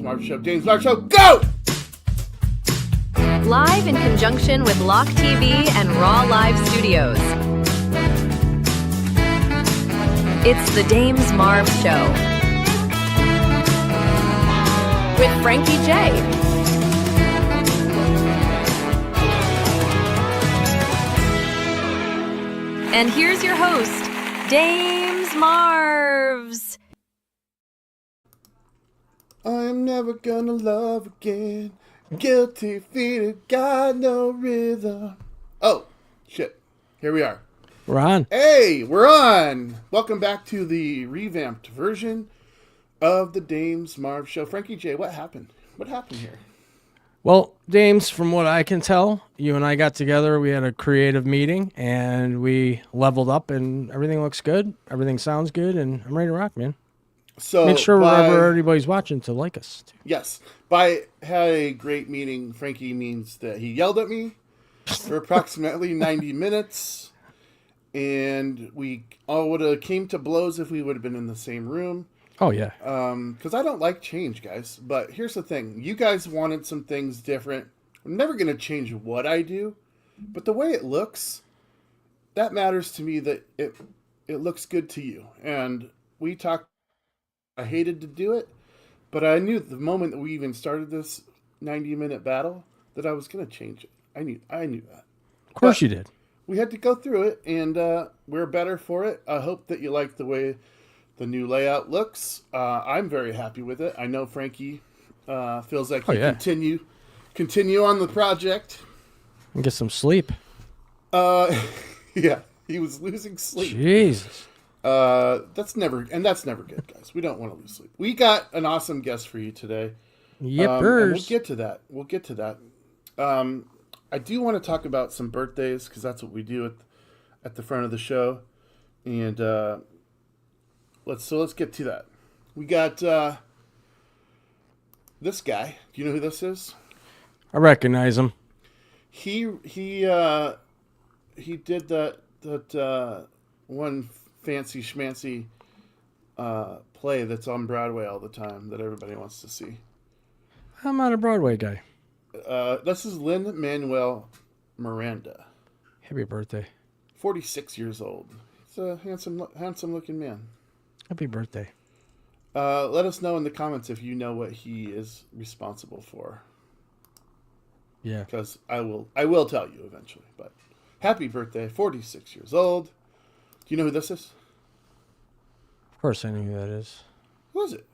Marvs Show. James Marvs Show, go! Live in conjunction with Lock TV and Raw Live Studios. It's the Dames Marvs Show. With Frankie J. And here's your host, Dames Marvs. I'm never gonna love again. Guilty feet, got no rhythm. Oh, shit. Here we are. We're on. Hey, we're on. Welcome back to the revamped version of the Dames Marvs Show. Frankie J, what happened? What happened here? Well, Dames, from what I can tell, you and I got together, we had a creative meeting, and we leveled up, and everything looks good. Everything sounds good, and I'm ready to rock, man. So make sure wherever everybody's watching to like us. Too. Yes. By had a great meeting, Frankie means that he yelled at me for approximately 90 minutes, and we all would have came to blows if we would have been in the same room. Oh, yeah. Because I don't like change, guys. But here's the thing. You guys wanted some things different. I'm never going to change what I do. But the way it looks, that matters to me, that it looks good to you. And we talked. I hated to do it. But I knew the moment that we even started this 90-minute battle that I was going to change it. I knew that. Of course you did. We had to go through it. And we're better for it. I hope that you like the way the new layout looks. I'm very happy with it. I know Frankie feels like he continue on the project. And get some sleep. Yeah, he was losing sleep. Jesus. That's never good, guys. We don't want to lose sleep. We got an awesome guest for you today. Yippers. We'll get to that. I do want to talk about some birthdays because that's what we do at the front of the show, and let's get to that. We got this guy. Do you know who this is? I recognize him. He did that one fancy schmancy play that's on Broadway all the time that everybody wants to see. I'm not a Broadway guy. This is Lin-Manuel Miranda. Happy birthday. 46 years old. He's a handsome looking man. Happy birthday. Let us know in the comments if you know what he is responsible for. Yeah. Because I will tell you eventually. But happy birthday, 46 years old. Do you know who this is? Of course I know who that is. Who is it?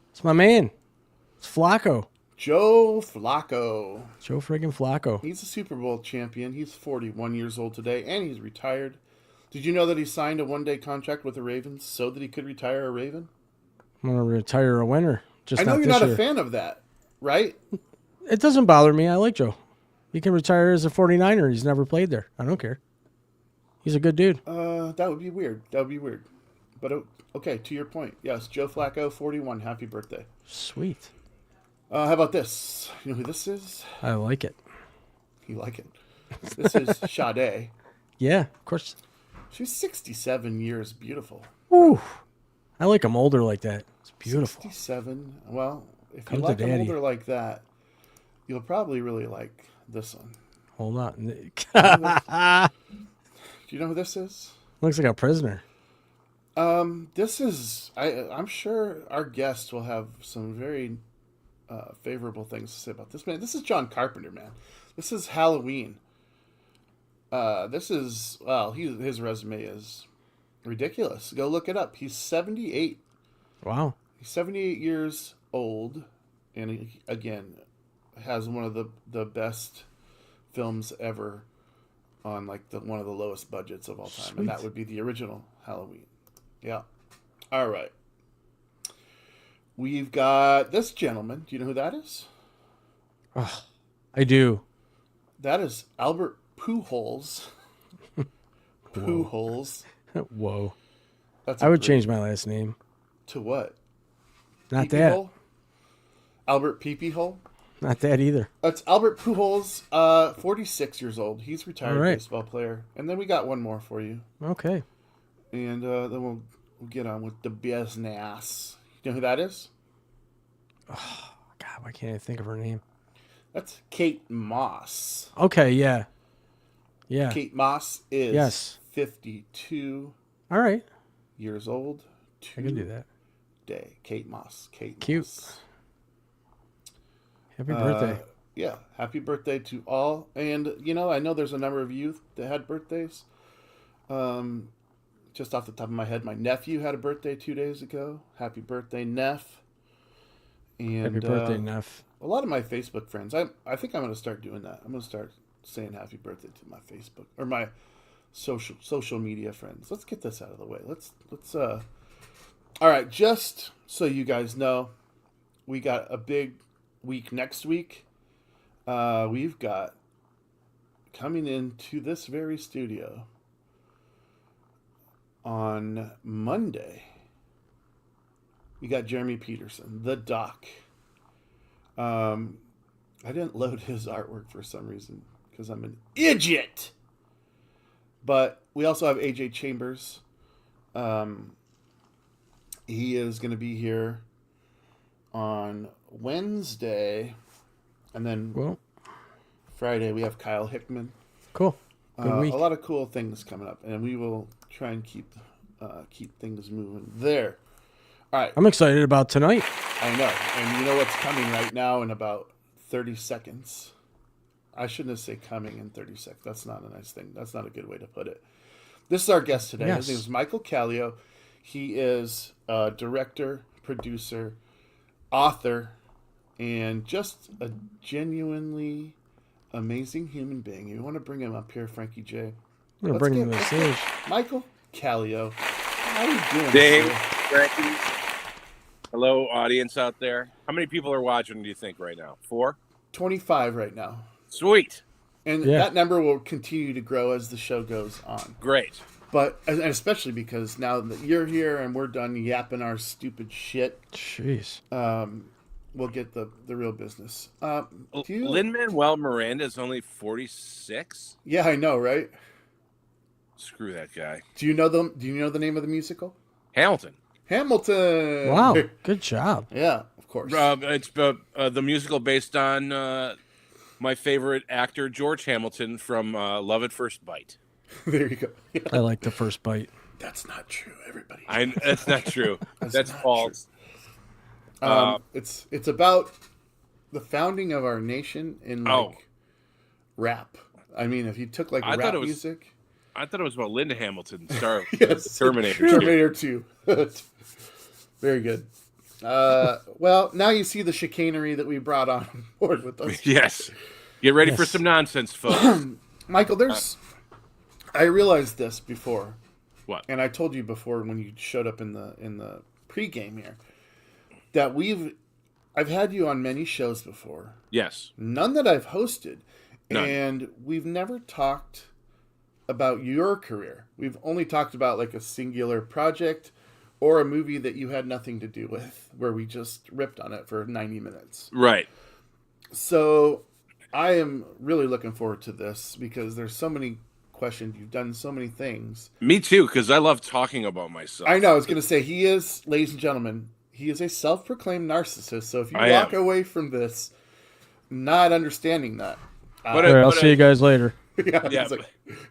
It's my man. It's Flacco. Joe Flacco. Joe friggin' Flacco. He's a Super Bowl champion. He's 41 years old today, and he's retired. Did you know that he signed a one-day contract with the Ravens so that he could retire a Raven? I'm going to retire a winner. I know you're not a fan of that, right? It doesn't bother me. I like Joe. He can retire as a 49er. He's never played there. I don't care. He's a good dude. That would be weird. But okay, to your point. Yes, Joe Flacco, 41. Happy birthday. Sweet. How about this? You know who this is? I like it. You like it? This is Sade. Yeah, of course. She's 67 years beautiful. Ooh. I like them older like that. It's beautiful. 67. Well, if Come you to like them daddy. older like that, you'll probably really like this one. Hold on. Do you know who this is? Looks like a prisoner. This is, I'm sure our guest will have some very favorable things to say about this man. This is John Carpenter, man. This is Halloween. His resume is ridiculous. Go look it up. He's 78. Wow. He's 78 years old, and he, again, has one of the best films ever on one of the lowest budgets of all time. Sweet. And that would be the original Halloween. Yeah. All right. We've got this gentleman. Do you know who that is? Oh, I do. That is Albert Pujols. Pujols. Whoa. I would change my last name. To what? Not Pee-pee that. Hole? Albert Pee-pee Hole? Not that either. It's Albert Pujols, 46 years old. He's a retired baseball player. And then we got one more for you. Okay. And then we'll get on with the business. You know who that is? God, why can't I think of her name? That's Kate Moss. Okay, yeah. Yeah. Kate Moss is Yes. 52 All right. years old. I can do that. Today. Kate Moss. Kate Cute. Moss. Happy birthday. Yeah, happy birthday to all. And, I know there's a number of you that had birthdays. Just off the top of my head, my nephew had a birthday 2 days ago. Happy birthday, Neff. And, Happy birthday, Neff. A lot of my Facebook friends, I think I'm going to start doing that. I'm going to start saying happy birthday to my Facebook or my social media friends. Let's get this out of the way. Let's all right, just so you guys know, we got a big week next week. We've got coming into this very studio on Monday. We got Jeremy Peterson, the Doc. I didn't load his artwork for some reason because I'm an idiot. But we also have AJ Chambers. He is going to be here on Wednesday. And then Friday we have Kyle Hickman. Cool. Good week. A lot of cool things coming up. And we will try and keep things moving there. All right. I'm excited about tonight. I know. And you know what's coming right now in about 30 seconds? I shouldn't have said coming in 30 seconds. That's not a nice thing. That's not a good way to put it. This is our guest today. Yes. His name is Michael Kallio. He is a director, producer, author, and just a genuinely amazing human being. You want to bring him up here, Frankie J? I'm going to bring him to the stage. Michael Kallio. How are you doing, Dave, sir? Frankie. Hello, audience out there. How many people are watching, do you think, right now? 4? 25 right now. Sweet. And Yeah. that number will continue to grow as the show goes on. Great. But and especially because now that you're here and we're done yapping our stupid shit, Jeez. we'll get the real business. Do you, Lin-Manuel Miranda is only 46? yeah, I know, right? Screw that guy. Do you know the name of the musical? Hamilton. Hamilton. Wow. Good job. Yeah, of course. It's the musical based on my favorite actor, George Hamilton, from Love at First Bite. There you go. I like the first bite. That's not true, everybody. That's not true. That's not false. It's about the founding of our nation in rap. I mean, if you took like rap music. I thought it was about Linda Hamilton, star of Yes, Terminator. Terminator 2. Very good. Well, now you see the chicanery that we brought on board with us. Yes. Get ready for some nonsense, folks. Michael, I realized this before. What? And I told you before when you showed up in the pregame here that I've had you on many shows before. Yes. None that I've hosted. None. And we've never talked about your career. We've only talked about like a singular project or a movie that you had nothing to do with, where we just ripped on it for 90 minutes. Right. So I am really looking forward to this because there's so many questions. You've done so many things. Me too, because I love talking about myself. I know. I was going to say, he is, ladies and gentlemen, he is a self-proclaimed narcissist. So if you walk away from this not understanding that. I'll see you guys later. Yeah,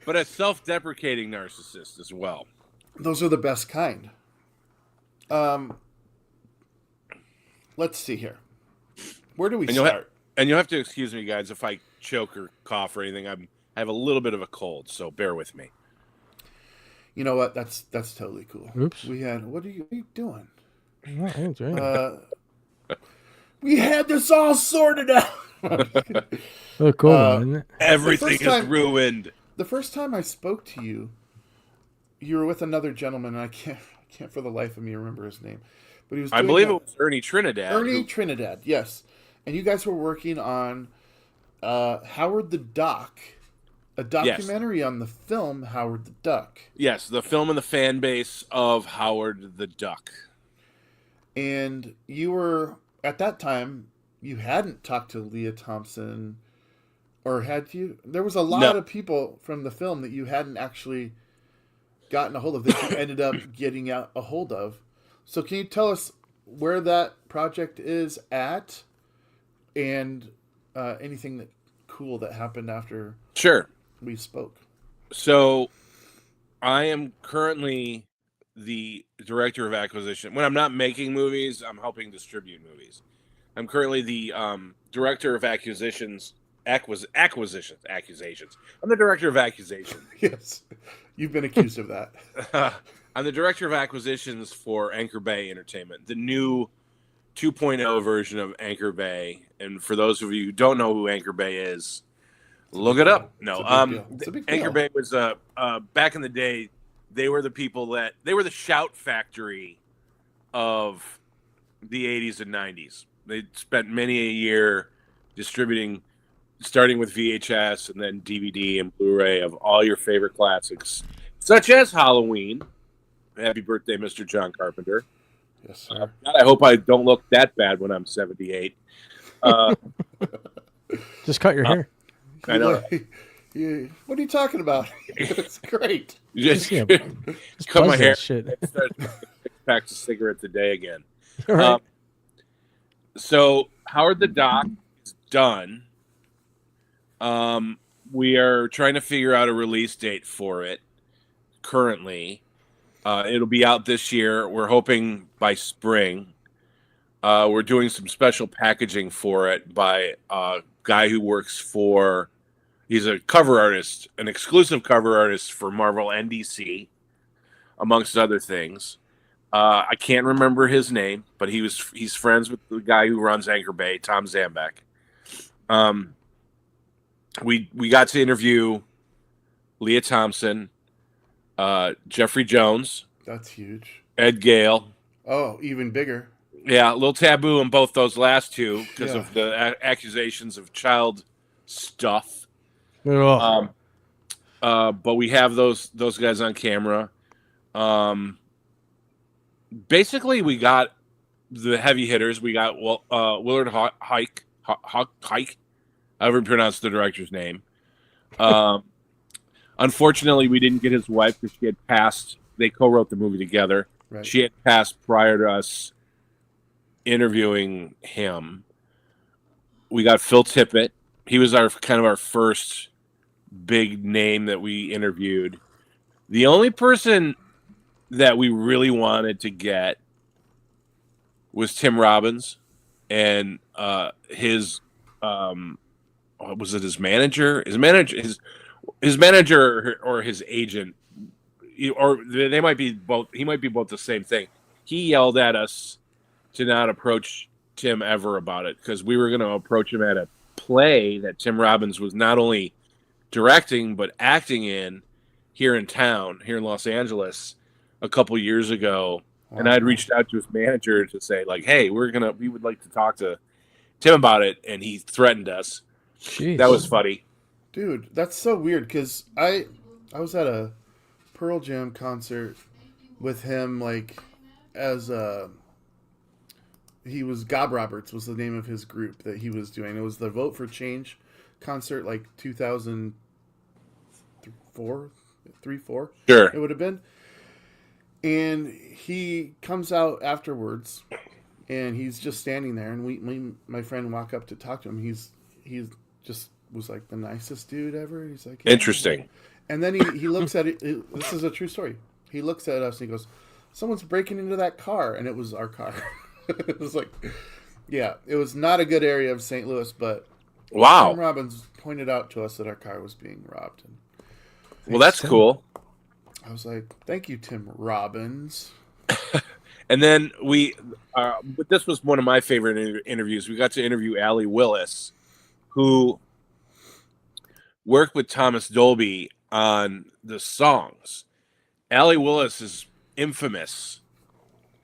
but a self-deprecating narcissist as well. Those are the best kind. Let's see here. Where do we start? And you'll have to excuse me, guys, if I choke or cough or anything. I have a little bit of a cold, so bear with me. You know what? That's totally cool. Oops. What are you doing? No, I ain't doing it. We had this all sorted out. Oh, cool, isn't it? Everything is ruined. The first time I spoke to you, you were with another gentleman, and I can't for the life of me remember his name. But he was. I believe it was Ernie Trinidad. Trinidad, yes. And you guys were working on Howard the Duck, a documentary on the film Howard the Duck. Yes, the film and the fan base of Howard the Duck. And you were, at that time, you hadn't talked to Leah Thompson, or had you? There was a lot of people from the film that you hadn't actually gotten a hold of, that you ended up getting a hold of. So can you tell us where that project is at? and anything that cool that happened after Sure. we spoke. So I am currently the director of acquisition. When I'm not making movies, I'm helping distribute movies. I'm currently the director of acquisitions. Accusations. I'm the director of accusations. Yes, you've been accused of that. I'm the director of acquisitions for Anchor Bay Entertainment, the new 2.0 version of Anchor Bay. And for those of you who don't know who Anchor Bay is, look it up. No, It's a big deal. It's a big Anchor deal. Bay was back in the day. They were the the shout factory of the 80s and 90s. They spent many a year distributing, starting with VHS and then DVD and Blu-ray of all your favorite classics, such as Halloween. Happy birthday, Mr. John Carpenter. Yes, sir. God, I hope I don't look that bad when I'm 78. Just cut your hair. I know. What are you talking about? It's great. Just Yeah, cut my buzz that hair. shit. Start 6 packs of cigarettes a day again. All right. So Howard the Doc is done. We are trying to figure out a release date for it currently. It'll be out this year. We're hoping by spring. We're doing some special packaging for it by a guy who works for, he's a cover artist, an exclusive cover artist for Marvel and DC, amongst other things. I can't remember his name, but he's friends with the guy who runs Anchor Bay, Tom Zambek. We got to interview Leah Thompson, Jeffrey Jones, That's huge. Ed Gale. Oh, even bigger. Yeah, a little taboo in both those last two because Yeah. of the accusations of child stuff. Ugh. But we have those guys on camera. Basically, we got the heavy hitters. We got Willard Hike, however you pronounce the director's name. Unfortunately, we didn't get his wife because she had passed. They co-wrote the movie together. Right. She had passed prior to us interviewing him. We got Phil Tippett. He was our first big name that we interviewed. The only person that we really wanted to get was Tim Robbins and his was it his manager? His manager or his agent, or they might be both. He might be both the same thing. He yelled at us to not approach Tim ever about it because we were going to approach him at a play that Tim Robbins was not only directing but acting in here in town, here in Los Angeles, a couple years ago. Wow. And I'd reached out to his manager to say, like, hey, we would like to talk to Tim about it, and he threatened us. Jeez. That was funny. Dude, that's so weird because I was at a Pearl Jam concert with him, like, as he was Gob Roberts was the name of his group that he was doing. It was the Vote for Change concert, like 2004, 4. Sure. It would have been. And he comes out afterwards, and he's just standing there, and my friend walk up to talk to him. He's just was like the nicest dude ever. He's like, yeah. Interesting. And then he looks at it. This is a true story. He looks at us and he goes, "Someone's breaking into that car," and it was our car. It was like, yeah, it was not a good area of St. Louis, but Wow. Tim Robbins pointed out to us that our car was being robbed. And Well, that's cool. I was like, "Thank you, Tim Robbins." And then but this was one of my favorite interviews. We got to interview Allie Willis, who worked with Thomas Dolby on the songs. Allie Willis is an infamous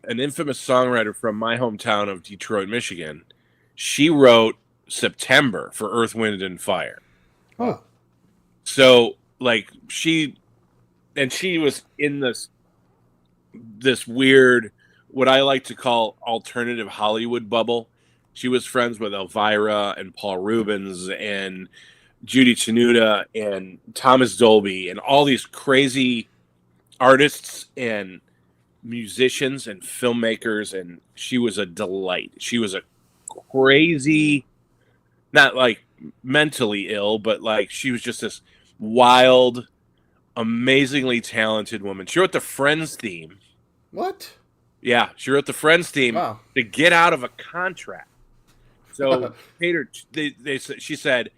songwriter from my hometown of Detroit, Michigan. She wrote September for Earth, Wind, and Fire. Oh, So, like, she was in this weird, what I like to call alternative Hollywood bubble. She was friends with Elvira and Paul Rubens and Judy Tenuta and Thomas Dolby and all these crazy artists and musicians and filmmakers, and she was a delight. She was a crazy not like mentally ill, but like she was just this wild, amazingly talented woman. She wrote the Friends theme. What? Yeah, she wrote the Friends theme Wow. to get out of a contract. So paid her. She said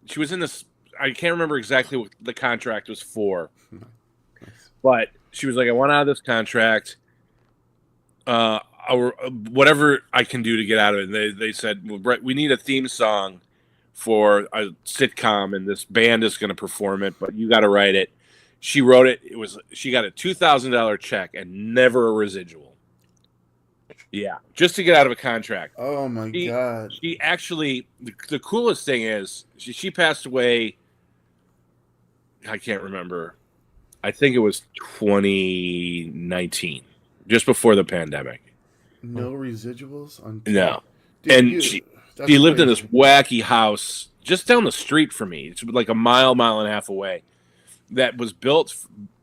she was in this. I can't remember exactly what the contract was for, but she was like, "I want out of this contract. Or whatever I can do to get out of it." And they said, well, Brett, we need a theme song for a sitcom, and this band is going to perform it, but you got to write it. She wrote it. She got a $2,000 check and never a residual. Yeah, just to get out of a contract. Oh my God. She actually, the coolest thing is she passed away. I can't remember. I think it was 2019, just before the pandemic. No residuals on. No, Dude, and she lived in this wacky house just down the street from me. It's like a mile and a half away. That was built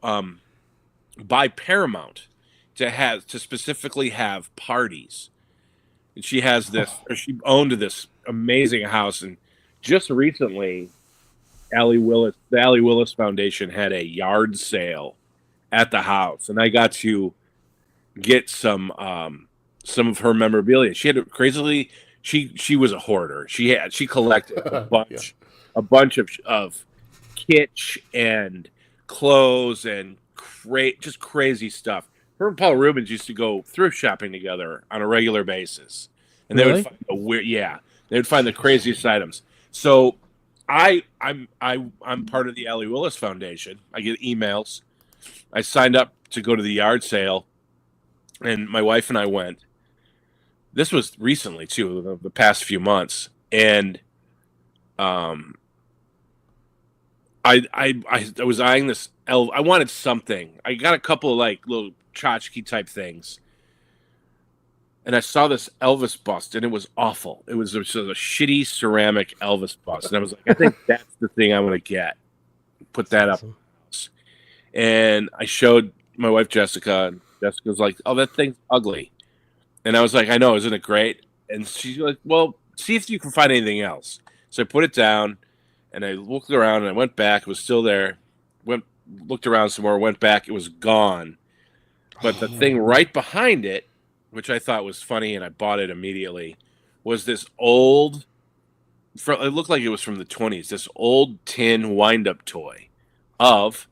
by Paramount to specifically have parties. And she has this, or she owned this amazing house, and just recently, the Allie Willis Foundation had a yard sale at the house, and I got to get some of her memorabilia. She had crazily, she was a hoarder. She collected a bunch of kitsch and clothes and just crazy stuff. Her and Paul Rubens used to go thrift shopping together on a regular basis, and they would find they would find the craziest items. So I'm part of the Allie Willis Foundation. I get emails. I signed up to go to the yard sale, and my wife and I went. This was recently too, the past few months, and I was eyeing this elf. I wanted something. I got a couple of like little tchotchke type things, and I saw this Elvis bust, and it was awful. It was a shitty ceramic Elvis bust, and I was like, I think that's the thing I'm going to get. Put that up, and I showed my wife Jessica, and Jessica's like, "Oh, that thing's ugly," and I was like, "I know, isn't it great?" And she's like, "Well, see if you can find anything else." So I put it down. And I looked around, and I went back. It was still there. Looked around some more, went back. It was gone. But the thing right behind it, which I thought was funny, and I bought it immediately, was this old, it looked like it was from the 20s, this old tin wind-up toy of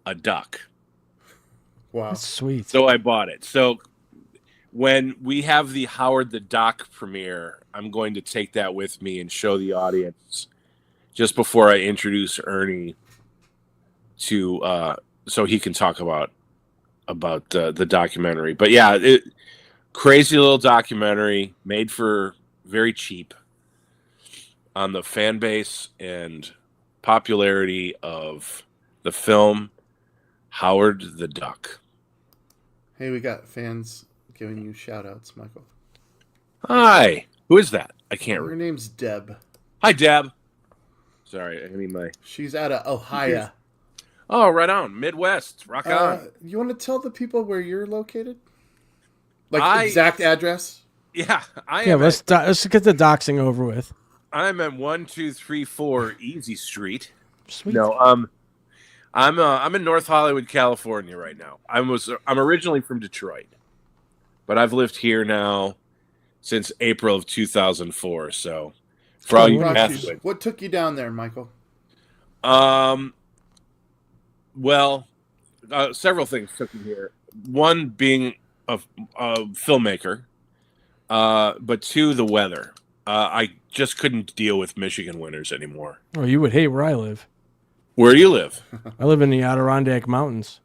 a duck. Wow. That's sweet. So I bought it. So when we have the Howard the Duck premiere, I'm going to take that with me and show the audience just before I introduce Ernie to so he can talk about the documentary. But yeah, crazy little documentary made for very cheap on the fan base and popularity of the film Howard the Duck. Hey, we got fans giving you shout outs, Michael. Hi. Who is that? I can't Her remember. name's Deb. Hi, Deb. Sorry, I need my... She's out of Ohio. Oh, right on. Midwest. Rock on. You want to tell the people where you're located? Like exact address? Yeah, Let's get the doxing over with. I'm at 1234 Easy Street. Sweet. No, I'm in North Hollywood, California right now. I'm originally from Detroit, but I've lived here now since April of 2004. So, for all you Catholics, what took you down there, Michael? Well, several things took me here. One being a filmmaker, but two, the weather. I just couldn't deal with Michigan winters anymore. Oh, you would hate where I live. Where do you live? I live in the Adirondack Mountains.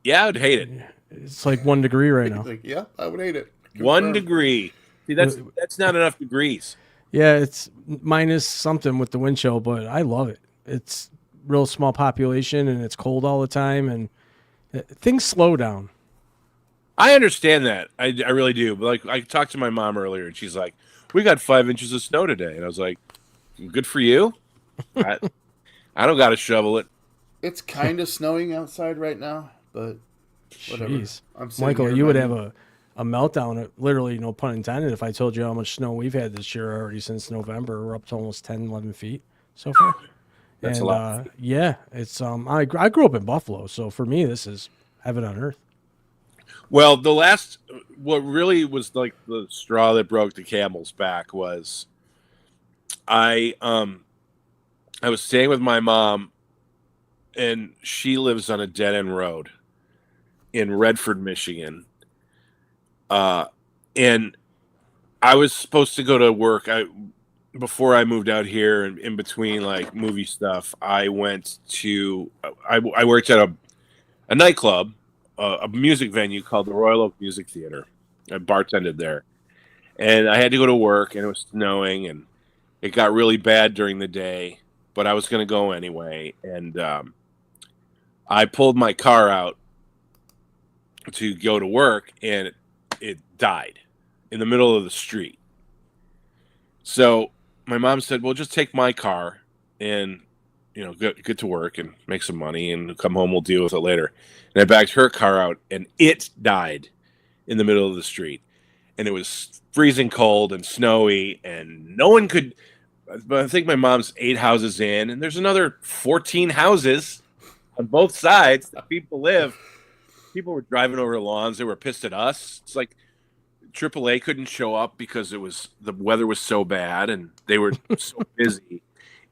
Yeah, I'd hate it. It's like 1 degree right now. Like, yeah, I would hate it. Confirmed. 1 degree. See, that's not enough degrees. Yeah, it's minus something with the wind chill, but I love it. It's real small population, and it's cold all the time, and things slow down. I understand that. I really do. But like, I talked to my mom earlier, and she's like, "We got 5 inches of snow today," and I was like, "Good for you." I don't got to shovel it. It's kind of snowing outside right now, but whatever. Jeez. I'm Michael, you would have a a meltdown. Literally, no pun intended. If I told you how much snow we've had this year already since November, we're up to almost 10, 11 feet so far. That's And a lot. yeah, it's I grew up in Buffalo, so for me this is heaven on earth. Well, what really was like the straw that broke the camel's back was I was staying with my mom, and she lives on a dead end road in Redford, Michigan. And I was supposed to go to work. Before I moved out here, and in between like movie stuff, I worked at a nightclub, a music venue called the Royal Oak Music Theater. I bartended there, and I had to go to work, and it was snowing, and it got really bad during the day, but I was going to go anyway. And I pulled my car out to go to work, and it died in the middle of the street. So my mom said, well, just take my car and, get to work and make some money and come home. We'll deal with it later. And I backed her car out, and it died in the middle of the street. And it was freezing cold and snowy, and no one could. But I think my mom's 8 houses in, and there's another 14 houses on both sides that people live. People were driving over the lawns. They were pissed at us. It's like AAA couldn't show up because the weather was so bad, and they were so busy.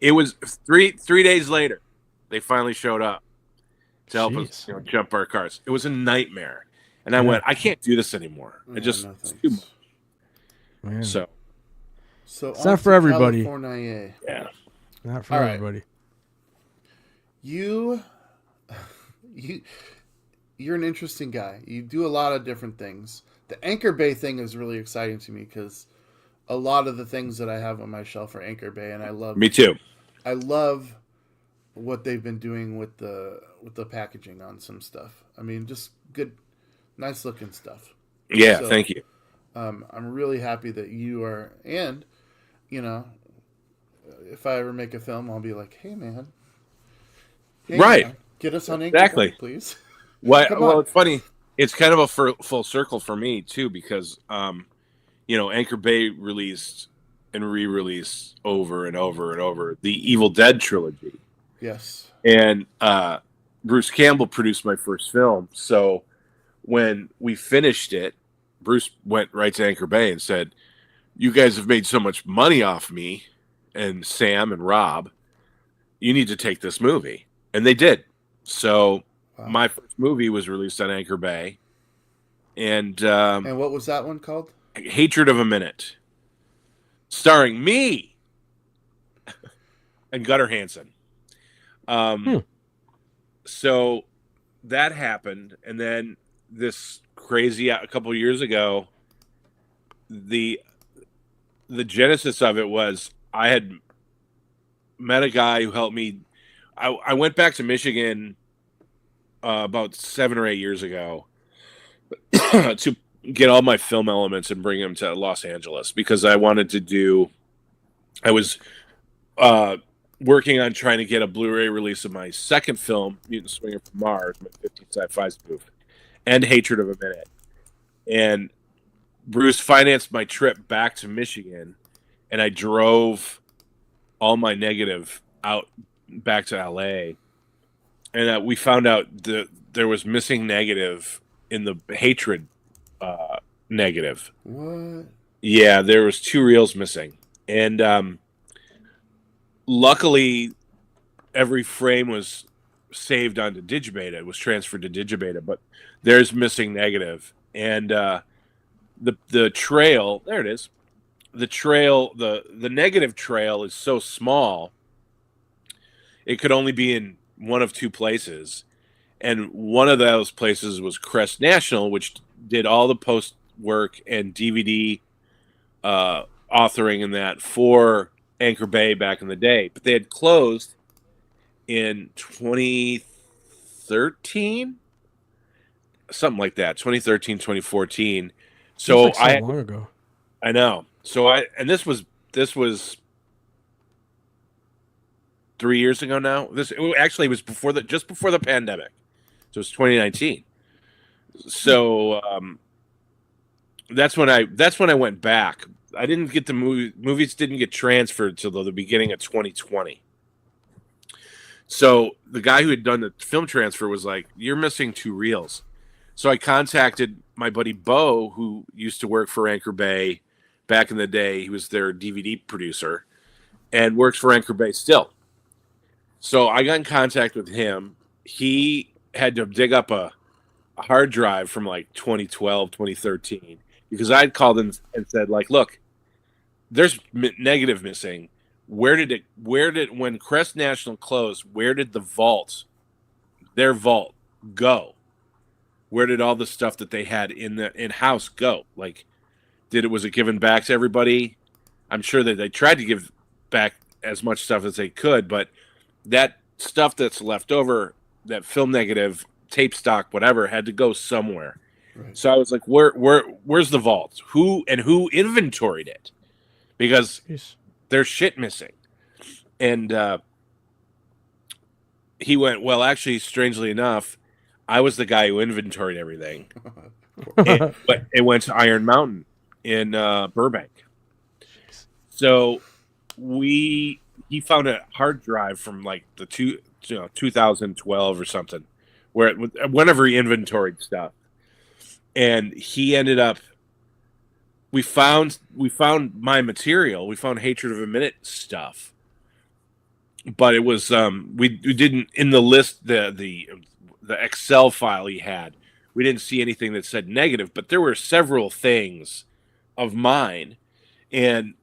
It was three days later they finally showed up to help us jump our cars. It was a nightmare, and I went, I can't do this anymore. It's too much. Man. So it's not for everybody. California. Yeah, not for everybody. You're an interesting guy. You do a lot of different things. The Anchor Bay thing is really exciting to me because a lot of the things that I have on my shelf are Anchor Bay, and I love. Me too. I love what they've been doing with the packaging on some stuff. I mean, just good, nice looking stuff. Yeah, so, thank you. I'm really happy that you are, and if I ever make a film, I'll be like, hey man, right, man, get us on Anchor exactly, Bay, please. Well, it's funny. It's kind of a full circle for me too, because Anchor Bay released and re-released over and over and over the Evil Dead trilogy. Yes. And Bruce Campbell produced my first film. So when we finished it, Bruce went right to Anchor Bay and said, you guys have made so much money off me and Sam and Rob. You need to take this movie. And they did. So my first movie was released on Anchor Bay. And what was that one called? Hatred of a Minute. Starring me and Gunnar Hansen. So that happened, and then this crazy a couple of years ago, the genesis of it was I had met a guy who helped me. I went back to Michigan about 7 or 8 years ago to get all my film elements and bring them to Los Angeles because I wanted to do. I was working on trying to get a Blu-ray release of my second film, Mutant Swinger from Mars, my 15 sci-fi spoof, and Hatred of a Minute. And Bruce financed my trip back to Michigan, and I drove all my negative out back to LA. And we found out that there was missing negative in the Hatred negative. What? Yeah, there was 2 reels missing. And luckily, every frame was saved onto Digibeta. It was transferred to Digibeta, but there's missing negative. And the trail, there it is. The trail, the negative trail is so small, it could only be in one of 2 places. And one of those places was Crest National, which did all the post work and DVD authoring and that for Anchor Bay back in the day. But they had closed in 2013, something like that, 2013, 2014. So like so long ago. I know. So this was 3 years ago now. It was just before the pandemic. So it was 2019. So that's when I went back. I didn't get the movies didn't get transferred till the beginning of 2020. So the guy who had done the film transfer was like, "You're missing 2 reels." So I contacted my buddy Bo, who used to work for Anchor Bay back in the day. He was their DVD producer and works for Anchor Bay still. So I got in contact with him. He had to dig up a hard drive from like 2012, 2013, because I'd called him and said, like, look, there's negative missing. Where did when Crest National closed, where did their vault go? Where did all the stuff that they had in-house go? Like, was it given back to everybody? I'm sure that they tried to give back as much stuff as they could, but that stuff that's left over, that film negative, tape stock, whatever, had to go somewhere. Right. So I was like, where's the vault? Who inventoried it? Because there's shit missing. And he went, well, actually, strangely enough, I was the guy who inventoried everything. But it went to Iron Mountain in Burbank. So he found a hard drive from like the 2012 or something, whenever he inventoried stuff, and he ended up. We found my material. We found Hatred of a Minute stuff, but it was we didn't in the list the Excel file he had. We didn't see anything that said negative, but there were several things of mine, and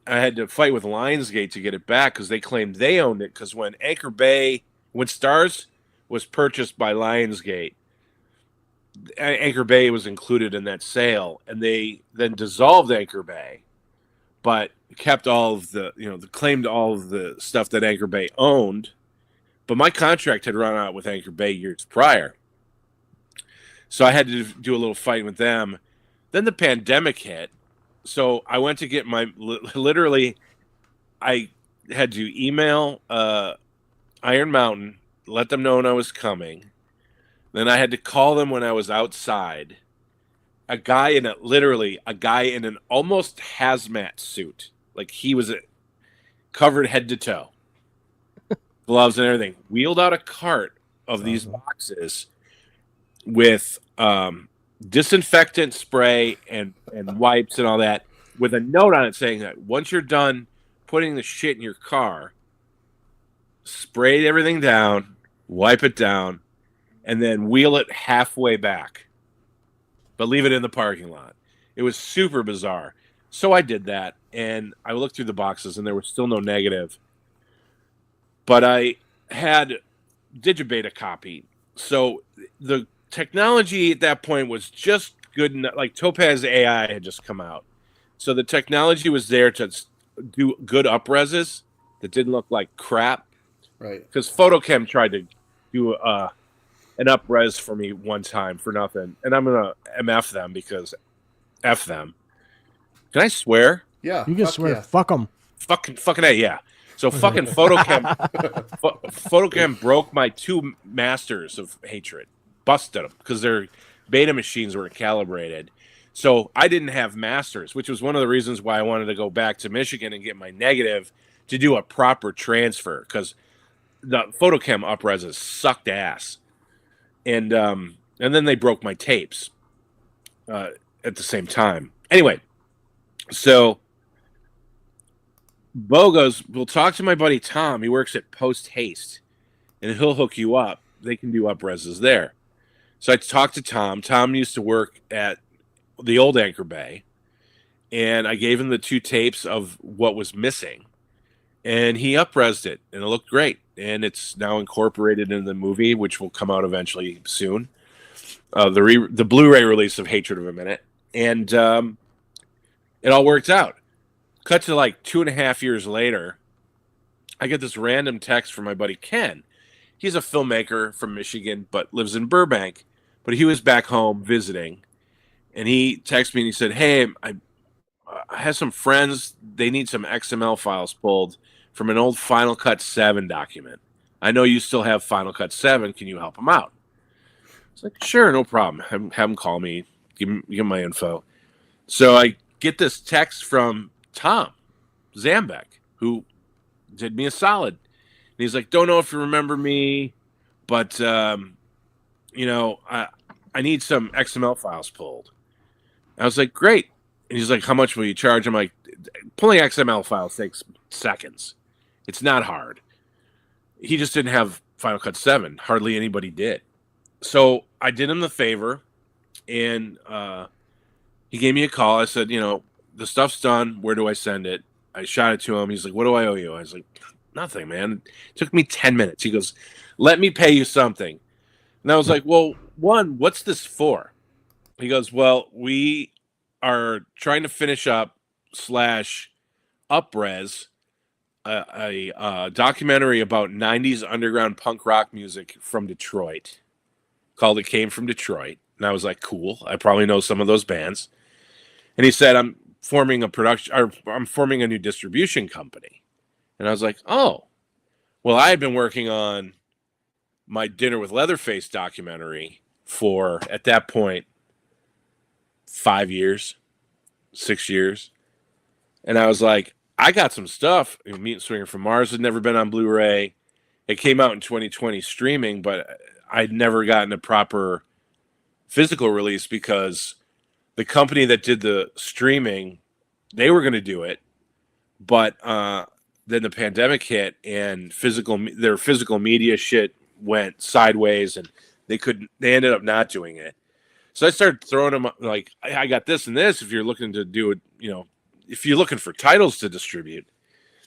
I had to fight with Lionsgate to get it back because they claimed they owned it. Because when Stars was purchased by Lionsgate, Anchor Bay was included in that sale, and they then dissolved Anchor Bay, but kept all of claimed all of the stuff that Anchor Bay owned. But my contract had run out with Anchor Bay years prior, so I had to do a little fight with them. Then the pandemic hit, so I went to get literally, I had to email Iron Mountain, let them know when I was coming. Then I had to call them when I was outside. A guy in an almost hazmat suit, like he was covered head to toe, gloves and everything, wheeled out a cart of these boxes with disinfectant spray and wipes and all that, with a note on it saying that once you're done putting the shit in your car, spray everything down, wipe it down, and then wheel it halfway back, but leave it in the parking lot. It was super bizarre. So I did that, and I looked through the boxes, and there was still no negative. But I had Digibeta copy. So the technology at that point was just good enough. Like Topaz AI had just come out. So the technology was there to do good up-reses that didn't look like crap. Right. Because Photochem tried to do an up-res for me one time for nothing. And I'm going to MF them because F them. Can I swear? Yeah. You can swear. Yeah. Fuck them. Fucking A, yeah. So fucking Photochem Photochem broke my 2 masters of hatred. Busted them because their beta machines weren't calibrated. So I didn't have masters, which was one of the reasons why I wanted to go back to Michigan and get my negative to do a proper transfer, because the Photochem up-reses sucked ass. And then they broke my tapes at the same time. Anyway, so Bo goes, we'll talk to my buddy Tom. He works at Post Haste, and he'll hook you up. They can do up-reses there. So I talked to Tom. Tom used to work at the old Anchor Bay, and I gave him the 2 tapes of what was missing, and he up-resed it, and it looked great. And it's now incorporated in the movie, which will come out eventually soon. The Blu-ray release of Hatred of a Minute, and it all worked out. Cut to like 2.5 years later, I get this random text from my buddy Ken. He's a filmmaker from Michigan, but lives in Burbank. But he was back home visiting, and he texted me and he said, "Hey, I have some friends. They need some XML files pulled from an old Final Cut 7 document. I know you still have Final Cut 7. Can you help them out?" It's like, sure, no problem. Have them call me. Give him my info. So I get this text from Tom Zambek, who did me a solid. And he's like, don't know if you remember me, but, I need some XML files pulled. I was like, great. And he's like, how much will you charge? I'm like, pulling XML files takes seconds. It's not hard. He just didn't have Final Cut 7. Hardly anybody did. So I did him the favor, and he gave me a call. I said, the stuff's done. Where do I send it? I shot it to him. He's like, what do I owe you? I was like, nothing, man. It took me 10 minutes. He goes, let me pay you something. And I was like, well, one, what's this for? He goes, well, we are trying to finish up / upres a documentary about 90s underground punk rock music from Detroit called It Came From Detroit. And I was like, cool. I probably know some of those bands. And he said, I'm forming a new distribution company. And I was like, oh, well, I had been working on my Dinner with Leatherface documentary for, at that point, 5 years, 6 years. And I was like, I got some stuff. Meet and Swinger from Mars had never been on Blu-ray. It came out in 2020 streaming, but I'd never gotten a proper physical release because the company that did the streaming, they were going to do it, but then the pandemic hit and their physical media shit went sideways, and they ended up not doing it. So I started throwing them like, I got this and this. If you're looking to do it, if you're looking for titles to distribute.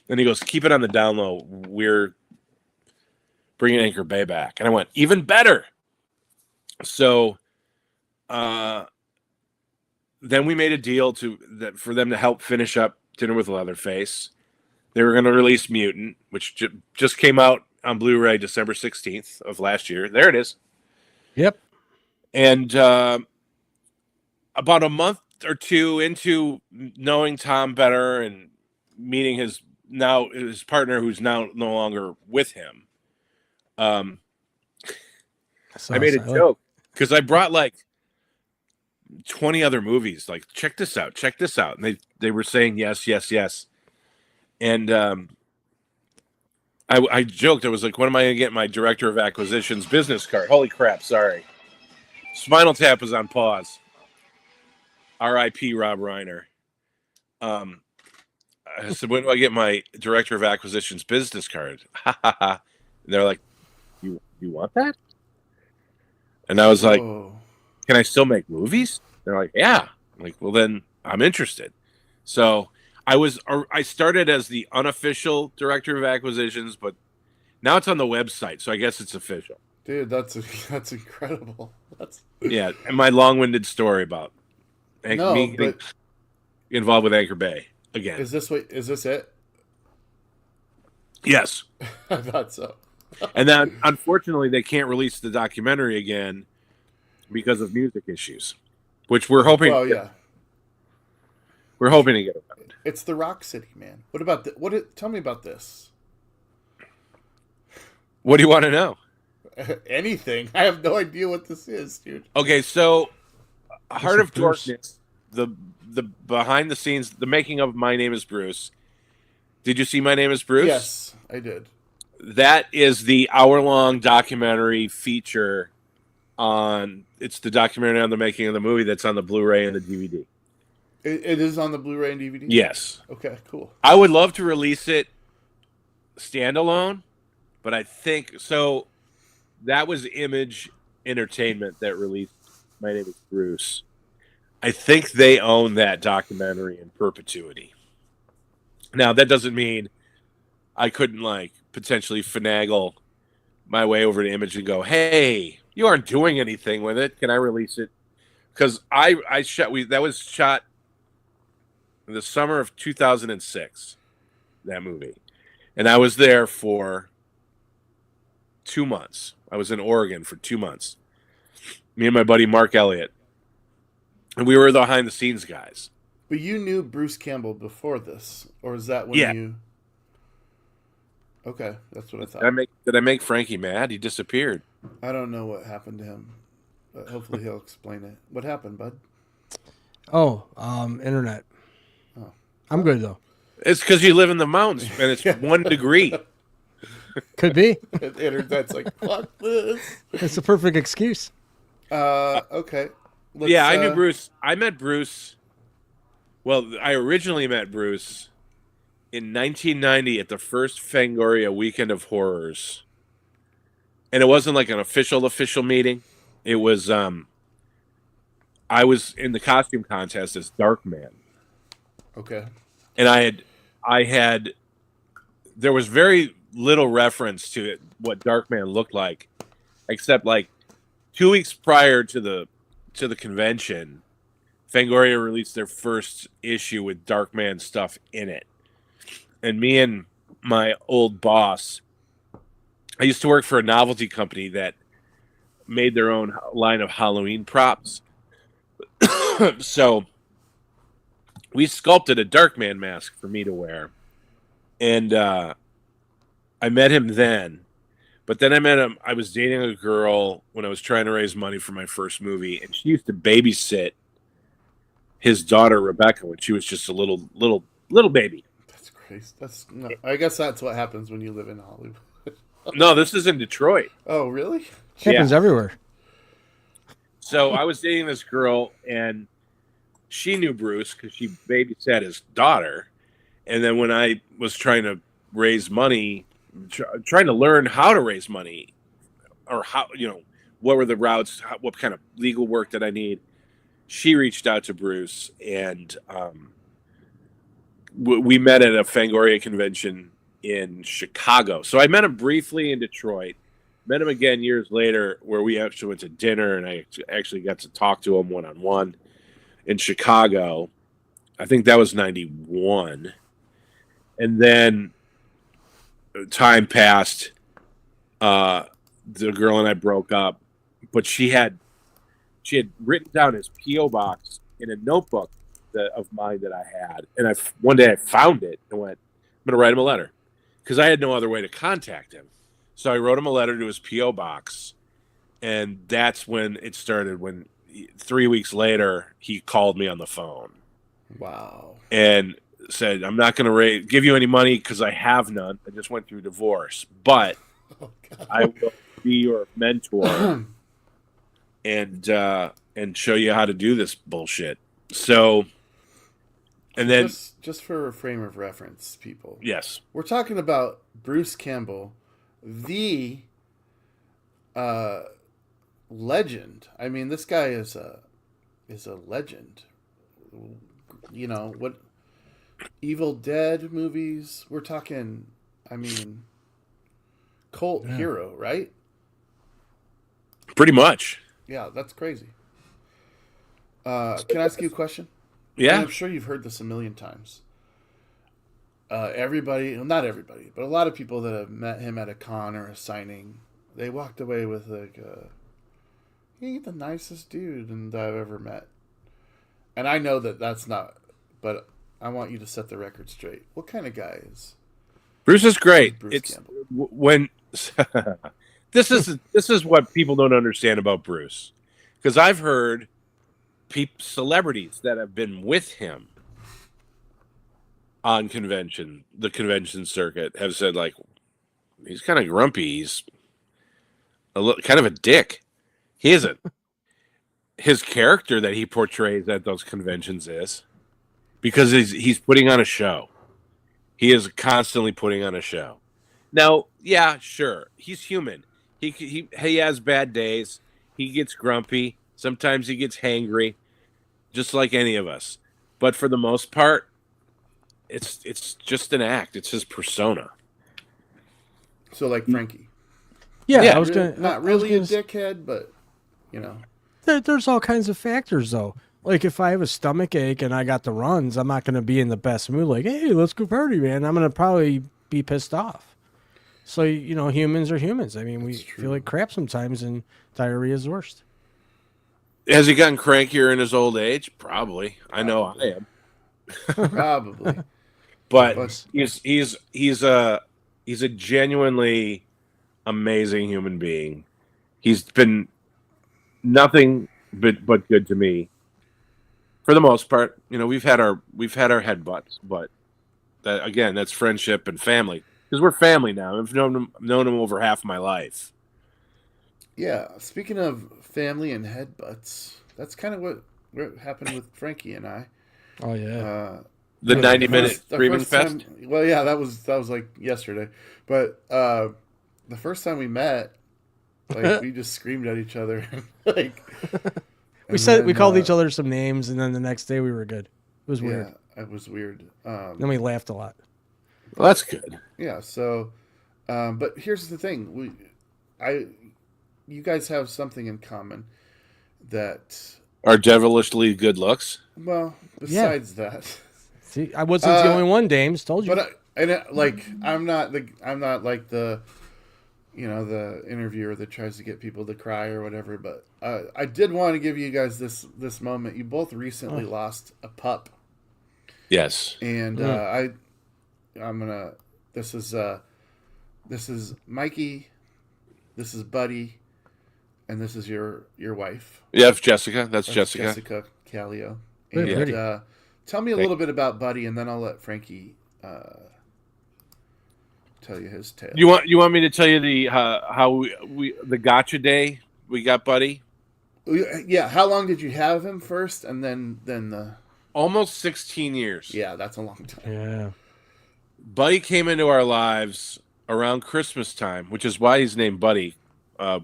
Then he goes, keep it on the down low. We're bringing Anchor Bay back. And I went, even better. So then we made a deal for them to help finish up Dinner with Leatherface. They were going to release Mutant, which just came out on Blu-ray December 16th of last year. There it is. Yep. And about a month or two into knowing Tom better and meeting his partner, who's now no longer with him, I made a joke because I brought like 20 other movies. Like, check this out, and they were saying yes. And I joked. I was like, when am I going to get my director of acquisitions business card? Holy crap, sorry. Spinal Tap was on pause. R.I.P. Rob Reiner. I said, when do I get my director of acquisitions business card? And they're like, you want that? And I was like, can I still make movies? They're like, yeah. I'm like, well, then I'm interested. So I started as the unofficial director of acquisitions, but now it's on the website, so I guess it's official. Dude, that's incredible. Yeah, and my long-winded story about me getting involved with Anchor Bay again. Is this it? Yes. I thought so. And then, unfortunately, they can't release the documentary again because of music issues, which we're hoping. Oh yeah. We're hoping to get around. It's the Rock City, man. What about tell me about this. What do you want to know? Anything. I have no idea what this is, dude. Okay, so Heart of Darkness, the behind the scenes, the making of My Name is Bruce. Did you see My Name is Bruce? Yes, I did. That is the hour-long documentary feature it's the documentary on the making of the movie that's on the Blu-ray and the DVD. It is on the Blu-ray and DVD? Yes. Okay, cool. I would love to release it standalone, but I think so. That was Image Entertainment that released My Name is Bruce. I think they own that documentary in perpetuity. Now, that doesn't mean I couldn't potentially finagle my way over to Image and go, hey, you aren't doing anything with it. Can I release it? Because that was shot in the summer of 2006, that movie. And I was there for 2 months. I was in Oregon for 2 months. Me and my buddy Mark Elliott. And we were the behind the scenes guys. But you knew Bruce Campbell before this, or is that when you? Okay, that's what I thought. Did I make Frankie mad? He disappeared. I don't know what happened to him, but hopefully he'll explain it. What happened, bud? Oh, internet. Oh. I'm good though. It's because you live in the mountains and it's 1 degree. Could be. The internet's like, fuck this. It's a perfect excuse. Okay. Yeah, I knew Bruce. I met Bruce. Well, I originally met Bruce in 1990 at the first Fangoria Weekend of Horrors. And it wasn't like an official meeting. It was I was in the costume contest as Darkman. Okay. And I had there was very little reference to it, what Darkman looked like, except like 2 weeks prior to the convention, Fangoria released their first issue with Darkman stuff in it. And me and my old boss, I used to work for a novelty company that made their own line of Halloween props. So we sculpted a Darkman mask for me to wear. And I met him then. But then I met him. I was dating a girl when I was trying to raise money for my first movie, and she used to babysit his daughter Rebecca when she was just a little baby. That's crazy. I guess that's what happens when you live in Hollywood. No, this is in Detroit. Oh, really? Happens everywhere. So I was dating this girl, and she knew Bruce because she babysat his daughter. And then when I was trying to raise money, trying to learn how to raise money, or how, what were the routes, what kind of legal work did I need, she reached out to Bruce, and we met at a Fangoria convention in Chicago. So I met him briefly in Detroit, met him again years later, where we actually went to dinner, and I actually got to talk to him one-on-one in Chicago. I think that was 91. And then time passed. The girl and I broke up, but she had written down his P.O. box in a notebook of mine that I had. And one day I found it and went, I'm going to write him a letter, because I had no other way to contact him. So I wrote him a letter to his P.O. box. And that's when it started, when 3 weeks later, he called me on the phone. Wow. And said, I'm not going to give you any money because I have none. I just went through divorce. But I will be your mentor and show you how to do this bullshit. So, and then... Just for a frame of reference, people. Yes. We're talking about Bruce Campbell, the legend. I mean, this guy is a legend. What Evil Dead movies, we're talking, I mean, cult hero, right? Pretty much. Yeah, that's crazy. Can I ask you a question? Yeah. I'm sure you've heard this a million times. Everybody, well, not everybody, but a lot of people that have met him at a con or a signing, they walked away with like, he's the nicest dude that I've ever met. And I know that that's not, but I want you to set the record straight. What kind of guy is Bruce? Is great. Bruce It's Campbell? when this is what people don't understand about Bruce, because I've heard celebrities that have been with him on the convention circuit have said, like, he's kind of grumpy. He's kind of a dick. He isn't. His character that he portrays at those conventions is, because he's putting on a show. He is constantly putting on a show. Now, yeah, sure, he's human. He has bad days. He gets grumpy. Sometimes he gets hangry, just like any of us. But for the most part, it's just an act. It's his persona. So like Frankie. Yeah, Yeah, I was Really- gonna not really a dickhead, but There's all kinds of factors though. Like if I have a stomach ache and I got the runs, I'm not gonna be in the best mood. Like, hey, let's go party, man. I'm gonna probably be pissed off. So humans are humans. I mean, we feel like crap sometimes, and diarrhea is the worst. Has he gotten crankier in his old age? Probably. I know I am. probably. But he's a genuinely amazing human being. He's been nothing but good to me. For the most part, we've had our headbutts, but that's friendship and family because we're family now. I've known them over half my life. Yeah. Speaking of family and headbutts, that's kind of what happened with Frankie and I. Oh yeah. The The 90-minute the screaming first fest. time, well, yeah, that was like yesterday, but the first time we met, like we just screamed at each other, like We called each other some names, and then the next day we were good. It was weird. Yeah, it was weird. Then we laughed a lot. Well, that's good. Yeah, so, but here's the thing: you guys have something in common that, Our devilishly good looks. well, besides that. See, I wasn't the only one. Dames told you. But I'm not like the the interviewer that tries to get people to cry or whatever. But I did want to give you guys this moment. You both recently lost a pup, Yes. and I'm gonna. This is Mikey. This is Buddy, and this is your wife. Yeah, Jessica. That's That's Jessica. Jessica Kallio. Very And pretty. tell me a little bit about Buddy, and then I'll let Frankie tell you his tale. You want me to tell you the how we the gotcha day we got Buddy? Yeah, how long did you have him first, and then the? Almost 16 years. Yeah, that's a long time. Yeah. Buddy came into our lives around Christmas time, which is why he's named Buddy,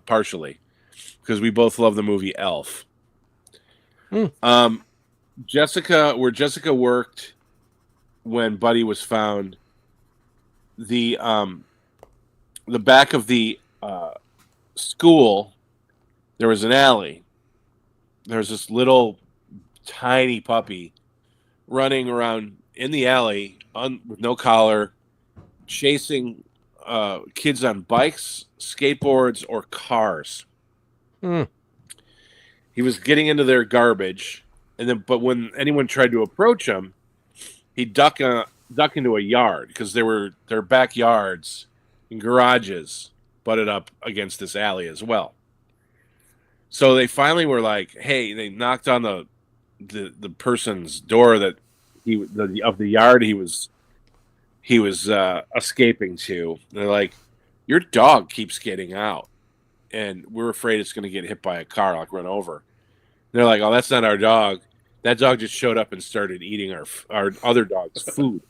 partially, because we both love the movie Elf. Jessica worked when Buddy was found. The back of the school, there was an alley. There was this little tiny puppy running around in the alley with no collar, chasing kids on bikes, skateboards, or cars. He was getting into their garbage, but when anyone tried to approach him, he'd duck into a yard because their backyards and garages butted up against this alley as well. So they finally were like, "Hey!" They knocked on the person's door that of the yard he was escaping to. They're like, "Your dog keeps getting out, and we're afraid it's going to get hit by a car, like run over." They're like, "Oh, that's not our dog. That dog just showed up and started eating our other dog's food."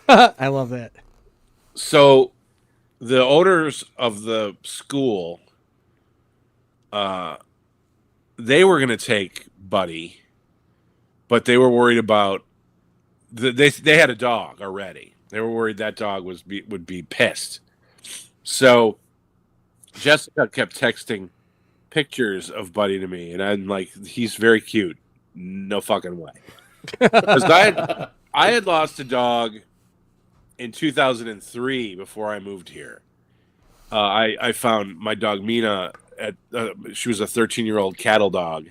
I love that. So the owners of the school, they were going to take Buddy, but they were worried about they had a dog already. They were worried that dog would be pissed. So Jessica kept texting pictures of Buddy to me, and I'm like, "He's very cute." No fucking way. Because I had lost a dog in 2003 before I moved here. I found my dog Mina she was a 13-year-old cattle dog,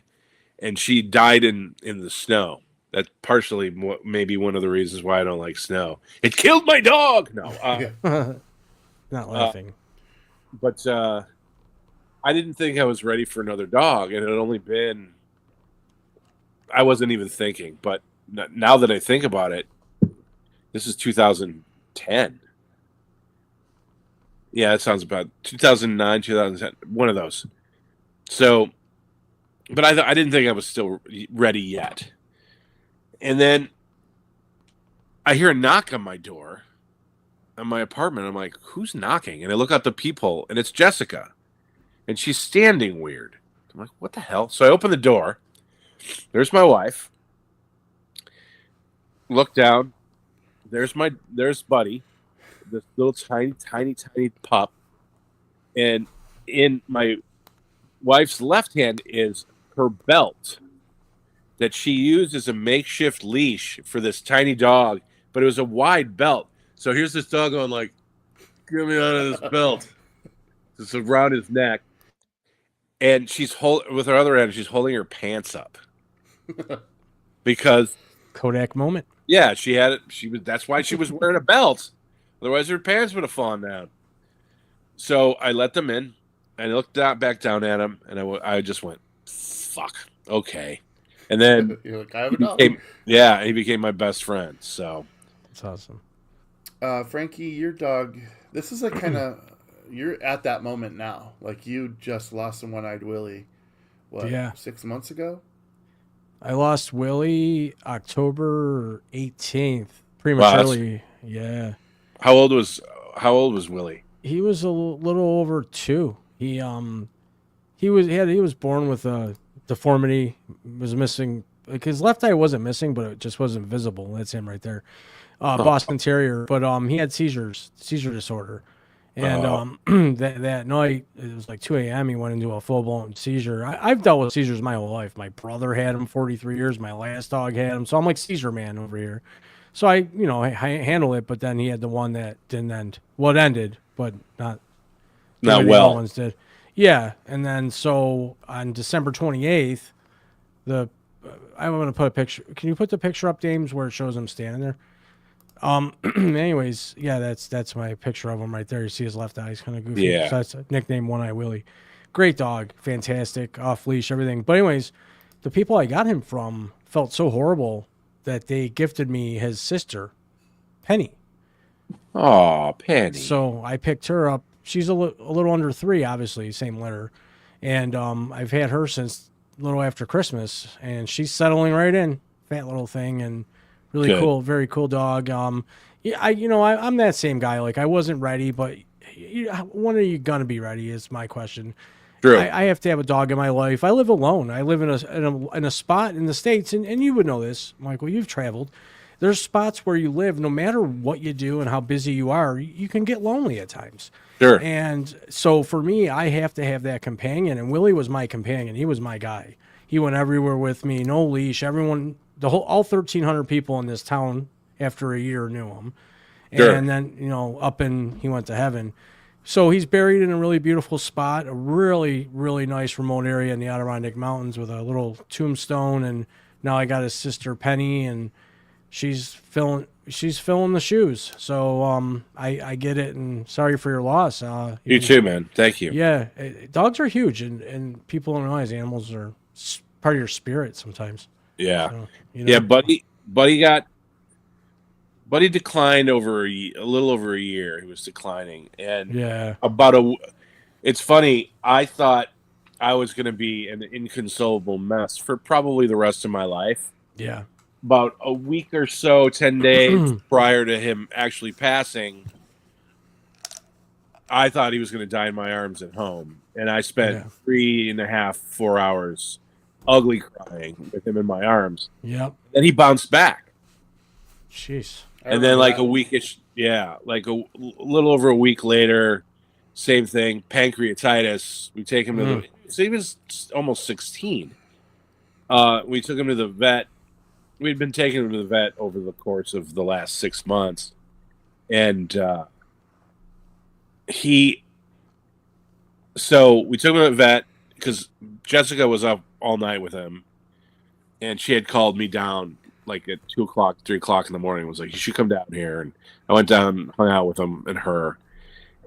and she died in the snow. That's partially maybe one of the reasons why I don't like snow. It killed my dog. No, Not laughing. but I didn't think I was ready for another dog, and it had only been. I wasn't even thinking, but now that I think about it, this is 2010. Yeah, that sounds about 2009, 2010, one of those. So, but I didn't think I was still ready yet. And then I hear a knock on my door, on my apartment. I'm like, "Who's knocking?" And I look out the peephole, and it's Jessica, and she's standing weird. I'm like, "What the hell?" So I open the door. There's my wife. Look down. There's Buddy, this little tiny pup, and in my wife's left hand is her belt that she used as a makeshift leash for this tiny dog, but it was a wide belt. So here's this dog going like, "Get me out of this belt." It's around his neck, and she's with her other hand. She's holding her pants up because Kodak moment. yeah, she had it. That's why she was wearing a belt. Otherwise, her pants would have fallen down. So I let them in, and I looked back down at him, and I just went, "Fuck, okay." And then You're like, I have he a dog. became my best friend. So That's awesome. Frankie, your dog. This is a kind of you're at that moment now. Like you just lost a one-eyed Willie. What? Yeah. 6 months ago? I lost Willie October 18th, wow, prematurely. Yeah. how old was Willie? He was a little over 2. He was born with a deformity. Was missing, like, his left eye wasn't missing, but it just wasn't visible. That's him right there. Boston Terrier, but he had seizure disorder, and that night it was like 2 a.m. He went into a full blown seizure. I've dealt with seizures my whole life. My brother had him 43 years. My last dog had him, so I'm like seizure man over here. So I handle it, but then he had the one that didn't end. Well, it ended, but not the way Not the other well. ones did. Yeah, and then so on December 28th, I'm gonna put a picture. Can you put the picture up, Dames, where it shows him standing there? Anyways, yeah, that's my picture of him right there. You see his left eye is kind of goofy. Yeah. So that's a nickname One Eye Willie. Great dog, fantastic, off leash, everything. But anyways, the people I got him from felt so horrible that they gifted me his sister, Penny. Oh, Penny. So I picked her up. She's a little under 3, obviously, same litter, and I've had her since a little after Christmas, and she's settling right in, fat little thing, and really Good. cool, very cool dog. Yeah, I'm that same guy. Like, I wasn't ready, but when are you gonna be ready? Is my question. True. I have to have a dog in my life. I live alone. I live in a spot in the States, and you would know this, Michael. You've traveled. There's spots where you live, no matter what you do and how busy you are, you can get lonely at times. Sure. And so for me, I have to have that companion. And Willie was my companion. He was my guy. He went everywhere with me, no leash. Everyone, all 1,300 people in this town after a year knew him. Sure. And then, he went to heaven. So he's buried in a really beautiful spot, a really, really nice remote area in the Adirondack Mountains with a little tombstone. And now I got his sister Penny, and she's filling the shoes. So I get it, and sorry for your loss. You too, man. Thank you. Yeah, dogs are huge, and people don't realize animals are part of your spirit sometimes. Yeah. So, Yeah, Buddy declined over a little over a year. He was declining, and Yeah. It's funny. I thought I was going to be an inconsolable mess for probably the rest of my life. Yeah. About a week or so, 10 days prior to him actually passing, I thought he was going to die in my arms at home, and I spent 3.5, 4 hours ugly crying with him in my arms. Yep. Then he bounced back. Jeez. I And then, remember like that. a weekish, like a little over a week later, same thing, pancreatitis. We take him to the. So he was almost 16. We took him to the vet. We'd been taking him to the vet over the course of the last 6 months, and So we took him to the vet because Jessica was up all night with him, and she had called me down like at 2 o'clock, 3 o'clock in the morning. Was like, you should come down here, and I went down, hung out with him and her,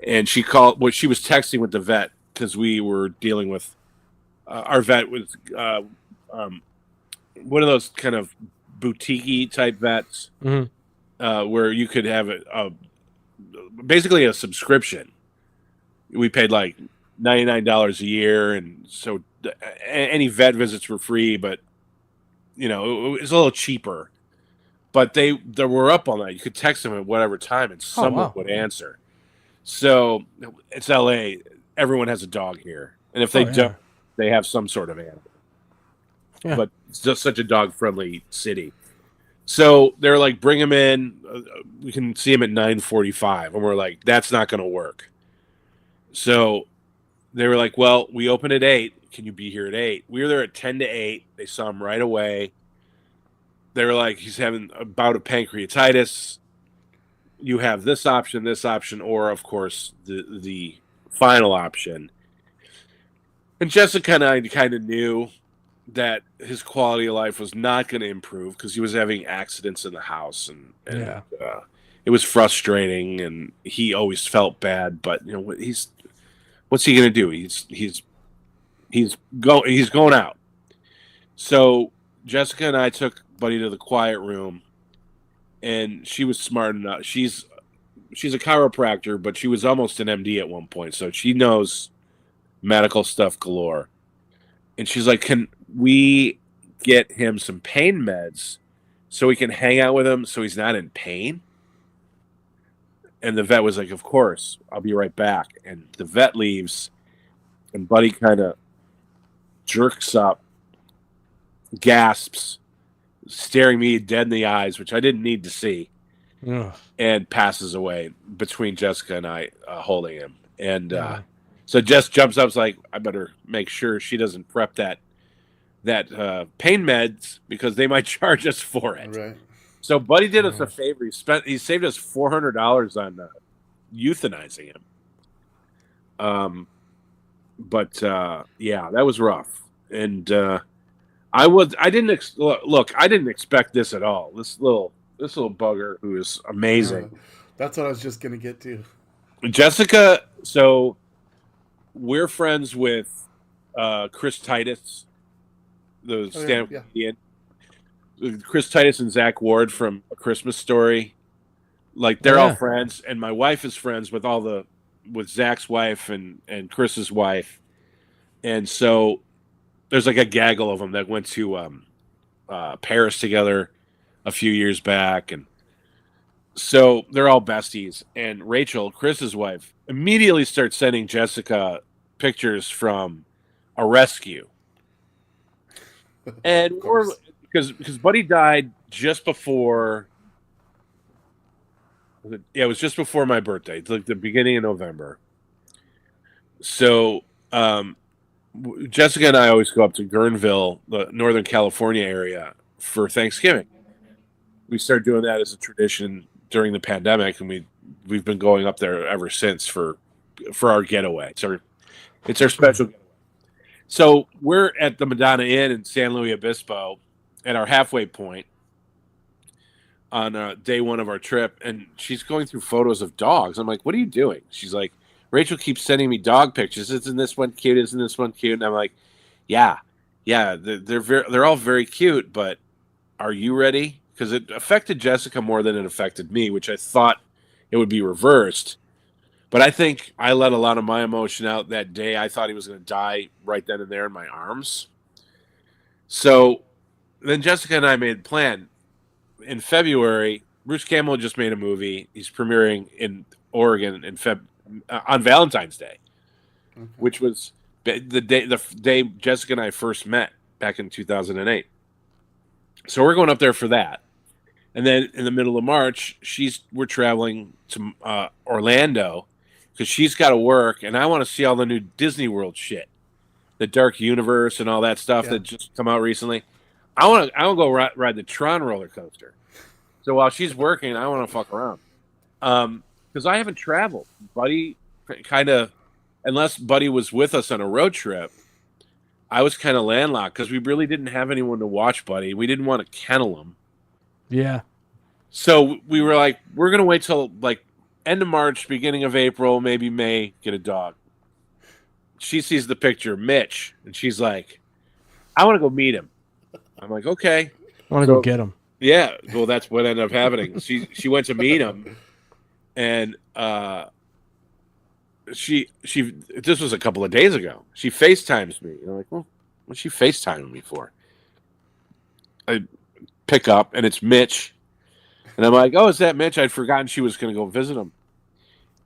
and she called. Well, she was texting with the vet because we were dealing with our vet was one of those kind of boutique type vets where you could have basically a subscription. We paid like $99 a year, and so any vet visits were free, but it was a little cheaper. But they were up all night. You could text them at whatever time, and someone would answer. So it's LA. Everyone has a dog here, and if they don't, they have some sort of animal. Yeah. But it's just such a dog-friendly city. So they're like, bring him in. We can see him at 9:45, and we're like, that's not going to work. So they were like, well, we open at 8. Can you be here at 8? We were there at 10 to 8. They saw him right away. They were like, he's having a bout of pancreatitis. You have this option, or, of course, the final option. And Jessica and I kind of knew that his quality of life was not going to improve because he was having accidents in the house, and it was frustrating, and he always felt bad. But what's he going to do? He's going out. So Jessica and I took Buddy to the quiet room, and she was smart enough. She's a chiropractor, but she was almost an MD at one point, so she knows medical stuff galore. And she's like, "Can we get him some pain meds so we can hang out with him so he's not in pain?" And the vet was like, "Of course, I'll be right back." And the vet leaves, and Buddy kind of jerks up, gasps, staring me dead in the eyes, which I didn't need to see, and passes away between Jessica and I holding him. And so Jess jumps up, is like, "I better make sure she doesn't prep that pain meds because they might charge us for it." Right. So Buddy did us a favor. He saved us $400 on euthanizing him. But yeah, that was rough. And I didn't expect this at all. This little bugger who is amazing. That's what I was just gonna get to. Jessica. So we're friends with Chris Titus, the stand-up comedian. Chris Titus and Zach Ward from A Christmas Story, like they're all friends, and my wife is friends with with Zach's wife and Chris's wife, and so there's like a gaggle of them that went to Paris together a few years back, and so they're all besties. And Rachel, Chris's wife, immediately starts sending Jessica pictures from a rescue, and we're. Because Buddy died just before, it was just before my birthday, like the beginning of November. So Jessica and I always go up to Guerneville, the Northern California area, for Thanksgiving. We started doing that as a tradition during the pandemic, and we've been going up there ever since for our getaway. It's our special getaway. So we're at the Madonna Inn in San Luis Obispo, at our halfway point on day one of our trip, and she's going through photos of dogs. I'm like, "What are you doing?" She's like, "Rachel keeps sending me dog pictures. Isn't this one cute? Isn't this one cute?" And I'm like, yeah, they're all very cute, but are you ready? Because it affected Jessica more than it affected me, which I thought it would be reversed. But I think I let a lot of my emotion out that day. I thought he was going to die right then and there in my arms. So then Jessica and I made a plan. In February, Bruce Campbell just made a movie. He's premiering in Oregon on Valentine's Day, which was the day Jessica and I first met back in 2008. So we're going up there for that. And then in the middle of March, we're traveling to Orlando because she's got to work, and I want to see all the new Disney World shit, the Dark Universe and all that stuff that just come out recently. I want to go ride the Tron roller coaster. So while she's working, I want to fuck around. Because I haven't traveled. Buddy kind of, unless Buddy was with us on a road trip, I was kind of landlocked because we really didn't have anyone to watch Buddy. We didn't want to kennel him. Yeah. So we were like, we're going to wait till like end of March, beginning of April, maybe May, get a dog. She sees the picture, Mitch, and she's like, "I want to go meet him." I'm like, "Okay." I want to go get him. Yeah. Well, that's what ended up happening. She went to meet him, and she this was a couple of days ago. She FaceTimes me. And I'm like, "Well, what's she FaceTiming me for?" I pick up, and it's Mitch. And I'm like, "Oh, is that Mitch?" I'd forgotten she was going to go visit him.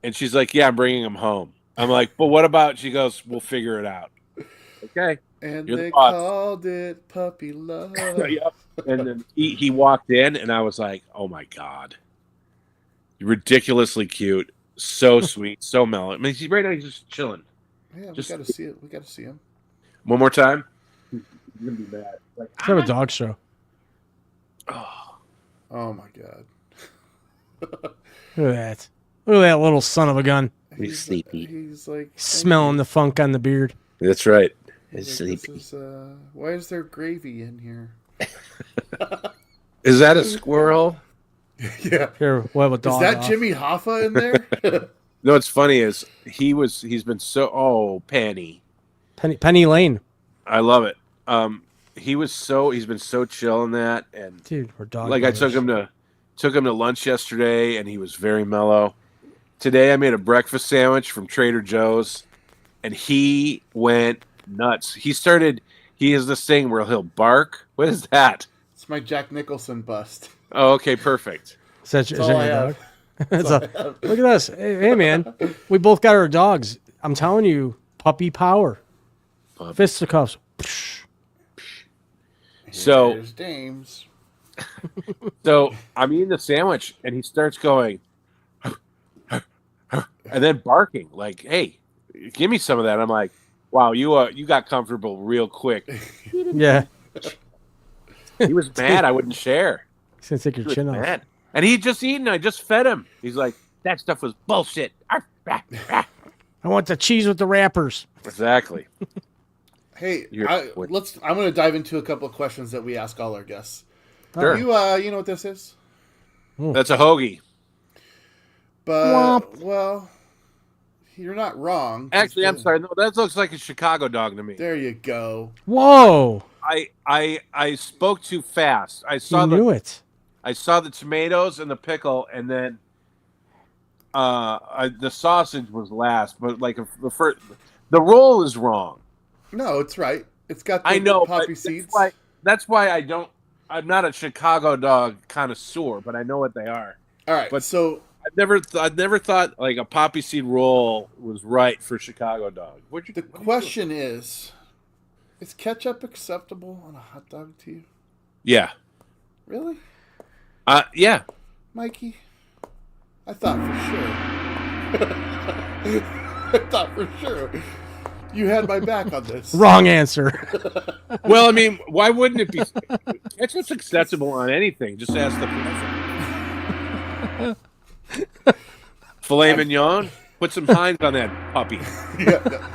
And she's like, "Yeah, I'm bringing him home." I'm like, "But what about?" She goes, "We'll figure it out." Okay. And You're they the boss. called it puppy love. Yep. And then he walked in, and I was like, "Oh my God, ridiculously cute, so sweet, so mellow." I mean, right now he's just chilling. Yeah, Just we got to see it. We got to see him. one more time. You're gonna be mad. Like, Let's have a dog show. Oh my God. Look at that. Look at that little son of a gun. He's sleepy. He's like Smelling the funk on the beard. That's right. He's like, why is there gravy in here? Is that a squirrel? Yeah. Here, we'll have a dog. Is that off. Jimmy Hoffa in there? No, what's funny is he's been so Penny. Penny Lane. I love it. he's been so chill in that, and Dude, we're dog like I took lovers. him to lunch yesterday, and he was very mellow. Today I made a breakfast sandwich from Trader Joe's, and he went nuts. He has this thing where he'll bark. What is that? It's my Jack Nicholson bust. Oh, okay, perfect. Is that, That's is all that I your have. dog? That's all I have. Look at us. Hey, man. We both got our dogs. I'm telling you, puppy power. Puppy. Fisticuffs. So Here's Dames. So I'm eating the sandwich, and he starts going, and then barking like, "Hey, give me some of that." I'm like, "Wow, you got comfortable real quick." Yeah. He was mad I wouldn't share. He's going to take He your was chin off. mad, and he just eaten. I just fed him. He's like, "That stuff was bullshit." I want the cheese with the wrappers. Exactly. Hey, You're- I'm going to dive into a couple of questions that we ask all our guests. Sure. You know what this is? That's a hoagie. But well, you're not wrong. Actually, I'm sorry. No, that looks like a Chicago dog to me. There you go. Whoa. I spoke too fast. I You saw knew it. I saw the tomatoes and the pickle, and then the sausage was last. But like the roll is wrong. No, it's right. It's got the I know, poppy but seeds. that's why I'm not a Chicago dog connoisseur, but I know what they are. All right, But so I've never thought like a poppy seed roll was right for Chicago dog. the question is ketchup acceptable on a hot dog to you? Yeah. Really? Yeah. Mikey? I thought for sure. I thought for sure. You had my back on this. Wrong answer. Well, I mean, why wouldn't it be? Ketchup's acceptable on anything. Just ask the filet mignon. Put some Heinz on that puppy. Yeah,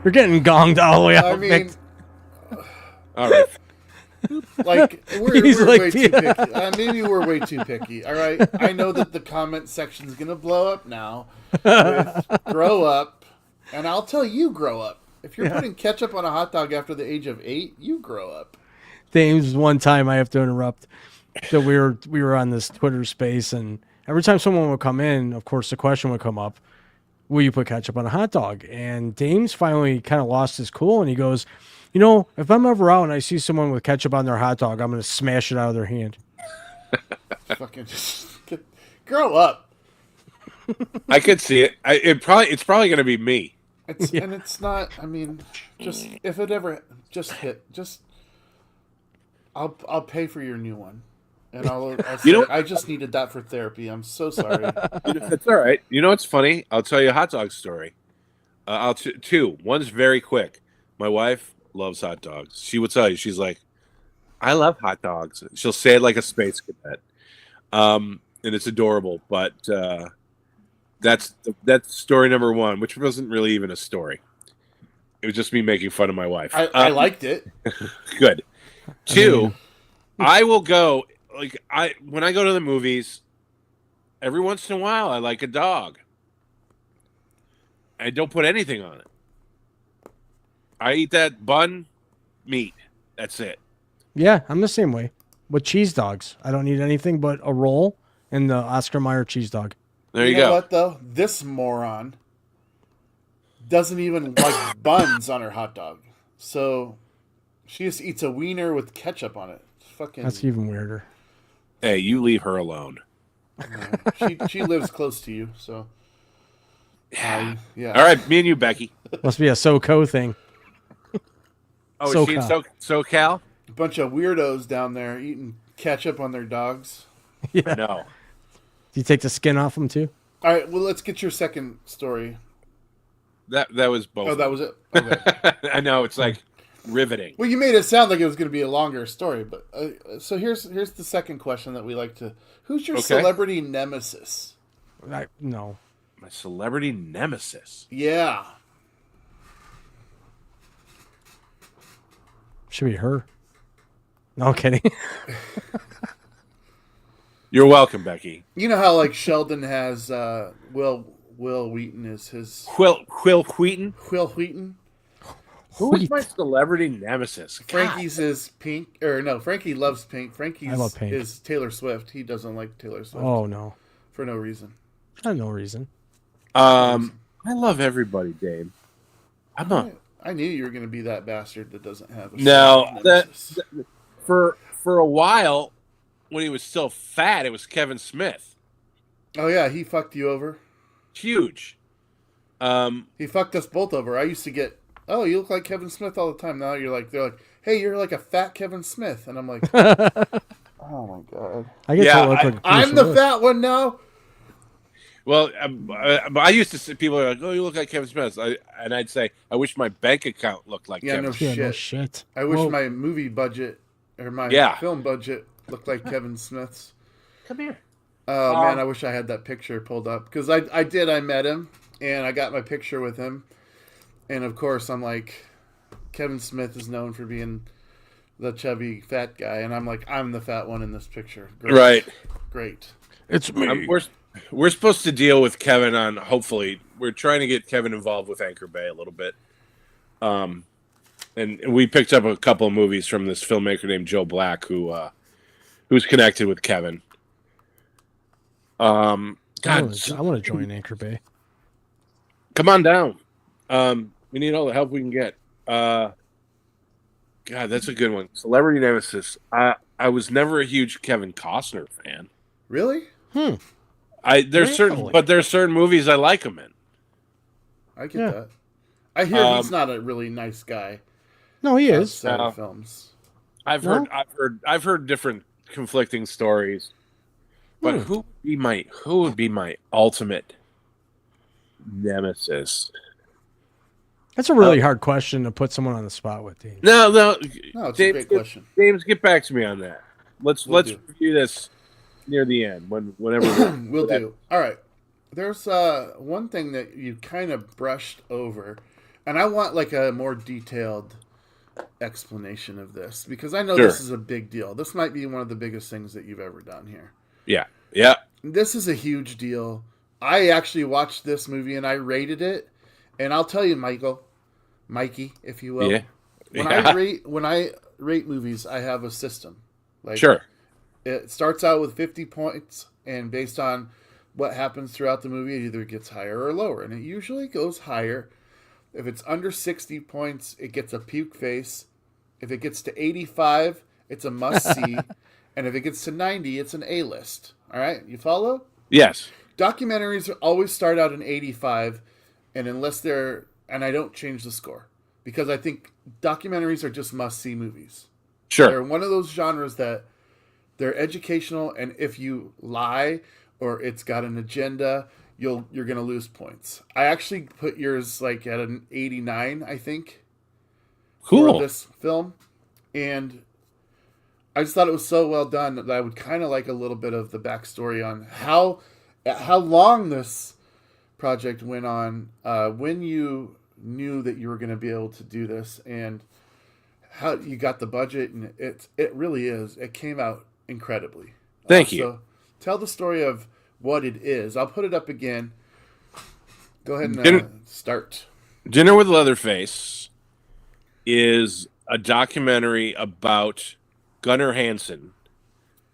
You're getting gonged all the way out. I mean, Vic. All right. like we're He's like, way too picky. Maybe we're way too picky. All right, I know that the comment section's gonna blow up now. With grow up, and I'll tell you, grow up. If you're putting ketchup on a hot dog after the age of 8, you grow up. James, one time I have to interrupt. So we were on this Twitter space, and every time someone would come in, of course, the question would come up: will you put ketchup on a hot dog? And Dames finally kind of lost his cool, and he goes, if I'm ever out and I see someone with ketchup on their hot dog, I'm going to smash it out of their hand. Fucking grow up. I could see it. It's probably going to be me. And it's not. I mean, just if it ever I'll pay for your new one, and I'll say, I just needed that for therapy. I'm so sorry. That's all right. You know what's funny? I'll tell you a hot dog story. Two. One's very quick. My wife loves hot dogs. She will tell you. She's like, I love hot dogs. She'll say it like a space cadet. And it's adorable. But that's story number one, which wasn't really even a story. It was just me making fun of my wife. I liked it. Good. Two, I will go when I go to the movies. Every once in a while, I like a dog. I don't put anything on it. I eat that bun, meat. That's it. Yeah, I'm the same way. With cheese dogs, I don't need anything but a roll and the Oscar Mayer cheese dog. There you know go. What though? This moron doesn't even like buns on her hot dog. So she just eats a wiener with ketchup on it. Fucking. That's even weirder. Hey, you leave her alone. She lives close to you, so. Yeah. All right, me and you, Becky. Must be a SoCo thing. Oh, is she in SoCal? A bunch of weirdos down there eating ketchup on their dogs. Yeah. No. Do you take the skin off them too? All right, well, let's get your second story. That was both. Oh, that was it? Okay. I know, it's like riveting. Well, you made it sound like it was going to be a longer story, but so here's the second question that we like to. Who's your celebrity nemesis? No. My celebrity nemesis. Yeah. Should be her. No, I'm kidding. You're welcome, Becky. You know how like Sheldon has Will Wheaton is his Will Wheaton? Will Wheaton. Who is my celebrity nemesis? God. Frankie's is Pink, or no, Frankie loves Pink. I love Pink. is Taylor Swift. He doesn't like Taylor Swift. Oh no, for no reason. for no reason. I love everybody, Dave. I knew you were going to be that bastard that doesn't have a that for a while when he was still fat, it was Kevin Smith. Oh yeah, he fucked you over. Huge. He fucked us both over. I used to get, oh, you look like Kevin Smith all the time. Now they're like, hey, you're like a fat Kevin Smith, and I'm like, oh my god. I get to look like I'm the fat one now. Well, I used to see people are like, "Oh, you look like Kevin Smith," and I'd say, "I wish my bank account looked like Kevin." No Smith. shit. No shit. I wish my movie budget or my film budget looked like Kevin Smith's. Come here. Oh man, I wish I had that picture pulled up because I met him and I got my picture with him, and of course I'm like, Kevin Smith is known for being the chubby fat guy, and I'm like, I'm the fat one in this picture. Great. Right. Great. It's me. We're supposed to deal with Kevin on. Hopefully, we're trying to get Kevin involved with Anchor Bay a little bit. And we picked up a couple of movies from this filmmaker named Joe Black, who's connected with Kevin. God, I want to join Anchor Bay. Come on down. We need all the help we can get. God, that's a good one. Celebrity nemesis. I was never a huge Kevin Costner fan. Really? There's certain movies I like him in. I get that. I hear he's not a really nice guy. No, he is. Films. I've heard different conflicting stories. But who would be my ultimate nemesis? That's a really hard question to put someone on the spot with, Dean. No, it's a great question. James, get back to me on that. Let's review this near the end whenever we'll do. All right. There's one thing that you kind of brushed over, and I want like a more detailed explanation of this because I know this is a big deal. This might be one of the biggest things that you've ever done here. Yeah. This is a huge deal. I actually watched this movie and I rated it, and I'll tell you, Mikey, if you will. When I rate movies, I have a system. It starts out with 50 points, and based on what happens throughout the movie, it either gets higher or lower, and it usually goes higher. If it's under 60 points, it gets a puke face. If it gets to 85, it's a must-see. And if it gets to 90, it's an A-list. All right? You follow? Yes. Documentaries always start out in 85, and and I don't change the score, because I think documentaries are just must-see movies. Sure. They're one of those genres that they're educational, and if you lie or it's got an agenda, you're going to lose points. I actually put yours like at an 89, I think. Cool. For this film. And I just thought it was so well done that I would kind of like a little bit of the backstory on how long this project went on, when you knew that you were going to be able to do this, and how you got the budget. And it really is. It came out incredibly. Thank you. So tell the story of what it is. I'll put it up again. Go ahead and start. Dinner with Leatherface is a documentary about Gunnar Hansen,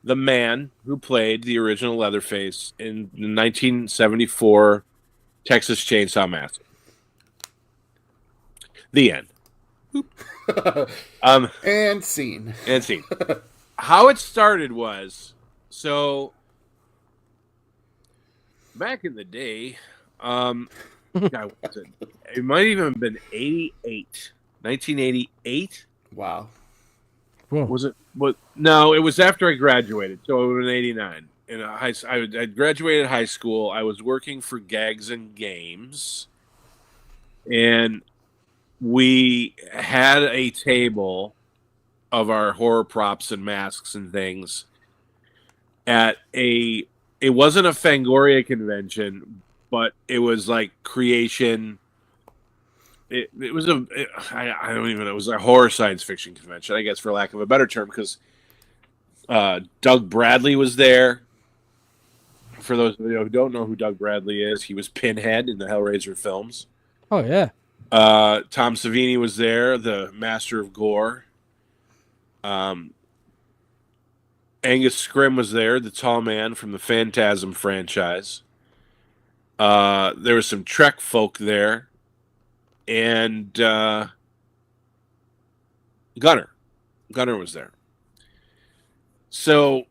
the man who played the original Leatherface in the 1974 Texas Chainsaw Massacre. The end. And scene. How it started was, so back in the day, it might even have been 1988. Wow. Whoa. Was it? No, it was after I graduated, so it was in '89. I graduated high school. I was working for Gags and Games, and we had a table of our horror props and masks and things at it wasn't a Fangoria convention, but it was like Creation. It was I don't even know. It was a horror science fiction convention, I guess, for lack of a better term, because Doug Bradley was there. For those of you who don't know who Doug Bradley is, he was Pinhead in the Hellraiser films. Oh yeah. Tom Savini was there, the master of gore. Angus Scrimm was there, the tall man from the Phantasm franchise. There was some Trek folk there, and Gunner was there. So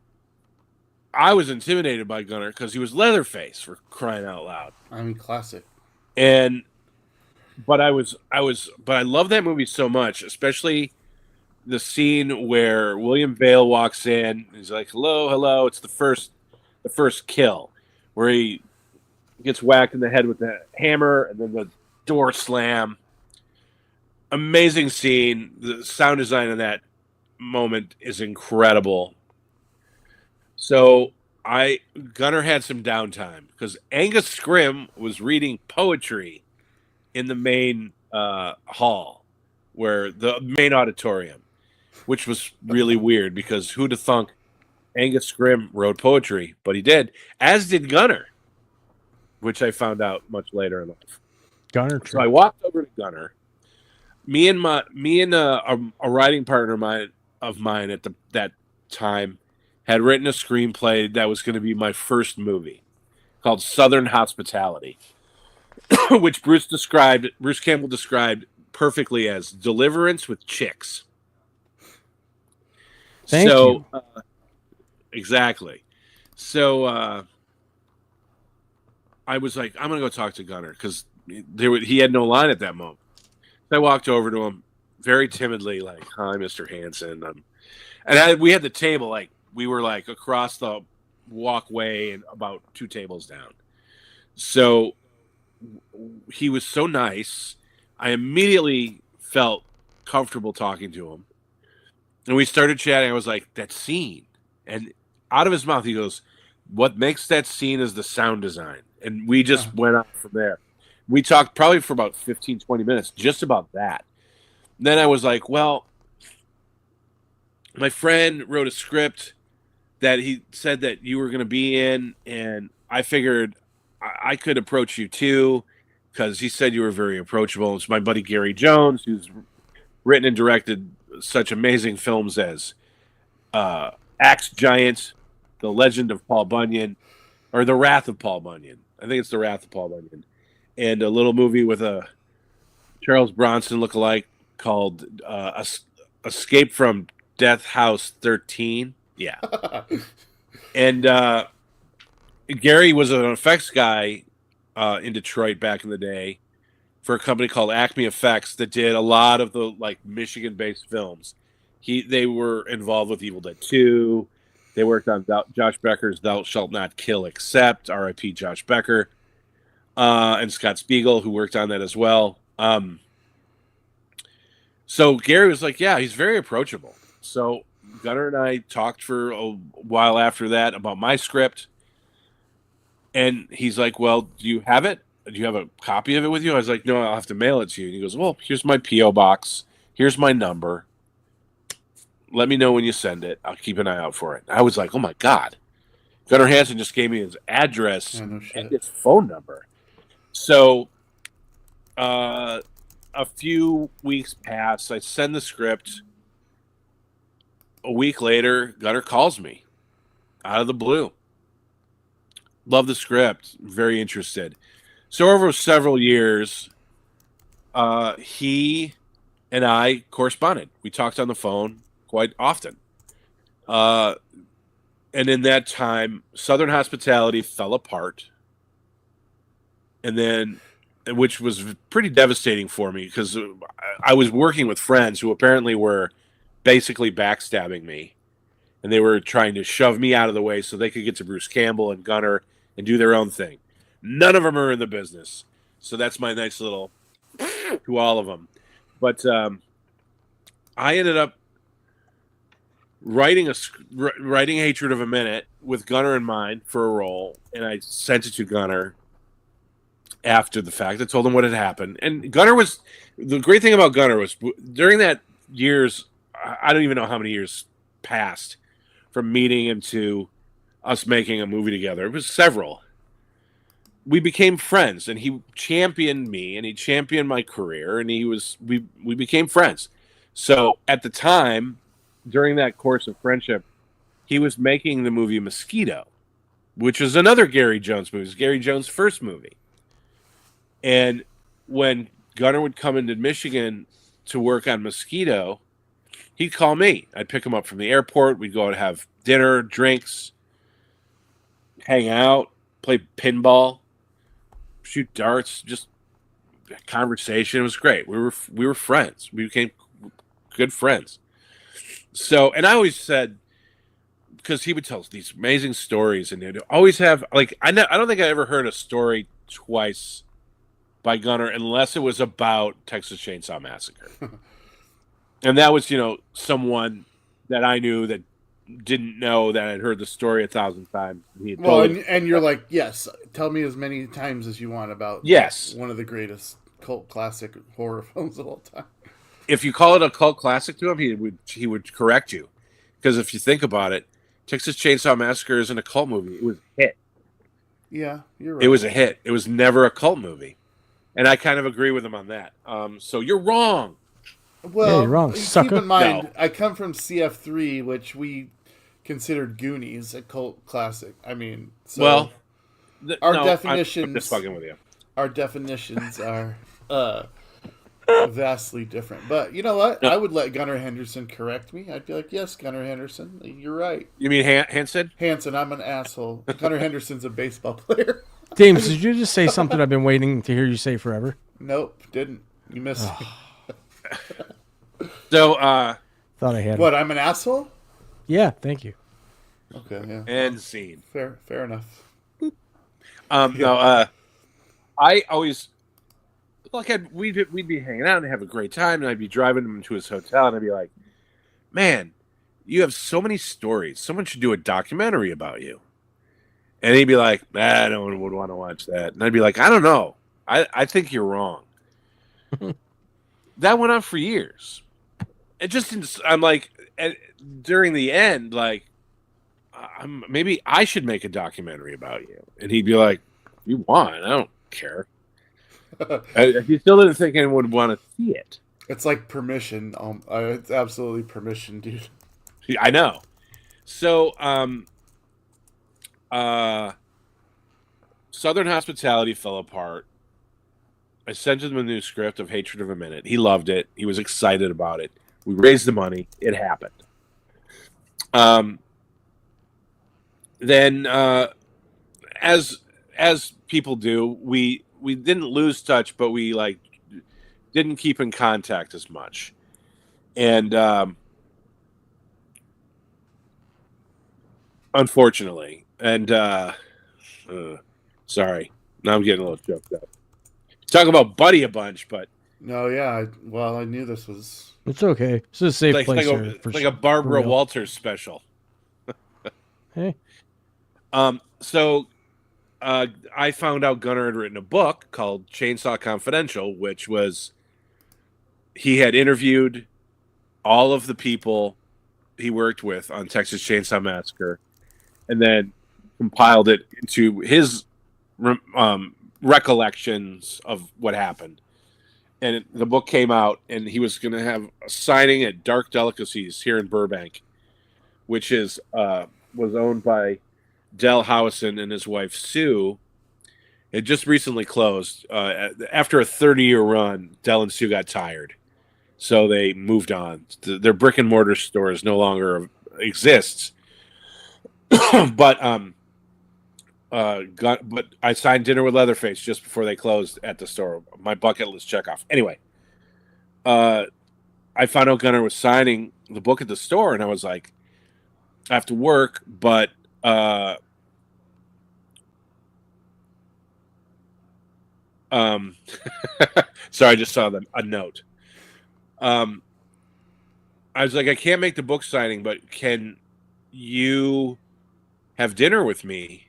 I was intimidated by Gunner because he was Leatherface, for crying out loud. I mean, classic. But I love that movie so much, especially the scene where William Bale walks in. He's like, "Hello, hello." It's the first kill, where he gets whacked in the head with the hammer, and then the door slam. Amazing scene. The sound design in that moment is incredible. So Gunner had some downtime because Angus Scrimm was reading poetry in the main hall, where the main auditorium, which was really weird because who'd have thunk Angus Scrimm wrote poetry, but he did, as did Gunner, which I found out much later in life. Gunner. So I walked over to Gunner. Me and a writing partner of mine at that time had written a screenplay that was going to be my first movie, called Southern Hospitality, which Bruce Campbell described perfectly as deliverance with chicks. Thank you. Exactly. So I was like, I'm going to go talk to Gunner because he had no line at that moment. So I walked over to him very timidly, like, "Hi, Mr. Hansen." We had the table, like, we were like across the walkway and about 2 tables down. So he was so nice. I immediately felt comfortable talking to him. And we started chatting. I was like, "That scene." And out of his mouth, he goes, "What makes that scene is the sound design." And we just went on from there. We talked probably for about 15, 20 minutes just about that. Then I was like, well, my friend wrote a script that he said that you were going to be in, and I figured I could approach you too because he said you were very approachable. It's my buddy Gary Jones, who's written and directed such amazing films as Axe Giant, The Legend of Paul Bunyan, or The Wrath of Paul Bunyan. I think it's The Wrath of Paul Bunyan. And a little movie with a Charles Bronson lookalike called Escape from Death House 13. Yeah. And Gary was an effects guy in Detroit back in the day for a company called Acme Effects that did a lot of the like Michigan-based films. They were involved with Evil Dead 2. They worked on Josh Becker's Thou Shalt Not Kill Except, R.I.P. Josh Becker. And Scott Spiegel, who worked on that as well. So Gary was like, yeah, he's very approachable. So Gunnar and I talked for a while after that about my script. And he's like, well, do you have it? Do you have a copy of it with you? I was like, no, I'll have to mail it to you. And he goes, well, here's my P.O. box. Here's my number. Let me know when you send it. I'll keep an eye out for it. I was like, oh, my God. Gunnar Hansen just gave me his address and his phone number. So a few weeks pass. I send the script. A week later, Gunnar calls me out of the blue. Love the script. Very interested. So over several years, he and I corresponded. We talked on the phone quite often. And in that time, Southern Hospitality fell apart. And then, which was pretty devastating for me because I was working with friends who apparently were basically backstabbing me. And they were trying to shove me out of the way so they could get to Bruce Campbell and Gunnar and do their own thing. None of them are in the business. So that's my nice little to all of them. But I ended up writing Hatred of a Minute with Gunnar in mind for a role. And I sent it to Gunnar after the fact. I told him what had happened. And Gunnar was, the great thing about Gunnar was during that years, I don't even know how many years passed from meeting him to us making a movie together. It was several. we became friends, and he championed me, and he championed my career, and we became friends. So at the time, during that course of friendship, he was making the movie Mosquito, which was another Gary Jones movie. It was Gary Jones' first movie. And when Gunnar would come into Michigan to work on Mosquito, he'd call me. I'd pick him up from the airport. We'd go and have dinner, drinks, hang out, play pinball, shoot darts, just conversation. It was great. We were friends. We became good friends. So, and I always said, because he would tell us these amazing stories, and he'd always have like I don't think I ever heard a story twice by Gunnar unless it was about Texas Chainsaw Massacre. And that was, someone that I knew that didn't know that I'd heard the story 1,000 times. And you're like, yes, tell me as many times as you want about one of the greatest cult classic horror films of all time. If you call it a cult classic to him, he would correct you. Because if you think about it, Texas Chainsaw Massacre isn't a cult movie. It was a hit. Yeah, you're right. It was a hit. It was never a cult movie. And I kind of agree with him on that. So you're wrong. Well, you're wrong, sucker. Keep in mind, No. I come from CF3, which we considered Goonies a cult classic. I mean, so definitions. I'm just fucking with you. Our definitions are vastly different. But you know what? I would let Gunnar Henderson correct me. I'd be like, yes, Gunnar Henderson, you're right. You mean Hanson? Hanson, I'm an asshole. Gunnar Henderson's a baseball player. James, did you just say something I've been waiting to hear you say forever? Nope, didn't. You missed me. So, thought I had what? I'm an asshole? Yeah, thank you. Okay, yeah. And scene. Fair enough. No, I always we'd be hanging out and have a great time, and I'd be driving him to his hotel, and I'd be like, "Man, you have so many stories. Someone should do a documentary about you." And he'd be like, "No one would want to watch that." And I'd be like, "I don't know. I think you're wrong." That went on for years. It just, I'm like, during the end, like, maybe I should make a documentary about you. And he'd be like, "You want? I don't care." He still didn't think anyone would want to see it. It's like permission. It's absolutely permission, dude. I know. So, Southern Hospitality fell apart. I sent him a new script of Hatred of a Minute. He loved it. He was excited about it. We raised the money. It happened. Then, as people do, we didn't lose touch, but we didn't keep in contact as much. And unfortunately, and sorry, now I'm getting a little choked up. Talk about Buddy a bunch, but no, yeah. I knew this was. It's okay. It's a safe place. It's like a Barbara Walters special. Hey. So I found out Gunnar had written a book called Chainsaw Confidential, which was he had interviewed all of the people he worked with on Texas Chainsaw Massacre, and then compiled it into his recollections of what happened. And the book came out, and he was going to have a signing at Dark Delicacies here in Burbank, which is was owned by Del Howison and his wife Sue. It just recently closed. After a 30-year run, Del and Sue got tired, so they moved on. Their brick and mortar stores no longer exists. But I signed Dinner with Leatherface just before they closed at the store. My bucket list checkoff. Anyway, I found out Gunnar was signing the book at the store, and I was like, I have to work, but sorry, I just saw a note. I was like, I can't make the book signing, but can you have dinner with me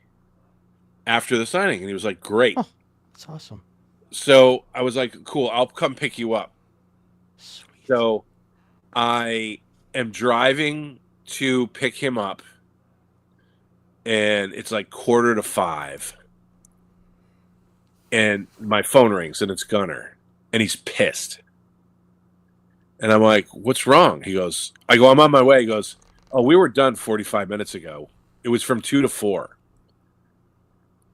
after the signing? And he was like, great. Oh, that's awesome. So I was like, cool, I'll come pick you up. Sweet. So I am driving to pick him up, and it's like 4:45. And my phone rings, and it's Gunner, and he's pissed. And I'm like, what's wrong? He goes, I go, I'm on my way. He goes, oh, we were done 45 minutes ago. It was from 2 to 4.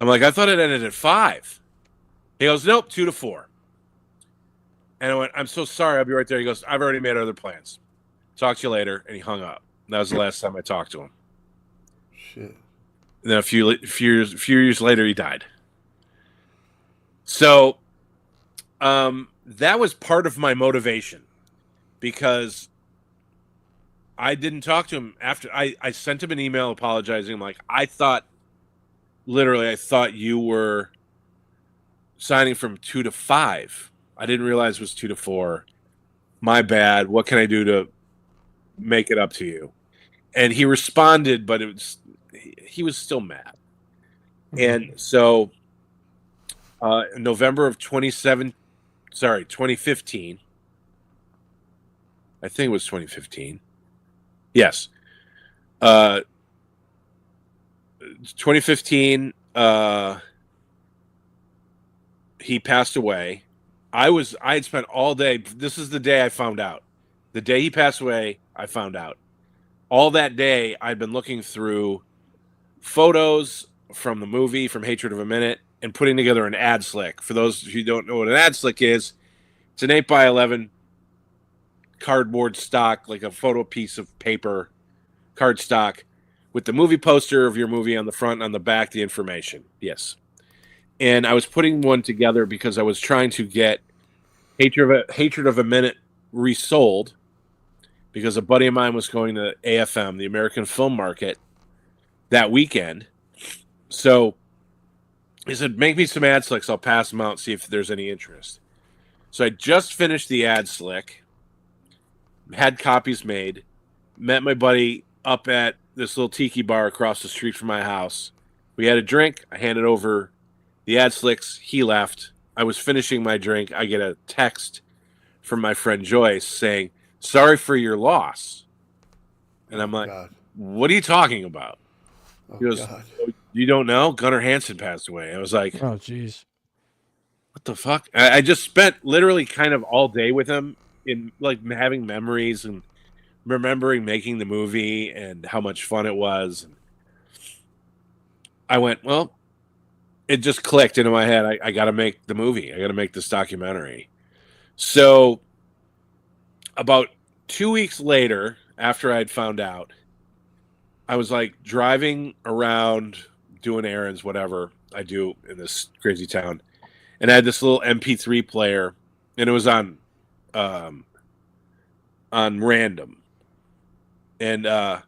I'm like, I thought it ended at 5. He goes, nope, 2 to 4. And I went, I'm so sorry. I'll be right there. He goes, I've already made other plans. Talk to you later. And he hung up. That was the last time I talked to him. Shit. And then a few years later, he died. So that was part of my motivation, because I didn't talk to him after. I sent him an email apologizing. I'm like, I thought you were signing from 2 to 5. I didn't realize it was 2 to 4. My bad. What can I do to make it up to you? And he responded, but he was still mad. And so in November of 2015, I think it was 2015. Yes. 2015, he passed away. I had spent all day. This is the day I found out. The day he passed away, I found out. All that day, I'd been looking through photos from the movie, from Hatred of a Minute, and putting together an ad slick. For those who don't know what an ad slick is, it's an 8x11 cardboard stock, like a photo piece of paper, card stock, with the movie poster of your movie on the front and on the back, the information. Yes. And I was putting one together because I was trying to get Hatred of a Minute resold, because a buddy of mine was going to AFM, the American Film Market, that weekend. So he said, make me some ad slicks. I'll pass them out, see if there's any interest. So I just finished the ad slick, had copies made, met my buddy up at this little tiki bar across the street from my house. We had a drink. I handed over the ad slicks. He left. I was finishing my drink. I get a text from my friend Joyce saying, sorry for your loss. And I'm like, God. what are you talking about? Oh, He goes, God. oh, you don't know? Gunnar Hansen passed away. I was like, Oh, jeez. what the fuck? I just spent literally kind of all day with him, in like having memories and remembering making the movie and how much fun it was. I went, well, it just clicked into my head. I got to make the movie. I got to make this documentary. So about 2 weeks later, after I'd found out, I was like driving around doing errands, whatever I do in this crazy town. And I had this little MP3 player, and it was on random. And I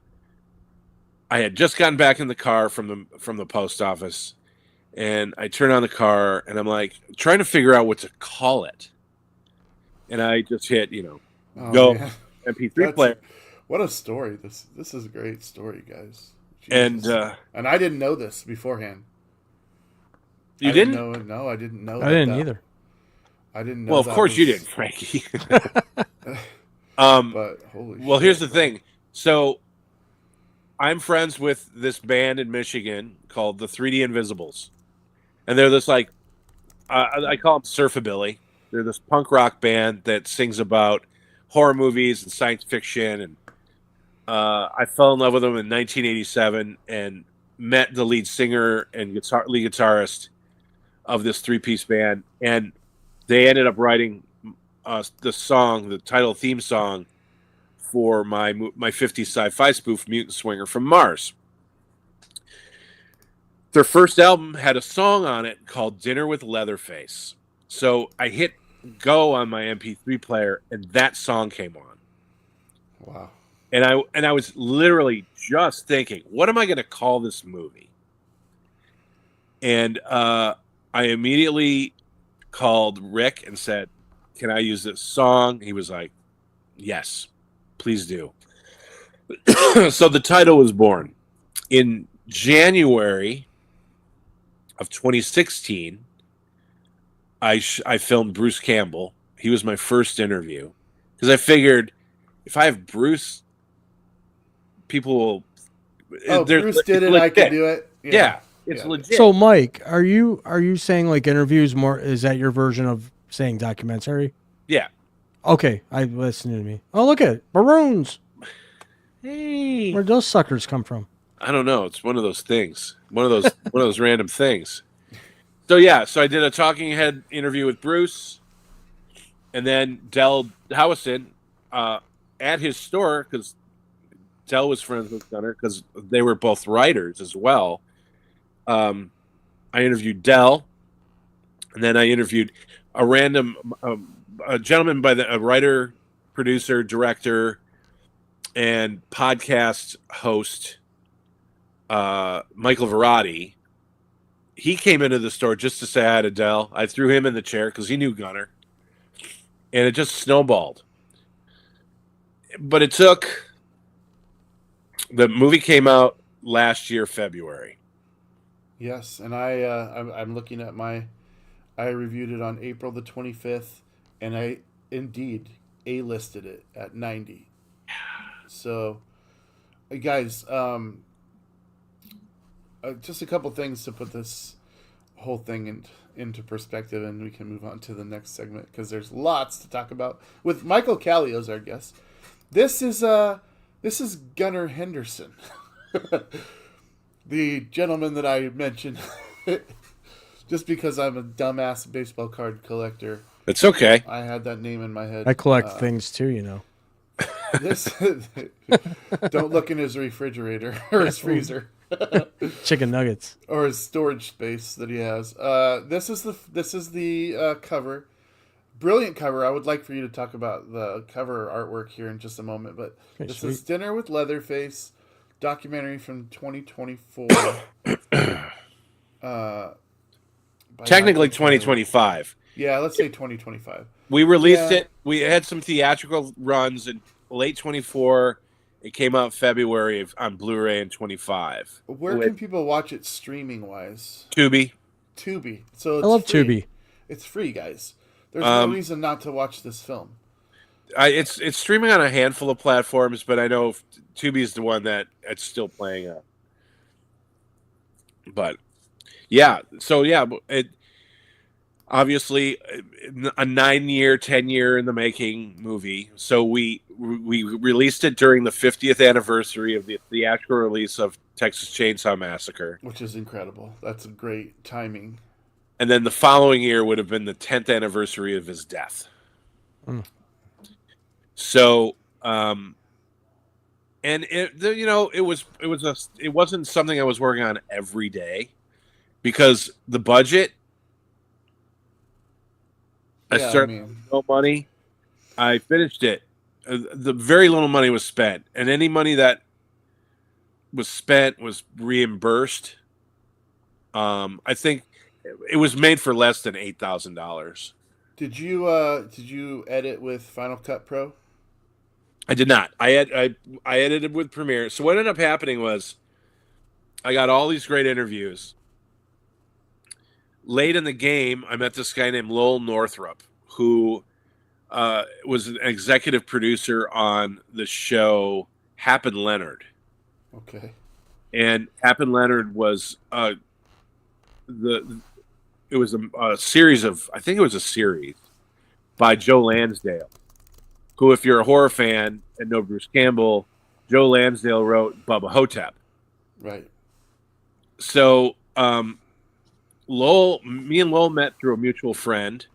had just gotten back in the car from the post office, and I turn on the car, and I'm like trying to figure out what to call it. And I just hit, Oh, go man. MP3 player. What a story. This is a great story, guys. And and I didn't know this beforehand. you I didn't? know, no, I didn't know. I didn't either. I didn't know. Well, of that course you was- didn't, Frankie. But holy. Well, shit. here's the thing. So I'm friends with this band in Michigan called the 3D Invisibles. And they're this like, I call them surfabilly. They're this punk rock band that sings about horror movies and science fiction. And I fell in love with them in 1987 and met the lead singer and lead guitarist of this 3-piece band. And they ended up writing the title theme song for my 50s sci-fi spoof, Mutant Swinger from Mars. Their first album had a song on it called Dinner with Leatherface. So I hit go on my MP3 player, and that song came on. Wow. And I was literally just thinking, what am I going to call this movie? And I immediately called Rick and said, can I use this song? He was like, yes, please do. So the title was born. In January of 2016, I filmed Bruce Campbell. He was my first interview because I figured if I have Bruce, people will. Oh, Bruce did it. I could do it. Yeah. It's Yeah. legit. So, Mike, are you saying like interviews more? Is that your version of saying documentary? Yeah. Okay, I listen to me. Oh, look at maroons. Hey. Where'd those suckers come from? I don't know. It's one of those things. One of those random things. So yeah, so I did a talking head interview with Bruce, and then Dell Howison at his store, because Dell was friends with Gunner because they were both writers as well. I interviewed Dell, and then I interviewed a random a gentleman a writer, producer, director, and podcast host, Michael Verratti. He came into the store just to say hi to Dell. I threw him in the chair because he knew Gunner, and it just snowballed. But it took. The movie came out last year, February. Yes, and I'm looking at I reviewed it on April the 25th, and I indeed A-listed it at 90. So, guys, just a couple things to put this whole thing into perspective, and we can move on to the next segment because there's lots to talk about with Michael Kallio as our guest. This is Gunnar Henderson, the gentleman that I mentioned, just because I'm a dumbass baseball card collector. It's okay. I had that name in my head. I collect things too, you know. This don't look in his refrigerator or his freezer. Chicken nuggets. Or his storage space that he has. This is the cover. Brilliant cover. I would like for you to talk about the cover artwork here in just a moment, but Okay, this sweet. is Dinner with Leatherface, documentary from 2024. Technically 2025. Yeah, let's say 2025. We released Yeah. it. We had some theatrical runs in late 24. It came out February on Blu-ray in 25. Where with can people watch it streaming wise? Tubi. Tubi. So it's I love free. Tubi. It's free, guys. There's no reason not to watch this film. It's streaming on a handful of platforms, but I know Tubi is the one that it's still playing on. But yeah, so yeah, it obviously a 9-year, 10-year in the making movie. So we released it during the 50th anniversary of the theatrical release of Texas Chainsaw Massacre, Which is incredible. That's a great timing. and then the following year would have been the 10th anniversary of his death. So, and it wasn't something I was working on every day because the budget. I started with no money. I finished it. The very little money was spent, and any money that was spent was reimbursed. I think it was made for less than $8,000. Did you edit with Final Cut Pro? I did not. I edited with Premiere. So what ended up happening was I got all these great interviews. Late in the game, I met this guy named Lowell Northrup, who was an executive producer on the show Happen Leonard. Okay. And Happen Leonard was a series of, I think it was a series by Joe Lansdale, who, if you're a horror fan and know Bruce Campbell, Joe Lansdale wrote Bubba Hotep. Right. So me and Lowell met through a mutual friend,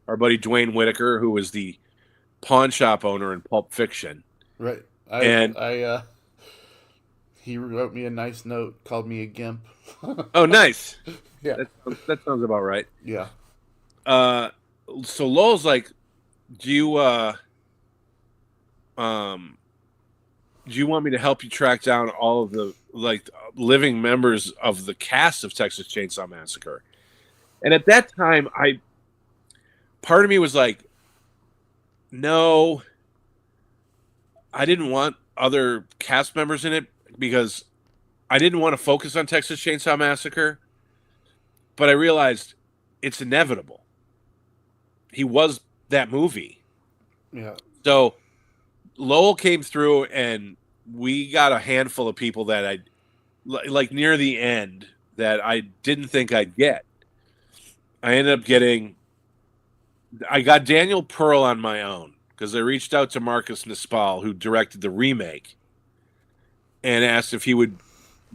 our buddy Dwayne Whitaker, who was the pawn shop owner in Pulp Fiction. Right. He wrote me a nice note, called me a gimp. Oh, nice. Yeah. That sounds about right. Yeah. So Lowell's like, do you want me to help you track down all of the living members of the cast of Texas Chainsaw Massacre? And at that time, part of me was like, no, I didn't want other cast members in it because I didn't want to focus on Texas Chainsaw Massacre. But I realized it's inevitable. He was that movie. Yeah. So Lowell came through, and we got a handful of people that like near the end that I didn't think I'd get. I got Daniel Pearl on my own because I reached out to Marcus Nispal, who directed the remake, and asked if he would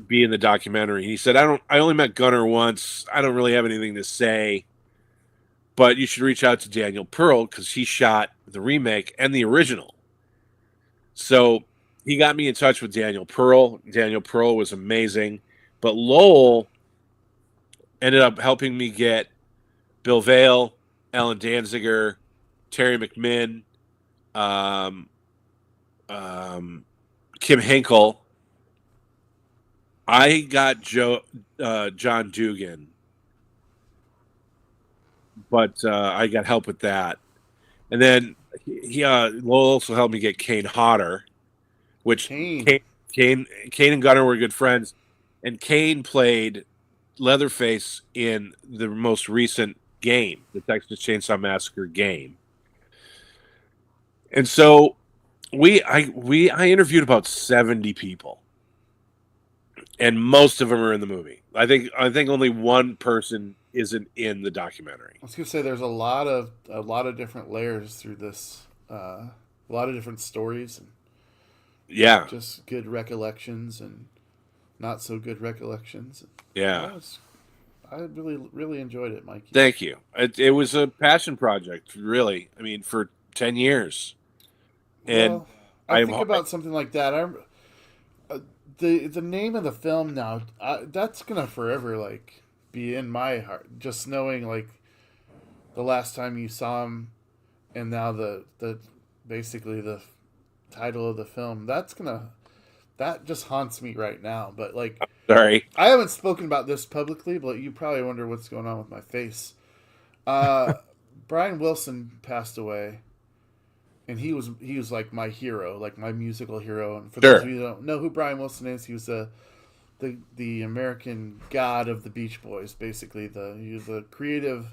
be in the documentary. He said, I only met Gunnar once. I don't really have anything to say, but you should reach out to Daniel Pearl because he shot the remake and the original. So he got me in touch with Daniel Pearl. Daniel Pearl was amazing, but Lowell ended up helping me get Bill Vale, Alan Danziger, Terry McMinn, Kim Hinkle. I got John Dugan, but I got help with that. And then he Lowell also helped me get Kane Hodder, which Kane and Gunnar were good friends, and Kane played Leatherface in the most recent game, the Texas Chainsaw Massacre game. And so I interviewed about 70 people, and most of them are in the movie. I think only one person isn't in the documentary. I was gonna say there's a lot of different layers through this, a lot of different stories, and yeah, just good recollections and not so good recollections. Yeah, I really enjoyed it, Mikey. Thank you. It was a passion project, really. I mean, for 10 years. And well, I think about something like that. The name of the film now, that's gonna forever like be in my heart. Just knowing like the last time you saw him, and now the basically the title of the film. That just haunts me right now. But like, sorry, I haven't spoken about this publicly, but you probably wonder what's going on with my face. Brian Wilson passed away. And he was like my hero, like my musical hero. And for those of you who don't know who Brian Wilson is, he was the American god of the Beach Boys, basically. He was the creative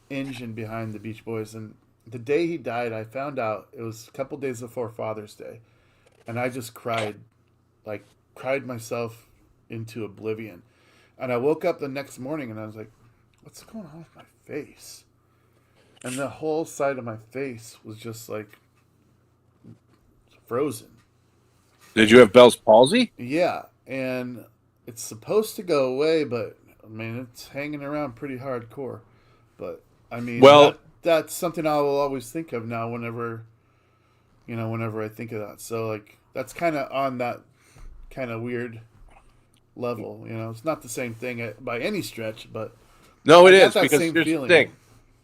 engine behind the Beach Boys. And the day he died, I found out it was a couple days before Father's Day, and I just cried myself into oblivion. And I woke up the next morning and I was like, "What's going on with my face?" And the whole side of my face was just like frozen. Did you have Bell's palsy? Yeah, and it's supposed to go away, but I mean it's hanging around pretty hardcore. But I mean, that's something I will always think of now. Whenever I think of that, so like that's kind of on that kind of weird level. It's not the same thing by any stretch, but no, it is because here's the thing.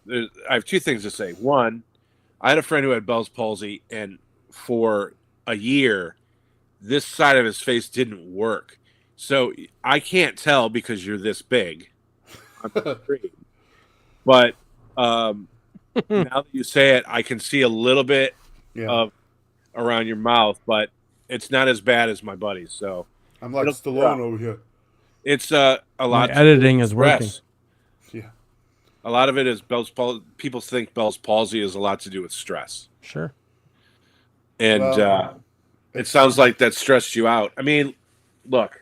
I have two things to say. One, I had a friend who had Bell's palsy, and for a year, this side of his face didn't work. So I can't tell because you're this big. But now that you say it, I can see a little bit of around your mouth, but it's not as bad as my buddy's. So I'm like Stallone over here. It's a lot. My editing is working. Yeah. A lot of it is Bell's palsy. People think Bell's palsy has a lot to do with stress. Sure. And it sounds like that stressed you out. I mean, look,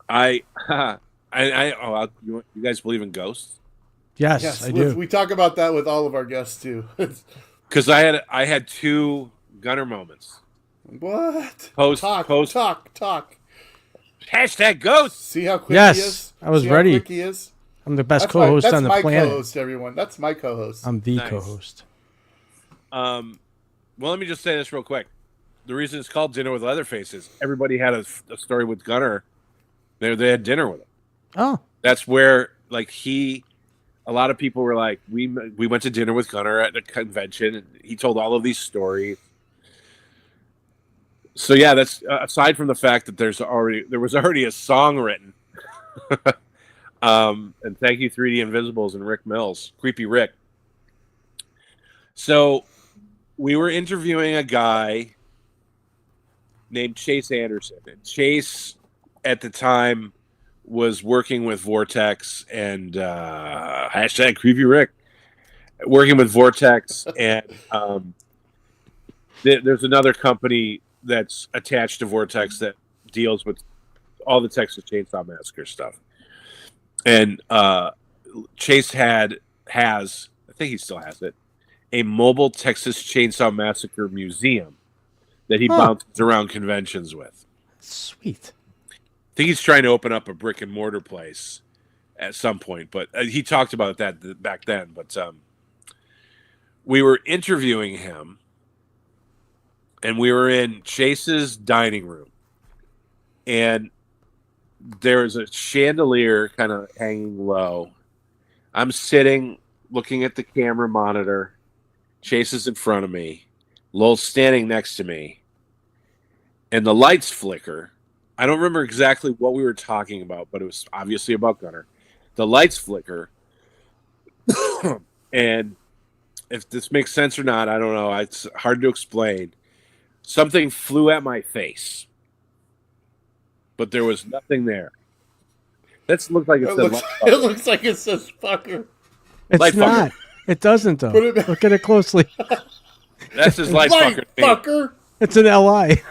you guys believe in ghosts? Yes, I do. We talk about that with all of our guests too. Because I had two Gunnar moments. What? Talk. Hashtag ghost. See how quick he is? I was ready. How quick he is? I'm the best co-host on the planet. That's my co-host, everyone. That's my co-host. I'm the co-host. Well, let me just say this real quick. The reason it's called Dinner with Leatherface is everybody had a story with Gunnar. They had dinner with him. Oh. That's where, like, a lot of people were like, we went to dinner with Gunnar at a convention, and he told all of these stories. So yeah, that's aside from the fact that there was already a song written. And thank you 3D Invisibles and Rick Mills, Creepy Rick. So we were interviewing a guy named Chase Anderson. And Chase at the time was working with Vortex and hashtag Creepy Rick, working with Vortex, and there's another company that's attached to Vortex that deals with all the Texas Chainsaw Massacre stuff. And Chase has, I think he still has it, a mobile Texas Chainsaw Massacre museum that he bounces around conventions with. Sweet. I think he's trying to open up a brick and mortar place at some point, but he talked about that back then. But we were interviewing him, and we were in Chase's dining room, and there's a chandelier kind of hanging low. I'm sitting looking at the camera monitor. Chase is in front of me. Lowell's standing next to me. And the lights flicker. I don't remember exactly what we were talking about, but it was obviously about Gunner. The lights flicker. And if this makes sense or not, I don't know. It's hard to explain. Something flew at my face. But there was nothing there. That looks like it said it looks like it says fucker. It's Light not. fucker. It doesn't, though. Put it back. Look at it closely. That's his light fucker. Fucker. It's an LI.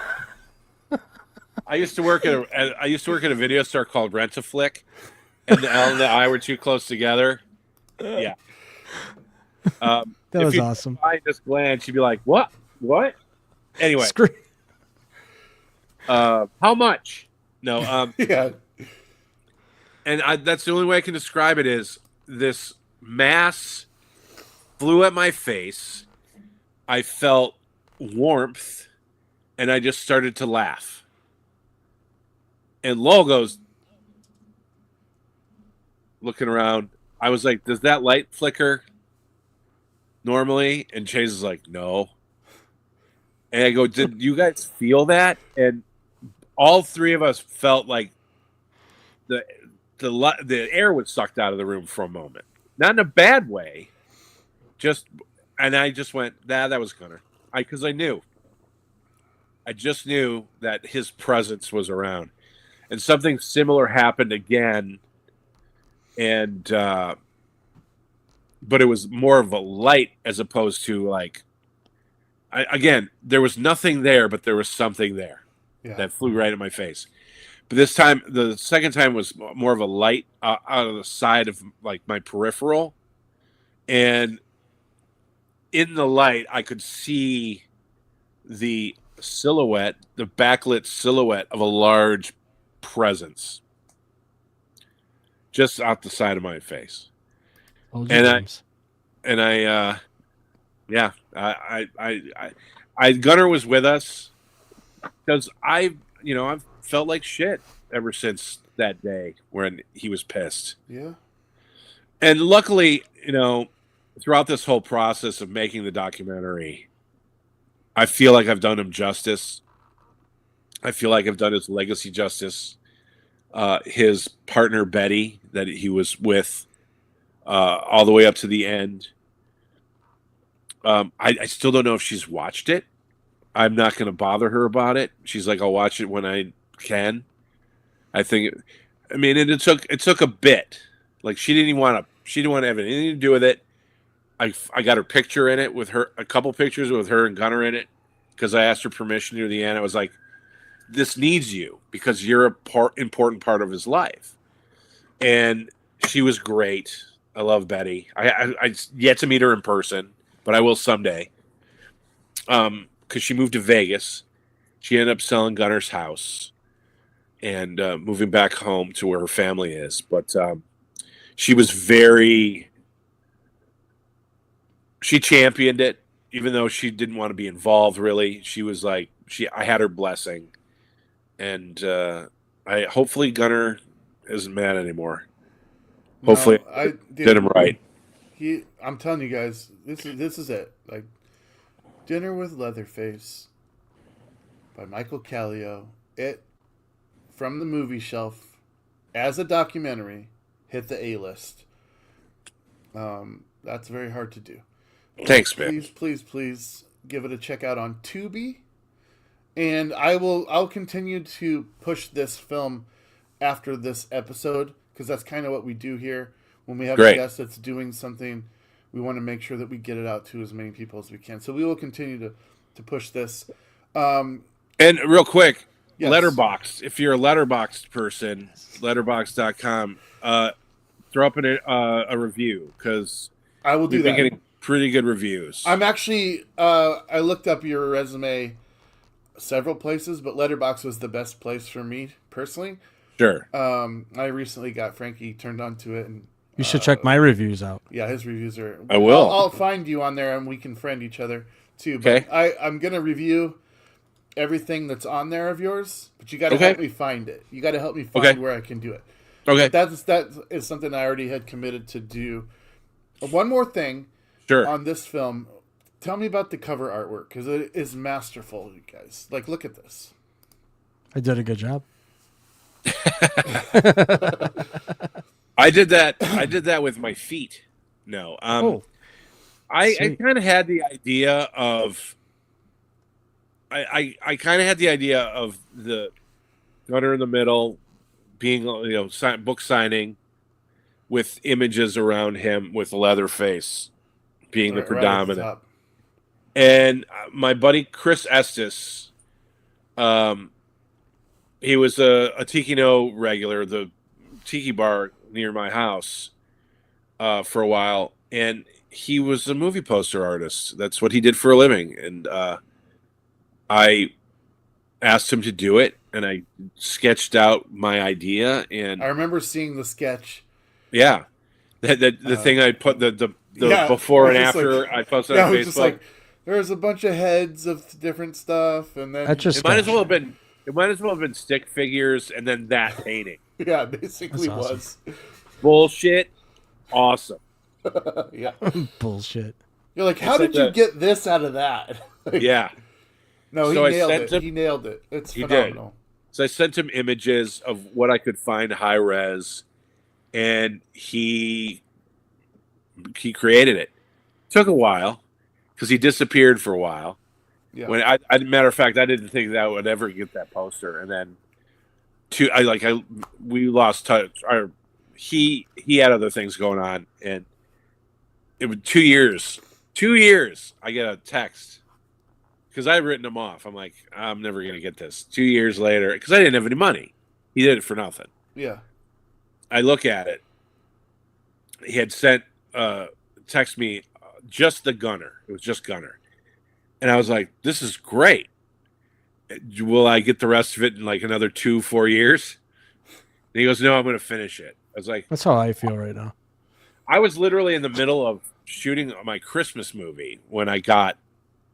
I used to work at a video store called Rent-A-Flick, and the L and the I were too close together. Yeah. That was awesome. If I just glance, you'd be like, "What? What?" Anyway, how much? No. Yeah. And that's the only way I can describe it is this mass flew at my face. I felt warmth, and I just started to laugh. And Lowell goes, looking around. I was like, does that light flicker normally? And Chase is like, no. And I go, did you guys feel that? And all three of us felt like the air was sucked out of the room for a moment. Not in a bad way. And I just went, that was Gunner. Because I knew. I just knew that his presence was around. And something similar happened again. And, but it was more of a light as opposed to like, again, there was nothing there, but there was something there that flew right in my face. But this time, the second time was more of a light out of the side of like my peripheral. And in the light, I could see the silhouette, the backlit silhouette of a large presence just out the side of my face. Gunner was with us because I've felt like shit ever since that day when he was pissed. Yeah. And luckily, throughout this whole process of making the documentary, I feel like I've done him justice. I feel like I've done his legacy justice. His partner, Betty, that he was with all the way up to the end. I still don't know if she's watched it. I'm not going to bother her about it. She's like, I'll watch it when I can. It took a bit. Like she didn't want to have anything to do with it. I got her picture in it with her, a couple pictures with her and Gunner in it, because I asked her permission near the end. I was like, this needs you because you're important part of his life. And she was great. I love Betty. I yet to meet her in person, but I will someday. Because she moved to Vegas. She ended up selling Gunner's house and moving back home to where her family is. But she was she championed it, even though she didn't want to be involved, really. She was like, I had her blessing. And hopefully Gunner isn't mad anymore. Hopefully I did him right. I'm telling you guys, this is it. Like, Dinner with Leatherface by Michael Kallio. It, from the movie shelf, as a documentary, hit the A-list. That's very hard to do. Thanks, man. Please give it a check out on Tubi. And I'll continue to push this film after this episode, because that's kind of what we do here. When we have a guest that's doing something, we want to make sure that we get it out to as many people as we can. So we will continue to push this. And real quick, Yes. Letterboxd. If you're a Letterboxd person, letterboxd.com, throw up a review because I will do we've been that. getting pretty good reviews. I'm actually I looked up your resume several places, but Letterboxd was the best place for me personally. Sure. I recently got Frankie turned on to it, and You should check my reviews out. yeah, his reviews are. I will. I'll find you on there, and we can friend each other too. Okay. But I'm gonna review everything that's on there of yours, but you got to Okay. help me find it. You got to help me find Okay. where I can do it. Okay. That is something I already had committed to do. One more thing Sure. on this film. Tell me about the cover artwork because it is masterful, you guys. Like, look at this. I did a good job. I did that with my feet. No. I sweet. kind of had the idea of I kind of had the idea of the Gunner in the middle being, book signing with images around him with Leatherface being the Right at the predominant. top. And my buddy Chris Estes, he was a Tiki No regular, the Tiki bar near my house, for a while, and he was a movie poster artist. That's what he did for a living, and I asked him to do it, and I sketched out my idea, and I remember seeing the sketch. yeah, the thing I put the Yeah, before and it was just after like- I posted Yeah, on it Facebook. was just like there's a bunch of heads of different stuff, and then That's just It might as sketch. well have been. It might as well have been stick figures and then that painting. yeah, basically That's was. Bullshit. Awesome. Yeah, Bullshit. you're like, how It's did like you get this out of that? Like, Yeah. no, he So I nailed sent it. him- He nailed it. It's He did. phenomenal. So I sent him images of what I could find high res, and he created it. Took a while because he disappeared for a while. Yeah, When matter of fact, I didn't think that I would ever get that poster, and then we lost touch. He had other things going on, and it was 2 years. 2 years, I get a text because I had written him off. I'm like, I'm never gonna get this. 2 years later, because I didn't have any money, he did it for nothing. yeah. I look at it. He had sent text me just the Gunner. It was just Gunner, and I was like, this is great. Will I get the rest of it in like another 2-4 years? And he goes, no, I'm going to finish it. I was like, That's how I feel right now. I was literally in the middle of shooting my Christmas movie when I got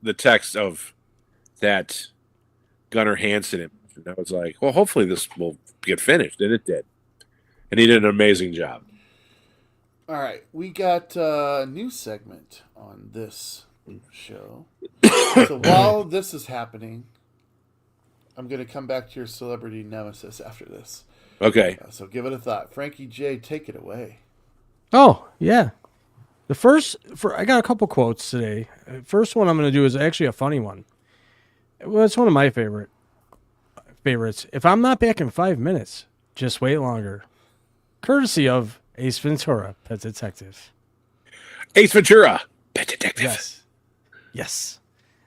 the text of that Gunnar Hansen image. And I was like, well, hopefully this will get finished. And it did. And he did an amazing job. All right, we got a new segment on this show. So while this is happening, I'm going to come back to your celebrity nemesis after this. Okay. So give it a thought. Frankie J, take it away. Oh, yeah. I got a couple quotes today. First one I'm going to do is actually a funny one. Well, it's one of my favorites. If I'm not back in 5 minutes, just wait longer. Courtesy of Ace Ventura, Pet Detective. Ace Ventura, Pet Detective. Yes.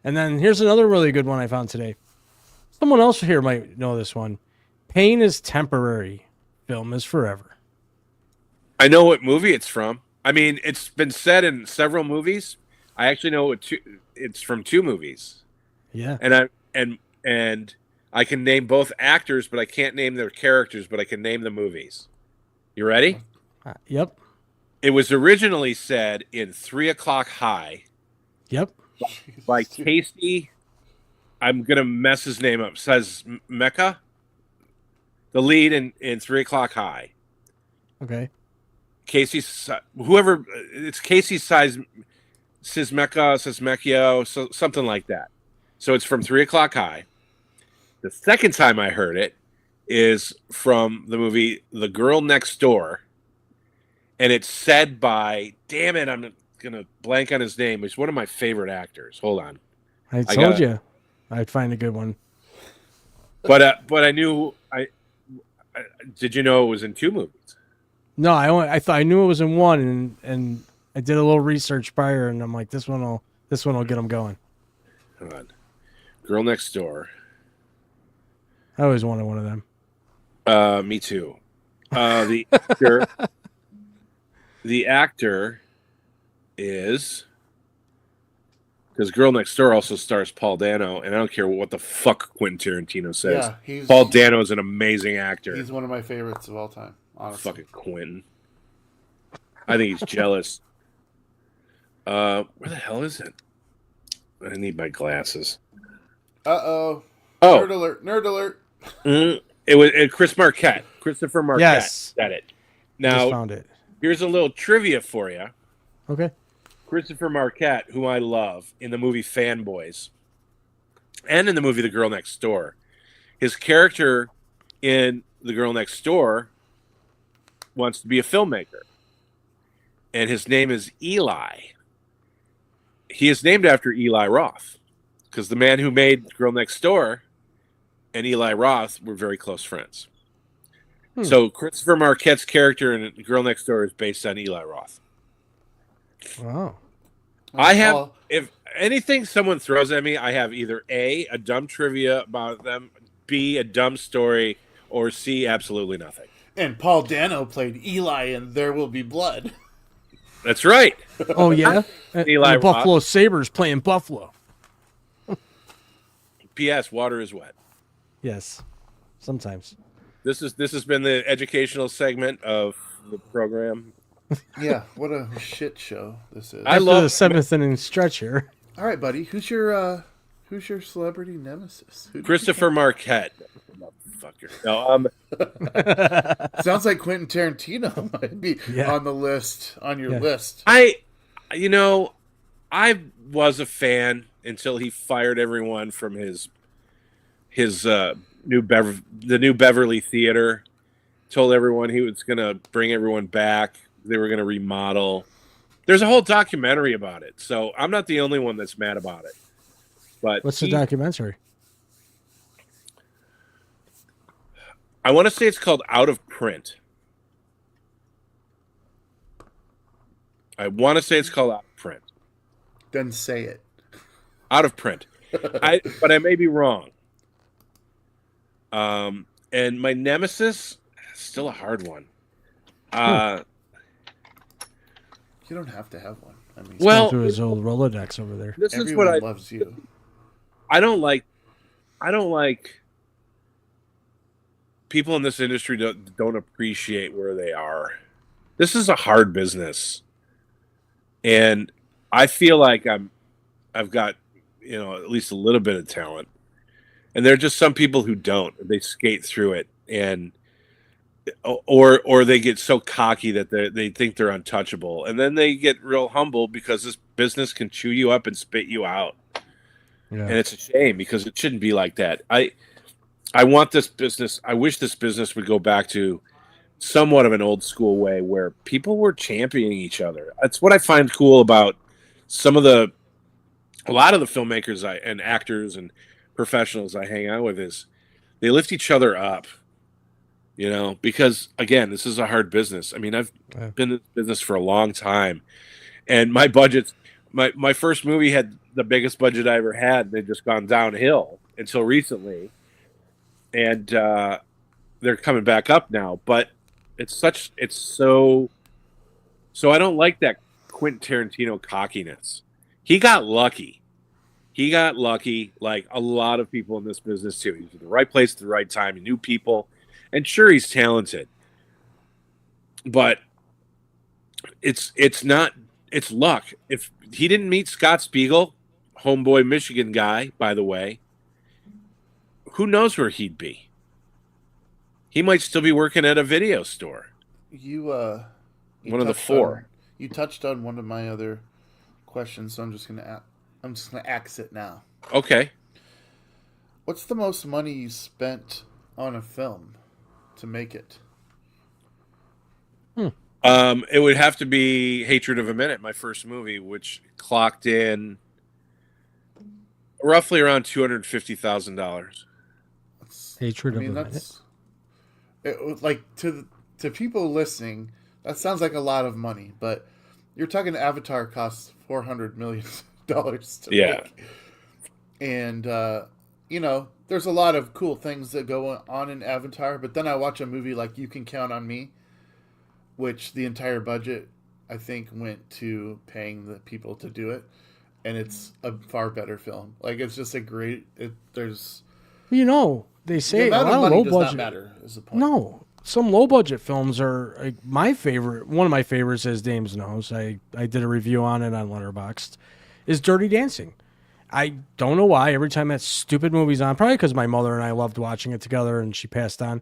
And then here's another really good one I found today. Someone else here might know this one. Pain is temporary. Film is forever. I know what movie it's from. I mean, it's been said in several movies. I actually know it's from 2 movies. Yeah. And I can name both actors, but I can't name their characters, but I can name the movies. You ready? Yep. It was originally said in 3 O'Clock High Yep. by Casey. I'm gonna mess his name up. Says Mecca, the lead in 3 O'Clock High. Okay. Casey, whoever it's Casey says Mecchio, so something like that. So it's from 3 O'Clock High. The second time I heard it is from the movie The Girl Next Door, and it's said by, damn it, I'm gonna blank on his name. He's one of my favorite actors. Hold on, I got told it. you I'd find a good one. but I knew I did. You know it was in 2 movies? No, I thought I knew it was in one, and I did a little research prior, and I'm like, this one will get them going. Hold on, Girl Next Door. I always wanted one of them. Me too. The actor is because Girl Next Door also stars Paul Dano, and I don't care what the fuck Quentin Tarantino says. Yeah, Paul Dano is an amazing actor. He's one of my favorites of all time. Honestly, Fucking Quentin. I think he's jealous. Where the hell is it? I need my glasses. Oh, Oh, nerd alert. it was Christopher Marquette Yes. said it. Just Now, found it. here's a little trivia for you. Okay. Christopher Marquette, who I love in the movie Fanboys and in the movie The Girl Next Door, his character in The Girl Next Door wants to be a filmmaker. And his name is Eli. He is named after Eli Roth because the man who made Girl Next Door and Eli Roth were very close friends. So Christopher Marquette's character in Girl Next Door is based on Eli Roth. Wow. I have, if anything someone throws at me, I have either A, a dumb trivia about them, B, a dumb story, or C, absolutely nothing. And Paul Dano played Eli in There Will Be Blood. That's right. Oh yeah. Eli And the Buffalo Sabres playing Buffalo. P.S. Water is wet. Yes. Sometimes. This has been the educational segment of the program. Yeah, what a shit show this is. I After love the seventh inning stretch here. All right, buddy. Who's your celebrity nemesis? Christopher Marquette. Motherfucker. No, Sounds like Quentin Tarantino might be on the list, on your list. I was a fan until he fired everyone from his new Beverly Theater. Told everyone he was going to bring everyone back. They were going to remodel. There's a whole documentary about it, so I'm not the only one that's mad about it. But what's the documentary? I want to say it's called Out of Print. Then say it. Out of Print. But I may be wrong. And my nemesis, still a hard one. You don't have to have one. I mean, Well, through his old Rolodex over there. This is everyone what loves you. I don't like people in this industry don't appreciate where they are. This is a hard business. And I feel like I've got, at least a little bit of talent. And there are just some people who don't. They skate through it and or they get so cocky that they think they're untouchable. And then they get real humble because this business can chew you up and spit you out. Yeah. And it's a shame because it shouldn't be like that. I want this business. I wish this business would go back to somewhat of an old school way where people were championing each other. That's what I find cool about a lot of the filmmakers and actors and professionals I hang out with is they lift each other up, because again, this is a hard business. I mean, I've been in this business for a long time and my budgets, my first movie had the biggest budget I ever had. They've just gone downhill until recently. And they're coming back up now, but it's so I don't like that Quentin Tarantino cockiness. He got lucky like a lot of people in this business too. He was in the right place at the right time. He knew people, and sure, he's talented, but it's luck. If he didn't meet Scott Spiegel, homeboy Michigan guy, by the way, who knows where he'd be? He might still be working at a video store. You one of the four. You touched on one of my other questions, so I'm just gonna axe it now. Okay. What's the most money you spent on a film to make it? It would have to be Hatred of a Minute, my first movie, which clocked in roughly around $250,000. Hatred of a Minute. Like to people listening, that sounds like a lot of money, but you're talking Avatar costs $400 million to make. And there's a lot of cool things that go on in Avatar, but then I watch a movie like You Can Count on Me, which the entire budget I think went to paying the people to do it, and it's a far better film. Like it's just a great. There's They the say a amount lot of of money low does not budget. matter. Is the point? No, some low budget films are like my favorite. One of my favorites, as Dames knows, I did a review on it on Letterboxd, is Dirty Dancing. I don't know why. Every time that stupid movie's on, probably because my mother and I loved watching it together, and she passed on.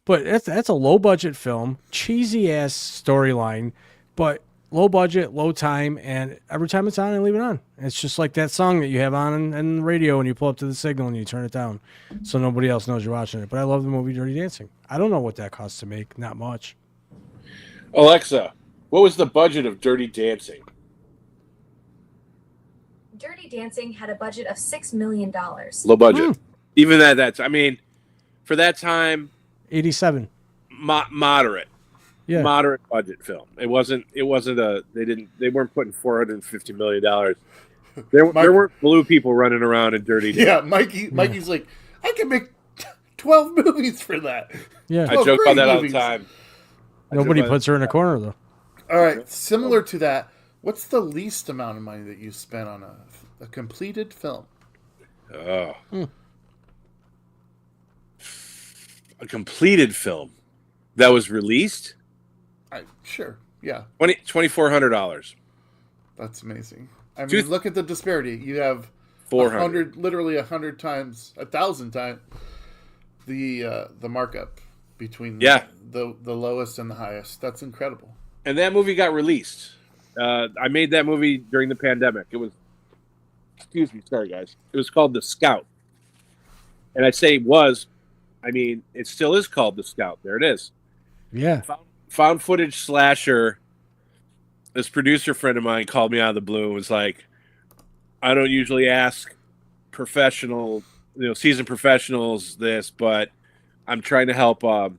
But that's a low budget film, cheesy ass storyline, but low budget, low time, and every time it's on, I leave it on. It's just like that song that you have on the radio when you pull up to the signal and you turn it down, so nobody else knows you're watching it. But I love the movie Dirty Dancing. I don't know what that costs to make, not much. Alexa, what was the budget of Dirty Dancing? Dirty Dancing had a budget of $6 million. Low budget. Even that's. I mean, for that time, 87. Moderate. Yeah. Moderate budget film. It wasn't a. They weren't putting $450 million. There weren't blue people running around in Dirty Dancing. Yeah, Mikey's like, I can make 12 movies for that. Yeah. I joke about that movies. all the time. Nobody puts her in a corner though. All right, similar to that, what's the least amount of money that you spent on a completed film? Oh. A completed film that was released? Sure, yeah, $2,400. that's amazing. I mean, look at the disparity. You have 400, literally 100 times, 1,000 times the markup between the lowest and the highest. That's incredible. And that movie got released. I made that movie during the pandemic. It was, excuse me, sorry guys. It was called The Scout. And I say it still is called The Scout. There it is. Yeah. Found footage slasher. This producer friend of mine called me out of the blue and was like, I don't usually ask seasoned professionals this, but I'm trying to help a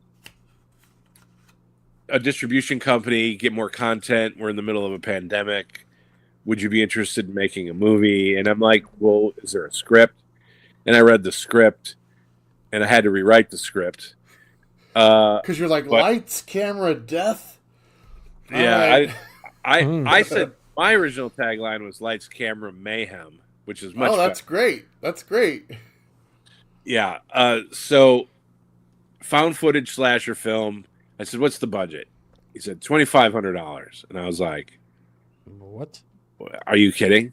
distribution company get more content. We're in the middle of a pandemic. Would you be interested in making a movie? And I'm like, well, is there a script? And I read the script, and I had to rewrite the script. Because you're like, lights, camera, death? Yeah, I said my original tagline was lights, camera, mayhem, which is much that's better. great. That's great. Yeah. So found footage slasher film. I said, what's the budget? He said, $2,500. And I was like, What? are you kidding?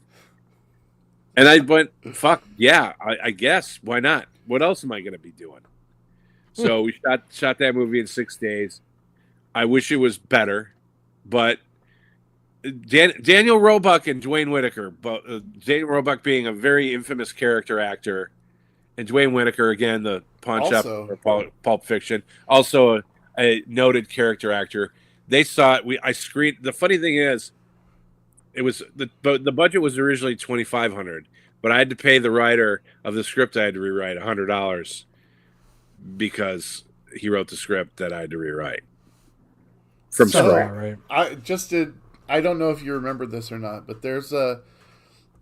And I went, fuck, yeah, I guess. Why not? What else am I going to be doing? So we shot that movie in 6 days. I wish it was better, but Daniel Roebuck and Dwayne Whitaker, Daniel Roebuck being a very infamous character actor, and Dwayne Whitaker, again, the Pawn Shop or Pulp Fiction, also a noted character actor. They saw it. I screened. The funny thing is, it was the budget was originally $2,500, but I had to pay the writer of the script. I had to rewrite $100 because he wrote the script that I had to rewrite from scratch. Right. I don't know if you remember this or not, but there's a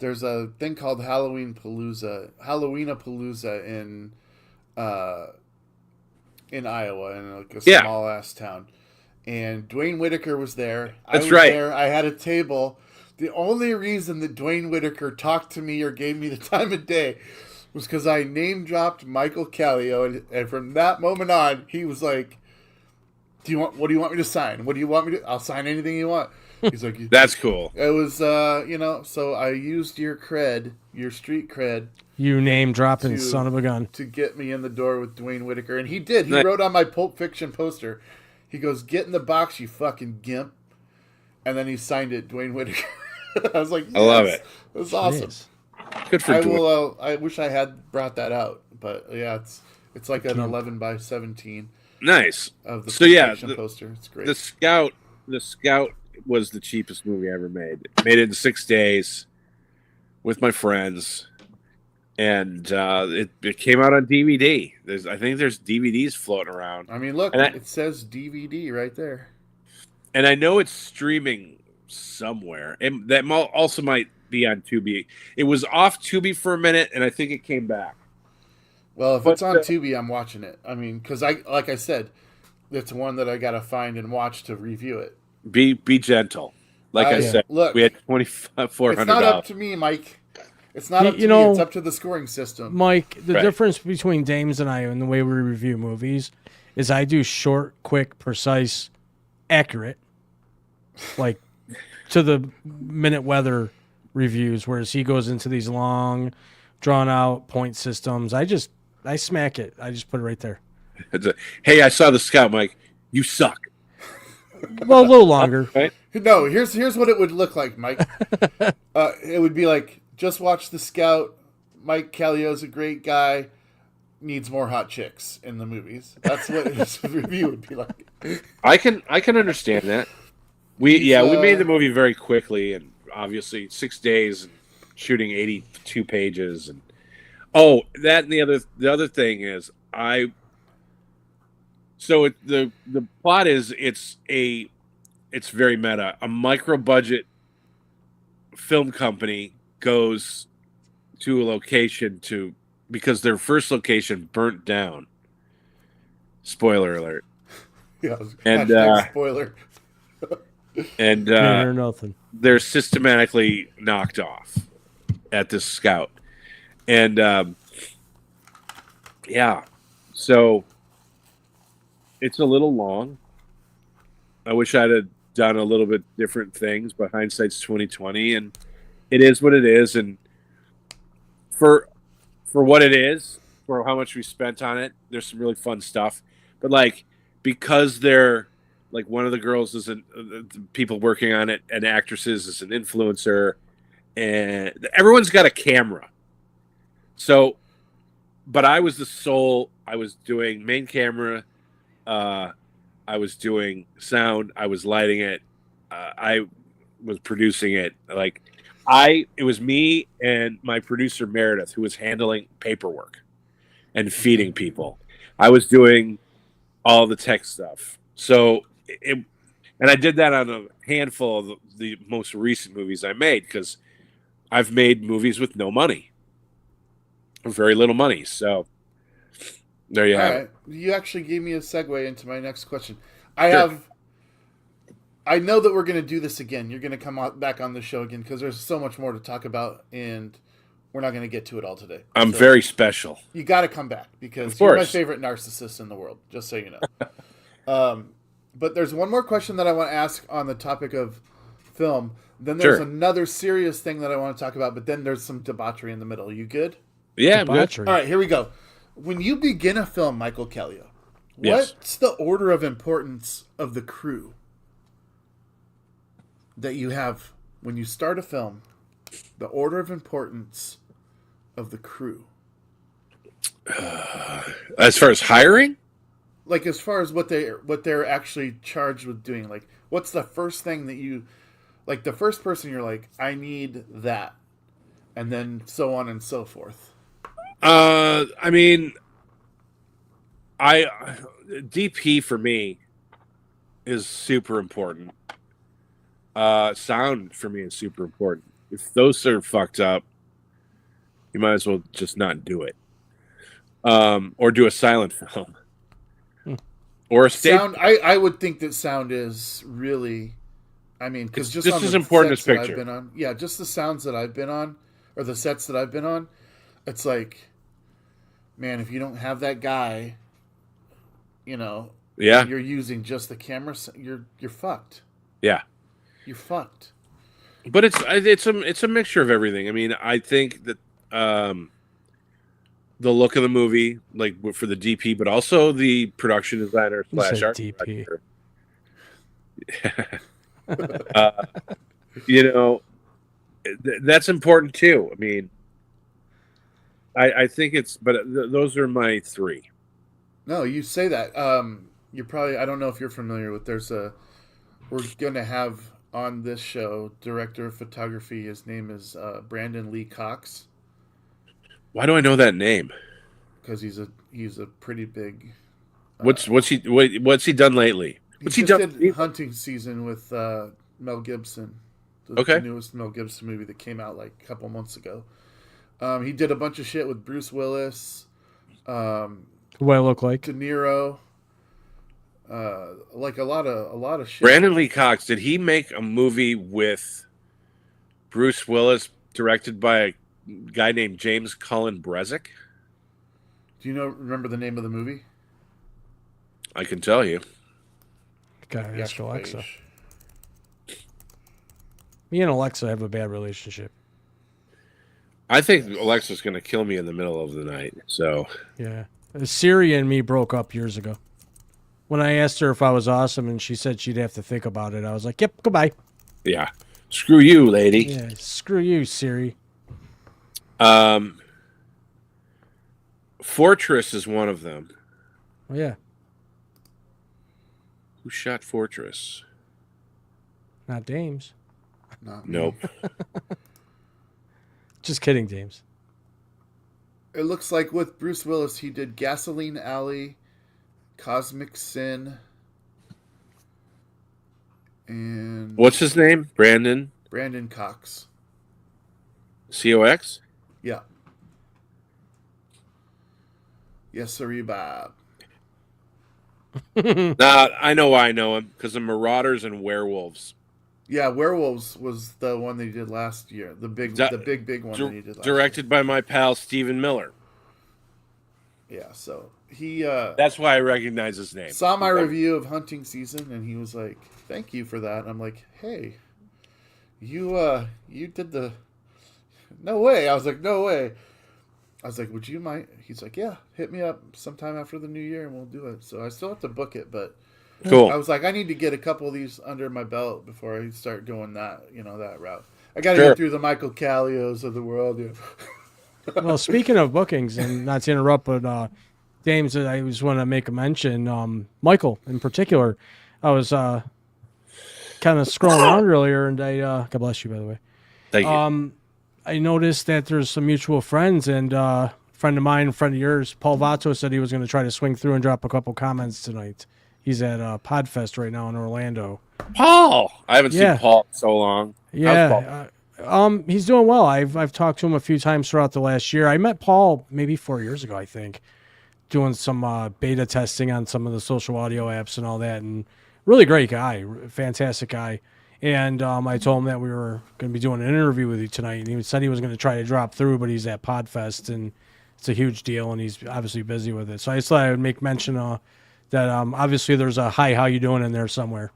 thing called Halloweenapalooza in Iowa, in like a small ass town. And Dwayne Whitaker was there. That's right. There. I had a table. The only reason that Dwayne Whitaker talked to me or gave me the time of day was because I name dropped Michael Kallio, and from that moment on, he was like, what do you want me to sign? What do you want me to? I'll sign anything you want. He's like, that's cool. It was, so I used your street cred. You name dropping son of a gun. To get me in the door with Dwayne Whitaker. And he did. He wrote on my Pulp Fiction poster, he goes, "Get in the box, you fucking gimp." And then he signed it, Dwayne Whitaker. I was like, yes, I love it. It was awesome. Good for Dwayne. I wish I had brought that out. But yeah, it's like an 11 by 17. Nice. Of the Pulp Fiction poster. It's great. The Scout was the cheapest movie I ever made. Made it in 6 days with my friends, and it came out on DVD. I think there's DVDs floating around. I mean, look, it says DVD right there, and I know it's streaming somewhere, and that also might be on Tubi. It was off Tubi for a minute, and I think it came back. Well, if But it's on Tubi, I'm watching it. I mean, because like I said, it's one that I gotta find and watch to review it. be gentle. Like I Yeah. said, Look. we had $2,400. It's not up to me, Mike. It's not You- up you to me. It's know, up to the scoring system. Mike, the Right. difference between Dames and I and the way we review movies is I do short, quick, precise, accurate, like to the minute weather reviews, whereas he goes into these long, drawn out point systems. I smack it. I just put it right there. Hey, I saw the scout, Mike. You suck. Well, a little longer. Right? No, here's what it would look like, Mike. It would be like, just watch The Scout. Mike Kallio's a great guy. Needs more hot chicks in the movies. That's what his review would be like. I can understand that. We made the movie very quickly, and obviously 6 days, and shooting 82 pages, and that and the other thing is the plot is it's very meta. A micro budget film company goes to a location because their first location burnt down. Spoiler alert. Yeah, And, hashtag spoiler. And Ain't hear nothing. they're systematically knocked off at this scout. And so it's a little long. I wish I'd have done a little bit different things, but hindsight's 2020, and it is what it is. And for what it is, for how much we spent on it, there's some really fun stuff. But like, because they're like, one of the girls is people working on it, and actresses is an influencer, and everyone's got a camera. So, but I was doing main camera. I was doing sound. I was lighting it. I was producing it. It was me and my producer Meredith, who was handling paperwork and feeding people. I was doing all the tech stuff. So, and I did that on a handful of the most recent movies I made, because I've made movies with no money, or very little money. So there you All have right. it. You actually gave me a segue into my next question. Sure. I know that we're going to do this again. You're going to come back on the show again, because there's so much more to talk about, and we're not going to get to it all today. I'm So very special. You got to come back, because Of you're my course. favorite narcissist in the world, just so you know. But there's one more question that I want to ask on the topic of film. Then there's Sure. another serious thing that I want to talk about, but then there's some debauchery in the middle. You good? Yeah, I'm good. Debauchery. All right, here we go. When you begin a film, Michael Kallio, Yes. what's the order of importance of the crew that you have when you start a film? The order of importance of the crew, As far as hiring, like as far as what they're actually charged with doing. Like, what's the first thing that you, like, the first person you're like, I need that, and then so on and so forth. I mean, DP for me is super important. Sound for me is super important. If those are fucked up, you might as well just not do it. Or do a silent film. Or a stage. Sound, I would think that sound is really, I mean, because It's just just on as the important as sets that I've picture. been on, yeah, just the sounds that I've been on, or the sets that I've been on, it's like, man, if you don't have that guy, Yeah. you're using just the camera, you're fucked. Yeah. You're fucked. But it's a mixture of everything. I mean, I think that the look of the movie, like for the DP, but also the production designer You said / art DP. director. That's important too. I mean, I think those are my three. No, you say that. You're probably, I don't know if you're familiar with, we're going to have on this show, director of photography. His name is Brandon Lee Cox. Why do I know that name? Because he's a pretty big. What's he done lately? What's he just done? did Hunting Season with Mel Gibson. Okay. The newest Mel Gibson movie that came out like a couple months ago. He did a bunch of shit with Bruce Willis. What I look like? De Niro, like a lot of shit. Brandon Lee Cox, did he make a movie with Bruce Willis directed by a guy named James Cullen Brezick? Do you remember the name of the movie? I can tell you. Gotta ask Yes, Alexa. please. Me and Alexa have a bad relationship. I think Alexa's going to kill me in the middle of the night. So Yeah. Siri and me broke up years ago. When I asked her if I was awesome and she said she'd have to think about it, I was like, yep, goodbye. yeah, screw you, lady. Yeah, screw you, Siri. Fortress is one of them. Oh, yeah. Who shot Fortress? Not Dames. Not Nope. me. Just kidding, James. It looks like with Bruce Willis, he did Gasoline Alley, Cosmic Sin, and What's his name? Brandon Cox. Cox. Yeah. Yes, sir, Bob. Nah, I know why I know him because of Marauders and Werewolves. Yeah, Werewolves was the one they did last year. The big one that he did last year. Directed by my pal Stephen Miller. Yeah, so he That's why I recognize his name. saw my review of Hunting Season, and he was like, "Thank you for that." And I'm like, "Hey, you did the." No way! I was like, "No way!" I was like, "Would you mind?" He's like, "Yeah, hit me up sometime after the new year, and we'll do it." So I still have to book it, but Cool. I was like, I need to get a couple of these under my belt before I start going that route. I got to get through the Michael Kallios of the world. Yeah. Well, speaking of bookings, and not to interrupt, but James, I just want to make a mention. Michael, in particular, I was kind of scrolling around earlier, and I God bless you, by the way. Thank you. I noticed that there's some mutual friends, and a friend of mine, a friend of yours, Paul Vato, said he was going to try to swing through and drop a couple comments tonight. He's at Podfest right now in Orlando. Paul. I haven't Yeah. seen Paul in so long. Yeah, he's doing well. I've talked to him a few times throughout the last year. I met Paul maybe 4 years ago, I think, doing some beta testing on some of the social audio apps and all that. And really great guy, fantastic guy. And I told him that we were going to be doing an interview with you tonight, and he said he was going to try to drop through, but he's at Podfest, and it's a huge deal, and he's obviously busy with it. So I just thought I would make mention that obviously there's a hi, how you doing in there somewhere.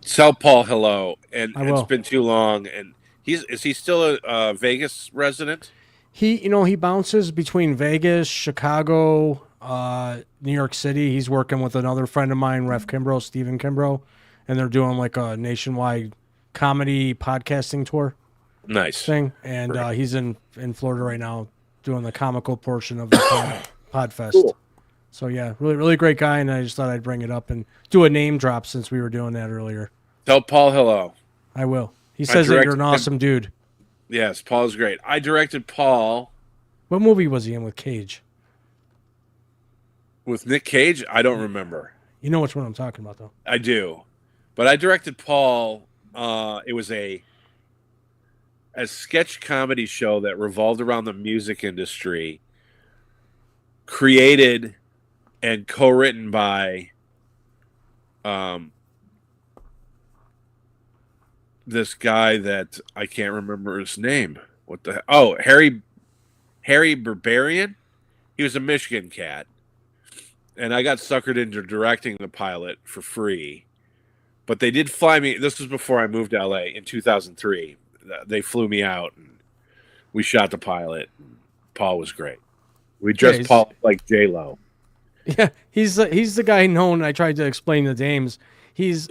Tell Paul hello. And I will. It's been too long. And is he still a Vegas resident? He bounces between Vegas, Chicago, New York City. He's working with another friend of mine, Ref Kimbrough, Stephen Kimbrough, and they're doing like a nationwide comedy podcasting tour Nice. thing. And he's in Florida right now doing the comical portion of the Podfest. Cool. So yeah, really, really great guy. And I just thought I'd bring it up and do a name drop since we were doing that earlier. Tell Paul hello. I will. He says that you're an awesome dude. Yes, Paul's great. I directed Paul. What movie was he in with Cage? With Nick Cage? I don't remember. You know which one I'm talking about, though. I do. But I directed Paul. It was a sketch comedy show that revolved around the music industry, created and co-written by this guy that I can't remember his name. Harry Berberian. He was a Michigan cat. And I got suckered into directing the pilot for free. But they did fly me. This was before I moved to LA in 2003. They flew me out and we shot the pilot. Paul was great. We dressed Paul like J-Lo. Yeah, he's the guy known. I tried to explain to James. He's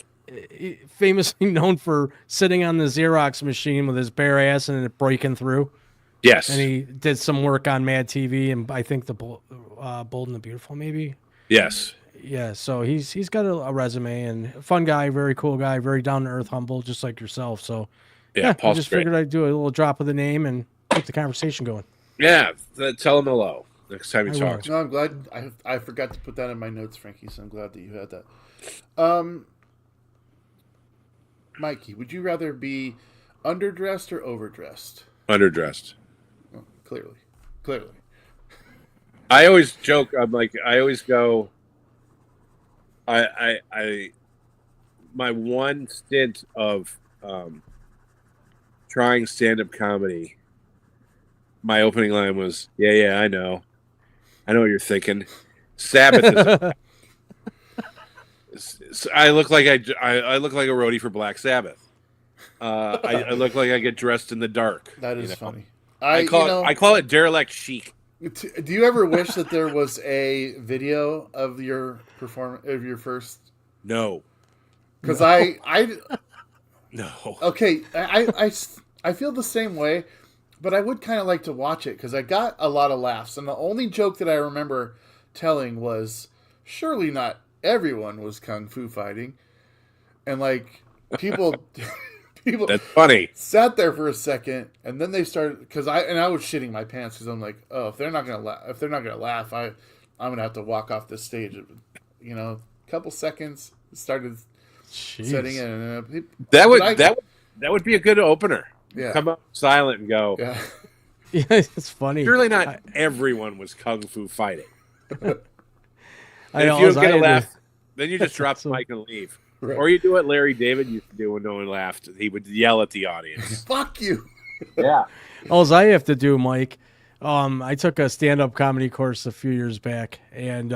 famously known for sitting on the Xerox machine with his bare ass and it breaking through. Yes. And he did some work on Mad TV and I think the Bold and the Beautiful, maybe. Yes. Yeah, so he's got a resume and fun guy, very cool guy, very down to earth, humble, just like yourself. So yeah, I Paul's just great. figured I'd do a little drop of the name and keep the conversation going. Yeah, tell him hello next time you I talk. No, I'm glad. I forgot to put that in my notes, Frankie. So I'm glad that you had that. Mikey, would you rather be underdressed or overdressed? Underdressed. Oh, clearly. I always joke. I'm like, I always go. I my one stint of trying stand-up comedy. My opening line was, "Yeah, I know what you're thinking." Sabbath is. I look like I look like a roadie for Black Sabbath. I look like I get dressed in the dark. That is funny. I call it derelict chic. Do you ever wish that there was a video of your first? No. Because No. okay, I feel the same way, but I would kind of like to watch it because I got a lot of laughs, and the only joke that I remember telling was, surely not everyone was kung fu fighting, and like people That's funny. sat there for a second, and then they started because I was shitting my pants because I'm like, oh, if they're not gonna laugh, I'm gonna have to walk off this stage. You know, a couple seconds started setting in. And, that would be a good opener. Yeah. Come up silent and go. Yeah. Yeah, it's funny. Surely not everyone was kung fu fighting. And I if you don't get a had laugh, then you just drop the mic and leave. Right. Or you do what Larry David used to do when no one laughed. He would yell at the audience. Fuck you. Yeah. all I have to do, Mike. I took a stand-up comedy course a few years back and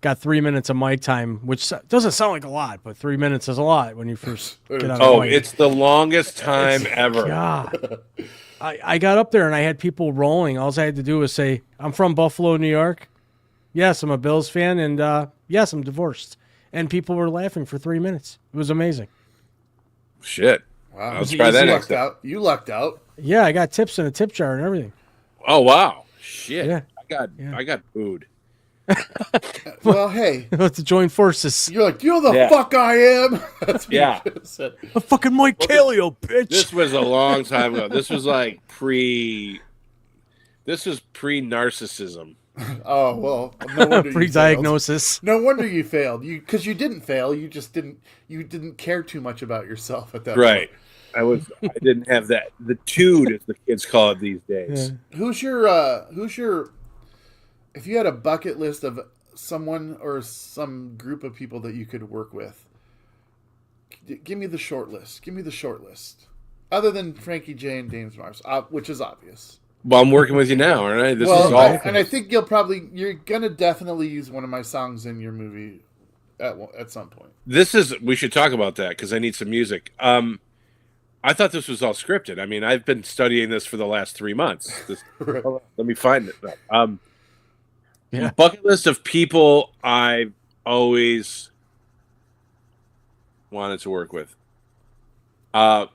got 3 minutes of mic time, which doesn't sound like a lot, but 3 minutes is a lot when you first get on. Oh, it's the longest time ever. God. I got up there and I had people rolling. All I had to do was say, "I'm from Buffalo, New York. Yes, I'm a Bills fan, and yes, I'm divorced." And people were laughing for 3 minutes. It was amazing. Shit. Wow. I'll try that next time. You lucked out. Yeah, I got tips in a tip jar and everything. Oh wow. Shit. Yeah. I got food. Well, hey, To join forces. you're like, you know the fuck I am. That's what Yeah. you should've said. A fucking Mike Kallio, bitch. This was a long time ago. This was like pre-narcissism. Oh well, no wonder you failed. Pre-diagnosis. No wonder you failed. Because you didn't fail. You just didn't. You didn't care too much about yourself at that Right. point. I didn't have that. The tude, as the kids call it these days. Yeah. Who's your? If you had a bucket list of someone or some group of people that you could work with, give me the short list. Give me the short list. Other than Frankie J and James Marvs, which is obvious. Well, I'm working with you now, aren't I? This is Well, all. and I think you're gonna definitely use one of my songs in your movie at some point. We should talk about that because I need some music. I thought this was all scripted. I mean, I've been studying this for the last 3 months. Right. Hold on, let me find it. Yeah. Bucket list of people I've always wanted to work with. I've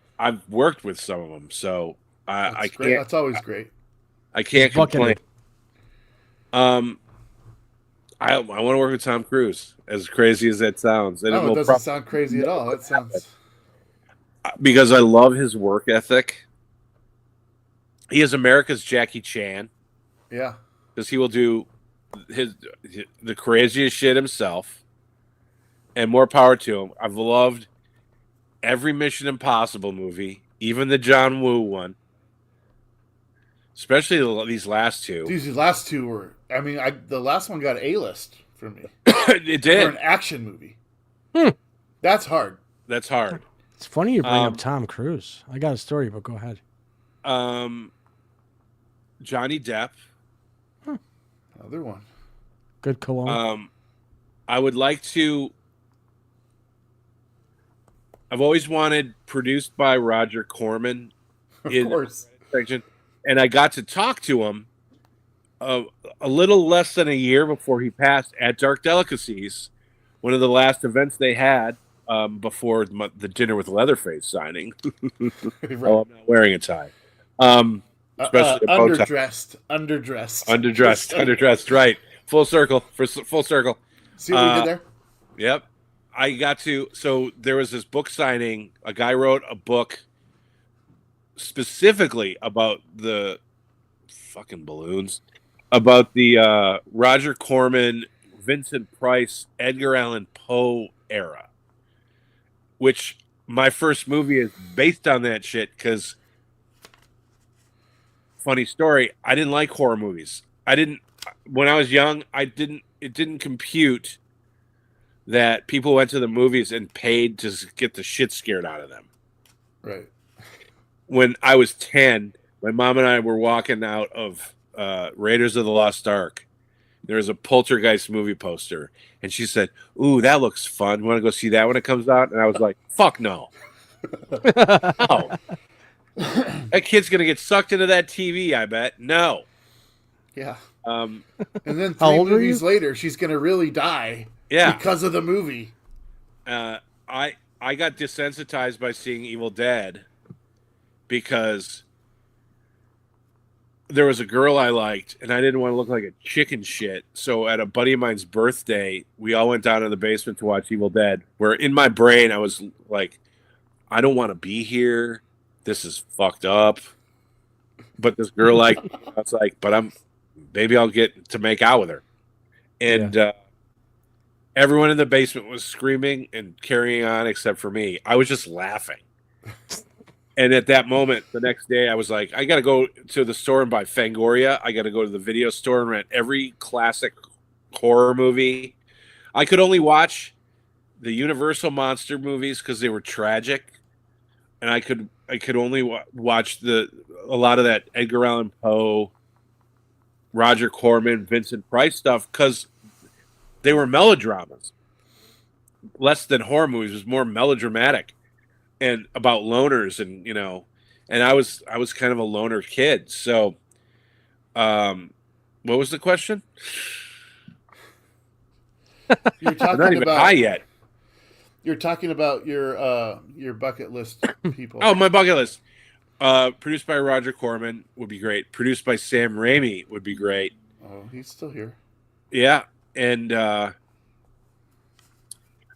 worked with some of them, so I That's great. can't. That's always great. I can't Bucket complain. it. I want to work with Tom Cruise. As crazy as that sounds, and No, it doesn't sound crazy at all. It sounds because I love his work ethic. He is America's Jackie Chan yeah. because he will do the craziest shit himself, and more power to him. I've loved every Mission Impossible movie, even the John Woo one, especially these last two. These last two were. I mean, the last one got A-list for me. It did. For an action movie. That's hard. That's hard. It's funny you bring up Tom Cruise. I got a story, but go ahead. Johnny Depp. Another one. Good cologne. I would like to. I've always wanted produced by Roger Corman. Of course. Section, and I got to talk to him a little less than a year before he passed at Dark Delicacies, one of the last events they had before the Dinner with Leatherface signing. Right. Oh, I'm not wearing a tie. Especially a bow tie. Underdressed. Right. Full circle. Full circle. See what we did there? Yep. I got to. So there was this book signing. A guy wrote a book specifically about the fucking balloons, about the Roger Corman, Vincent Price, Edgar Allan Poe era, which my first movie is based on that shit because, funny story, I didn't like horror movies. when I was young, it didn't compute that people went to the movies and paid to get the shit scared out of them. Right. When I was 10, my mom and I were walking out of Raiders of the Lost Ark. There was a Poltergeist movie poster, and she said, "Ooh, that looks fun. Want to go see that when it comes out?" And I was like, "Fuck no, no. That kid's gonna get sucked into that TV. I bet. No." Yeah. Um, And then How 3 old were movies you? later, she's gonna really die. Yeah. Because of the movie. I got desensitized by seeing Evil Dead because there was a girl I liked, and I didn't want to look like a chicken shit. So at a buddy of mine's birthday, we all went down to the basement to watch Evil Dead. Where in my brain, I was like, I don't want to be here. This is fucked up. But this girl liked me. I was like, but maybe I'll get to make out with her. And everyone in the basement was screaming and carrying on except for me. I was just laughing. And at that moment, the next day, I was like, I got to go to the store and buy Fangoria. I got to go to the video store and rent every classic horror movie. I could only watch the Universal monster movies because they were tragic. And I could only watch a lot of that Edgar Allan Poe, Roger Corman, Vincent Price stuff because they were melodramas. Less than horror movies. It was more melodramatic and about loners and, and I was kind of a loner kid. So, what was the question? You're I'm talking not even about high yet. You're talking about your bucket list people. Oh, my bucket list. Produced by Roger Corman would be great. Produced by Sam Raimi would be great. Oh, he's still here. Yeah. And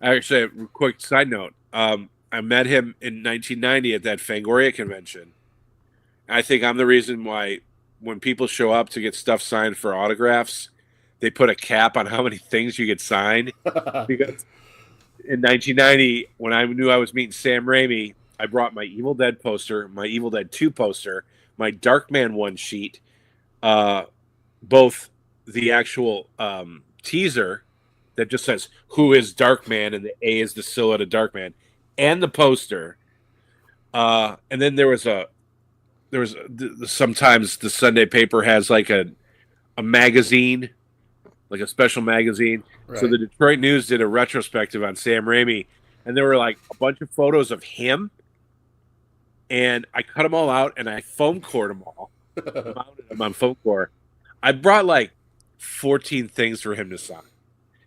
actually, a quick side note. I met him in 1990 at that Fangoria convention. I think I'm the reason why when people show up to get stuff signed for autographs, they put a cap on how many things you get signed. Because in 1990, when I knew I was meeting Sam Raimi, I brought my Evil Dead poster, my Evil Dead 2 poster, my Darkman 1 sheet, both the actual teaser that just says, "Who is Darkman?" and the A is the silhouette of Darkman, and the poster. And then there was sometimes the Sunday paper has like a magazine, like a special magazine. Right. So the Detroit News did a retrospective on Sam Raimi, and there were like a bunch of photos of him, and I cut them all out and I foam cored them all, mounted them on foam core. I brought like 14 things for him to sign,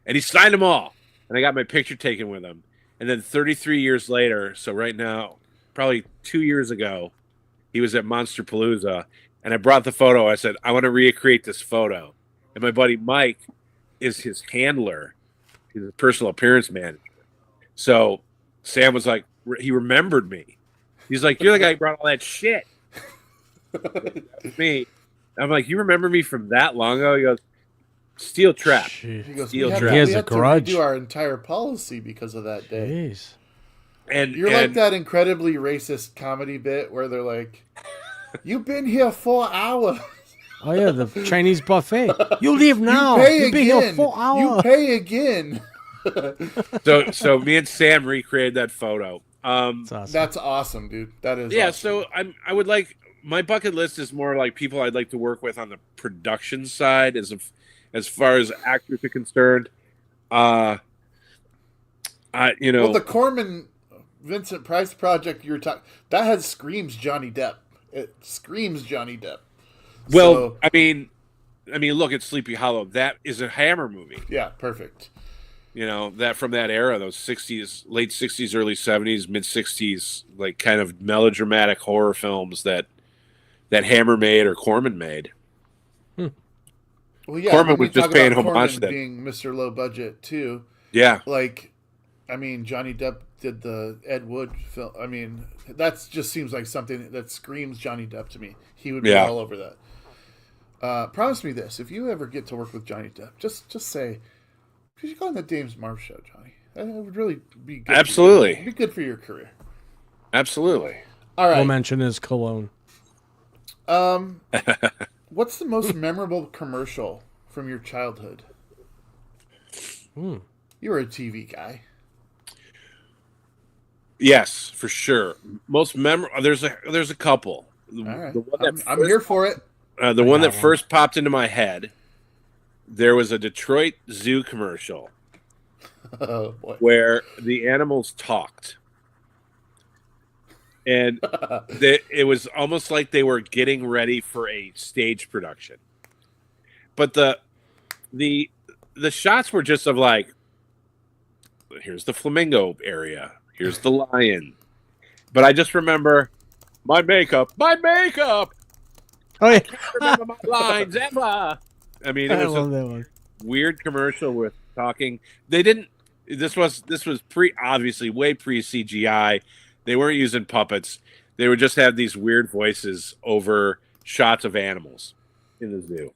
and he signed them all, and I got my picture taken with him. And then 33 years later, so right now, probably 2 years ago, he was at Monster Palooza, and I brought the photo. I said, I want to recreate this photo. And my buddy Mike is his handler. He's a personal appearance manager. So Sam was like, he remembered me. He's like, you're the guy who brought all that shit. That's me. I'm like, you remember me from that long ago? He goes, Steel Trap. He goes, Steel we had trap. to, He has we a had to grudge. redo our entire policy because of that day. Jeez. And You're like that incredibly racist comedy bit where they're like, "You've been here 4 hours. Oh yeah, the Chinese buffet. You leave now. You pay You've been here again. 4 hours. You pay again." So me and Sam recreated that photo. That's awesome. That's awesome, dude. That is Yeah, awesome. so I would like, my bucket list is more like people I'd like to work with on the production side as far as actors are concerned. Well, the Corman Vincent Price project you're talking that screams Johnny Depp. It screams Johnny Depp. Well, So, I mean, look at Sleepy Hollow. That is a Hammer movie. yeah, perfect. That from that era, those 60s, late 60s, early 70s, mid 60s, like kind of melodramatic horror films that Hammer made or Corman made. Well, yeah, Corman when we was just talk paying about homage Corman to that. being Mr. Low Budget too. Yeah. Like, I mean, Johnny Depp did the Ed Wood film. I mean, that just seems like something that screams Johnny Depp to me. He would be all over that. Promise me this: if you ever get to work with Johnny Depp, just say, "Could you go on the James Marv show, Johnny?" That would really be good. Absolutely. It'd be good for your career. Absolutely. All right. We'll mention his cologne. What's the most memorable commercial from your childhood? Hmm. You were a TV guy. Yes, for sure. Most memorable. There's a couple. All right. The one that I'm here for it. the I one got that one. first popped into my head. There was a Detroit Zoo commercial Oh, boy. where the animals talked, and it was almost like they were getting ready for a stage production. But the shots were just of like, here's the flamingo area, here's the lion. But I just remember my makeup. Oh yeah, I remember my lines ever. I mean, it I was love a that one. weird commercial with talking. They didn't. This was obviously way pre CGI. They weren't using puppets. They would just have these weird voices over shots of animals in the zoo.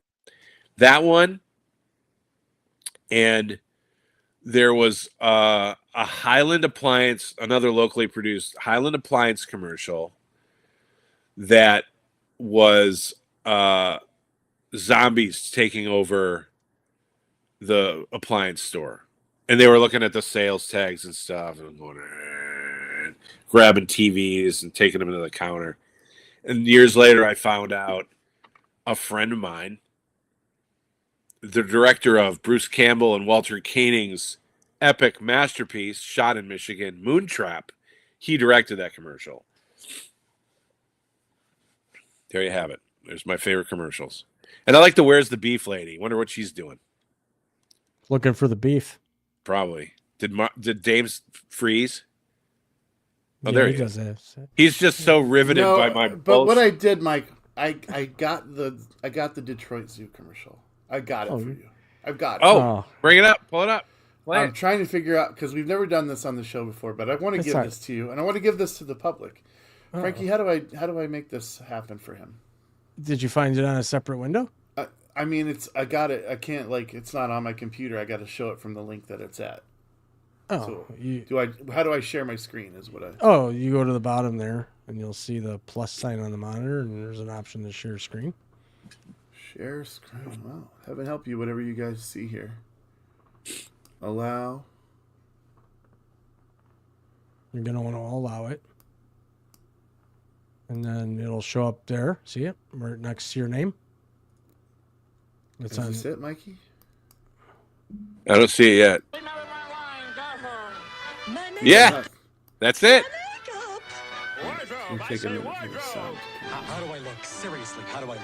That one, and there was a Highland Appliance, another locally produced Highland Appliance commercial that was zombies taking over the appliance store. And they were looking at the sales tags and stuff and going, grabbing TVs and taking them to the counter. And years later, I found out a friend of mine, the director of Bruce Campbell and Walter Koenig's epic masterpiece, shot in Michigan, Moontrap, he directed that commercial. There you have it. There's my favorite commercials. And I like the Where's the Beef lady. Wonder what she's doing. Looking for the beef. Probably. Did Dames freeze? Oh, Yeah, there he he does is. that. He's just so riveted No, by my but what bullshit. I did, Mike, I got the Detroit Zoo commercial. I got it Oh. for you. I've got it. Oh, bring it up. Pull it up. Play I'm it. trying to figure out because we've never done this on the show before, but I want to That's give all right. this to you, and I want to give this to the public. Frankie, how do I make this happen for him? Did you find it on a separate window? I mean, I got it. I can't it's not on my computer. I got to show it from the link that it's at. Oh, So how do I share my screen? Is what I. you go to the bottom there, and you'll see the plus sign on the monitor, and there's an option to share screen. Share screen. Wow. Heaven help you, whatever you guys see here. Allow. You're gonna want to allow it, and then it'll show up there. See it right next to your name. It's Is this it, Mikey? I don't see it yet. Yeah, that's it. Let me take a minute for the sound. How do I look? Seriously, how do I look?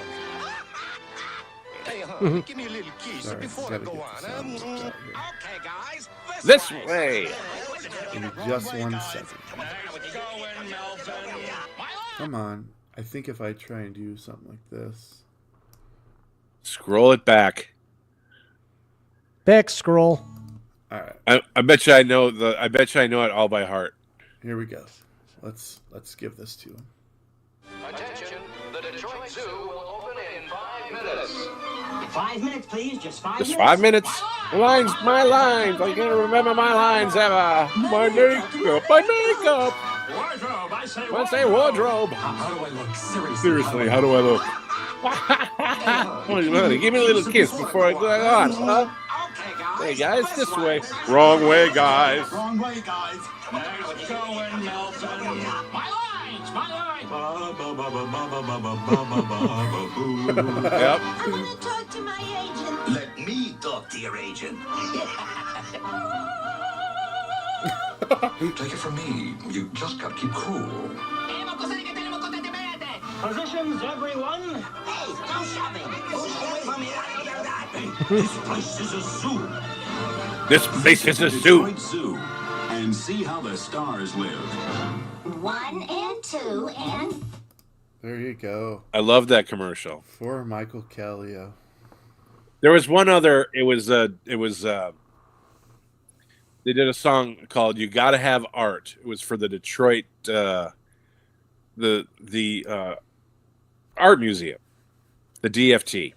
Hey, give me a little kiss Sorry, before I gotta go get the on. sound out here. Okay, guys. This way. Give me just 1 second. Come on. I think if I try and do something like this. Scroll it back. back scroll. All right. I bet you I know it all by heart. Here we go. Let's give this to him. Attention, the Detroit Zoo will open in 5 minutes. 5 minutes, please. Just 5 Just minutes. 5 minutes. Lines, my lines. I can't remember my lines ever. My makeup. Wardrobe, I say I say wardrobe. How do I look? Seriously, how do I look? Honey, give me a little kiss before I go on. Huh? Okay, guys. Hey guys, this way. Wrong way, guys. Wrong way, guys. Next going, Melton. My lines, my lines. Yep. I'm going to talk to my agent. Let me talk to your agent. Take it from me. You just gotta keep cool. Positions, everyone. Hey, no shoving. Move away from me. This place is a zoo. This place is a zoo. Detroit Zoo. And see how the stars live. 1 and 2 and... There you go. I love that commercial. For Michael Kallio. There was one other. It was they did a song called "You Gotta Have Art." It was for the Detroit the art museum, the DFT.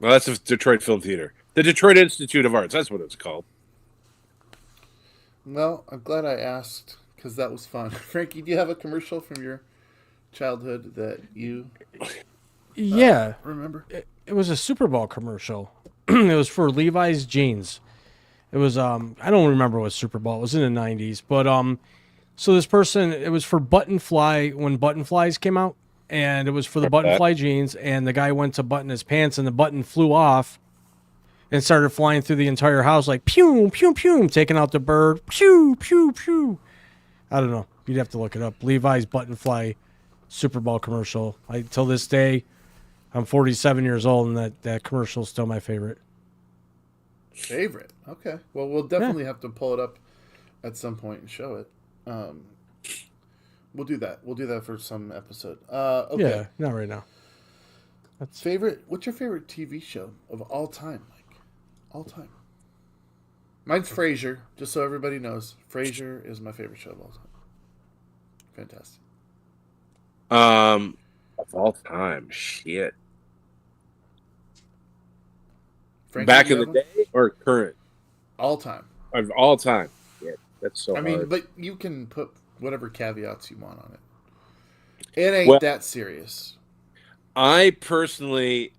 Well, that's the Detroit Film Theater, the Detroit Institute of Arts. That's what it's called. Well, I'm glad I asked because that was fun. Frankie, do you have a commercial from your childhood that you Yeah, remember? it was a Super Bowl commercial, It was for Levi's jeans. It was I don't remember what Super Bowl. It was in the 90s, but so this person, it was for Button Fly when Button Flies came out, and it was for the Button Fly jeans, and the guy went to button his pants, and the button flew off and started flying through the entire house like pew pew pew, taking out the bird, pew pew pew. I don't know. You'd have to look it up. Levi's Button Fly Super Bowl commercial. Till this day, I'm 47 years old, and that commercial is still my favorite. Favorite? Okay. Well, we'll definitely have to pull it up at some point and show it. We'll do that. We'll do that for some episode. Okay. Yeah, not right now. What's your favorite TV show of all time, Mike? All time. Mine's Frasier, just so everybody knows. Frasier is my favorite show of all time. Fantastic. Of all time, shit. Frankie, Back in the day or current? All time. Of all time. Yeah, that's so I mean, hard. but you can put whatever caveats you want on it. It ain't that serious. I personally,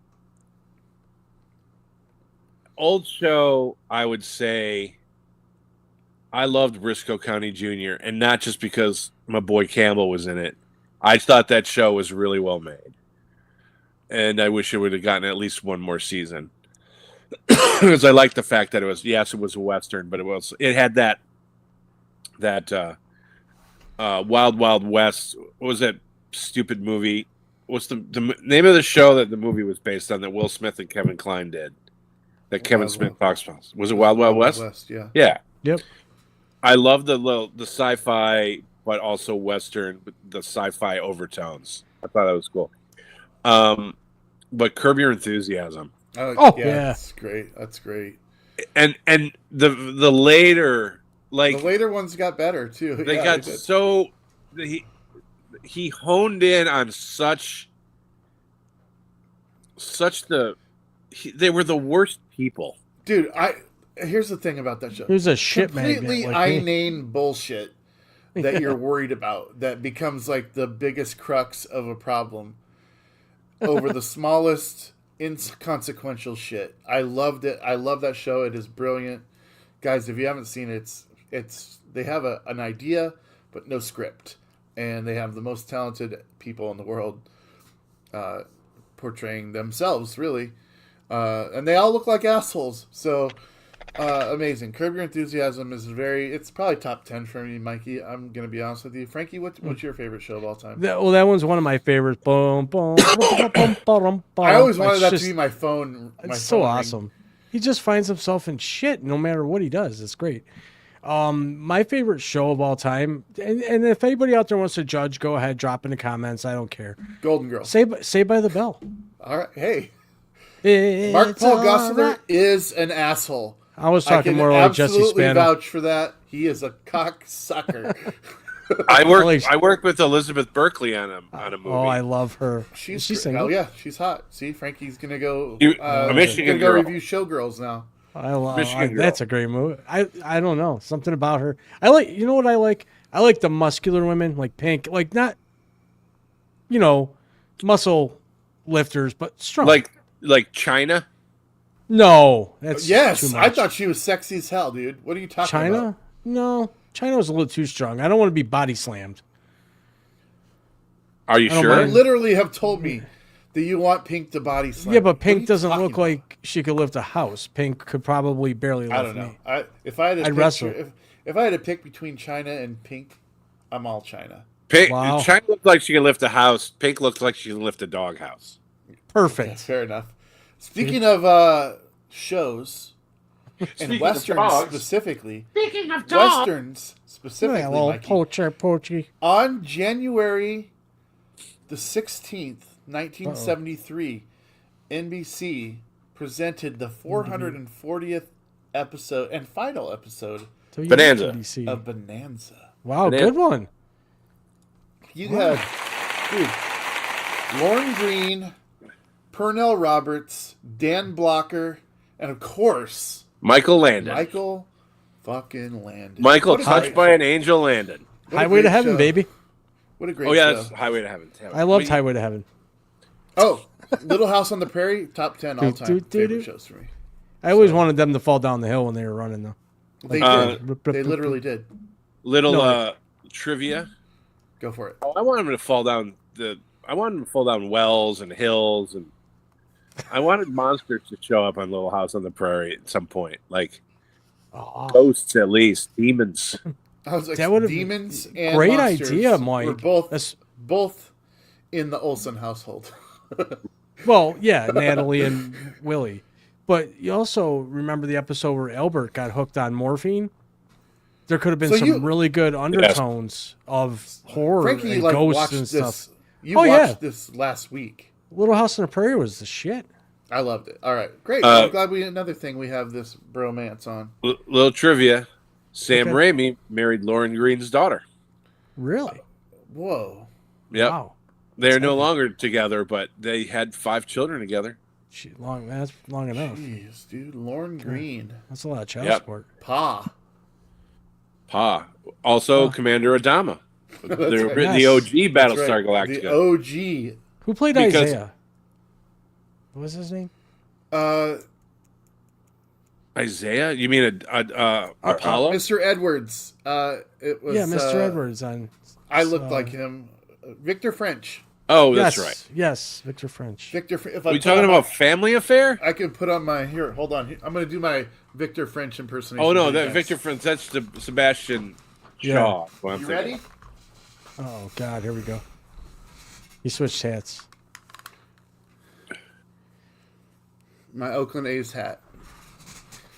old show, I would say I loved Briscoe County Jr., and not just because my boy Campbell was in it. I thought that show was really well made. And I wish it would have gotten at least one more season. Because I liked the fact that it was a Western, but it had that Wild Wild West. What was that stupid movie? What's the name of the show that the movie was based on that Will Smith and Kevin Kline did? That Kevin Smith talks about. Was it Wild Wild West? Yeah. Yeah. Yep. I love the sci-fi, but also Western, with the sci-fi overtones. I thought that was cool. But Curb Your Enthusiasm. Oh yeah, that's great. That's great. And the later, like the later ones got better too. They got so he honed in on they were the worst people. Dude, here's the thing about that show. He was a shit completely magnet. Like inane bullshit that you're worried about that becomes like the biggest crux of a problem over the smallest inconsequential shit. I loved it. I love that show. It is brilliant. Guys, if you haven't seen it, it's they have an idea but no script. And they have the most talented people in the world portraying themselves, really. And they all look like assholes. So amazing. Curb Your Enthusiasm is it's probably top 10 for me, Mikey. I'm going to be honest with you. Frankie, what's your favorite show of all time? that one's one of my favorites. Boom, boom, boom, boom, boom, boom. I always wanted that to be my phone. It's so awesome. He just finds himself in shit no matter what he does. It's great. My favorite show of all time, and if anybody out there wants to judge, go ahead, drop in the comments. I don't care. Golden Girls. Say by the Bell. All right. Hey. It's Mark Paul Gosselaar right. is an asshole. I was talking more like Jesse absolutely Spano. vouch for that. He is a cocksucker. I worked with Elizabeth Berkley on a movie. Oh, I love her. She's single. Oh yeah, she's hot. See, Frankie's gonna go. A Michigan gonna go girl. review Showgirls now. I love Michigan Girl. that's a great movie. I don't know, something about her. I like, you know what I like? I like the muscular women, like Pink, like not, muscle lifters, but strong. Like China. No, that's too Yes, much. I thought she was sexy as hell, dude. What are you talking China. about? No, China was a little too strong. I don't want to be body slammed. Are you I don't sure? You mind. literally have told me that you want Pink to body slam. Yeah, but What are Pink you doesn't talking look about? like she could lift a house. Pink could probably barely lift I don't know. me. If I had to I'd pick, wrestle. if I had to pick between China and Pink, I'm all China. Wow. China looked like she could lift a house. Pink looked like she could lift a doghouse. Perfect. Fair enough. Speaking of shows and Speaking of westerns dogs. specifically, Speaking of dogs. westerns specifically, Yeah, little Mikey, poachy. on January the 16th, 1973, NBC presented the 440th episode and final episode So you Bonanza. like NBC. of Bonanza. Wow, Bonanza. good one. You had, Lauren Green, Pernell Roberts, Dan Blocker, and of course, Michael Landon. Michael fucking Landon. Michael What a touched great by show. an angel Landon. What a Highway to great Heaven, show. baby. What a great Oh yeah, show. that's Highway to Heaven. I loved Highway to Heaven. Oh, Little House on the Prairie, top 10 all-time Do, do, do, favorite do. shows for me. I always wanted them to fall down the hill when they were running, though. They Like, did. They literally did. Little No. trivia. Go for it. Oh, I want him to fall down wells and hills, and I wanted monsters to show up on Little House on the Prairie at some point, like ghosts at least, demons. I was like, That would've demons been and great monsters idea, were Mike. both in the Olsen household. Well, yeah, Natalie and Willie. But you also remember the episode where Albert got hooked on morphine? There could have been some really good undertones of horror Frankie, and like, ghosts watched and this. stuff. You Oh, yeah. watched this last week. Little House on the Prairie was the shit. I loved it. All right, great. I'm glad another thing we have this bromance on. Little trivia: Sam Okay. Raimi married Lauren Green's daughter. Really? Whoa. Yep. Wow. They're no longer together, but they had 5 children together. That's long enough. Jeez, dude. Lauren Green. That's a lot of child Yep. support. Pa. Also, Commander Adama. They're right. the OG That's Battlestar right. Galactica. The OG. Who played Because- Isaiah? What was his name? Isaiah? You mean Apollo? Mr. Edwards. It was. Yeah, Mr. Edwards on. I looked like him. Victor French. Oh, yes, that's right. Yes, Victor French. Victor. If Are we talking about Family Affair? I can put on my here. Hold on. I'm going to do my Victor French impersonation. Oh no, for you that guys. Victor French. That's Sebastian Yeah. Shaw. What I'm You thinking. ready? Oh God, here we go. He switched hats. My Oakland A's hat.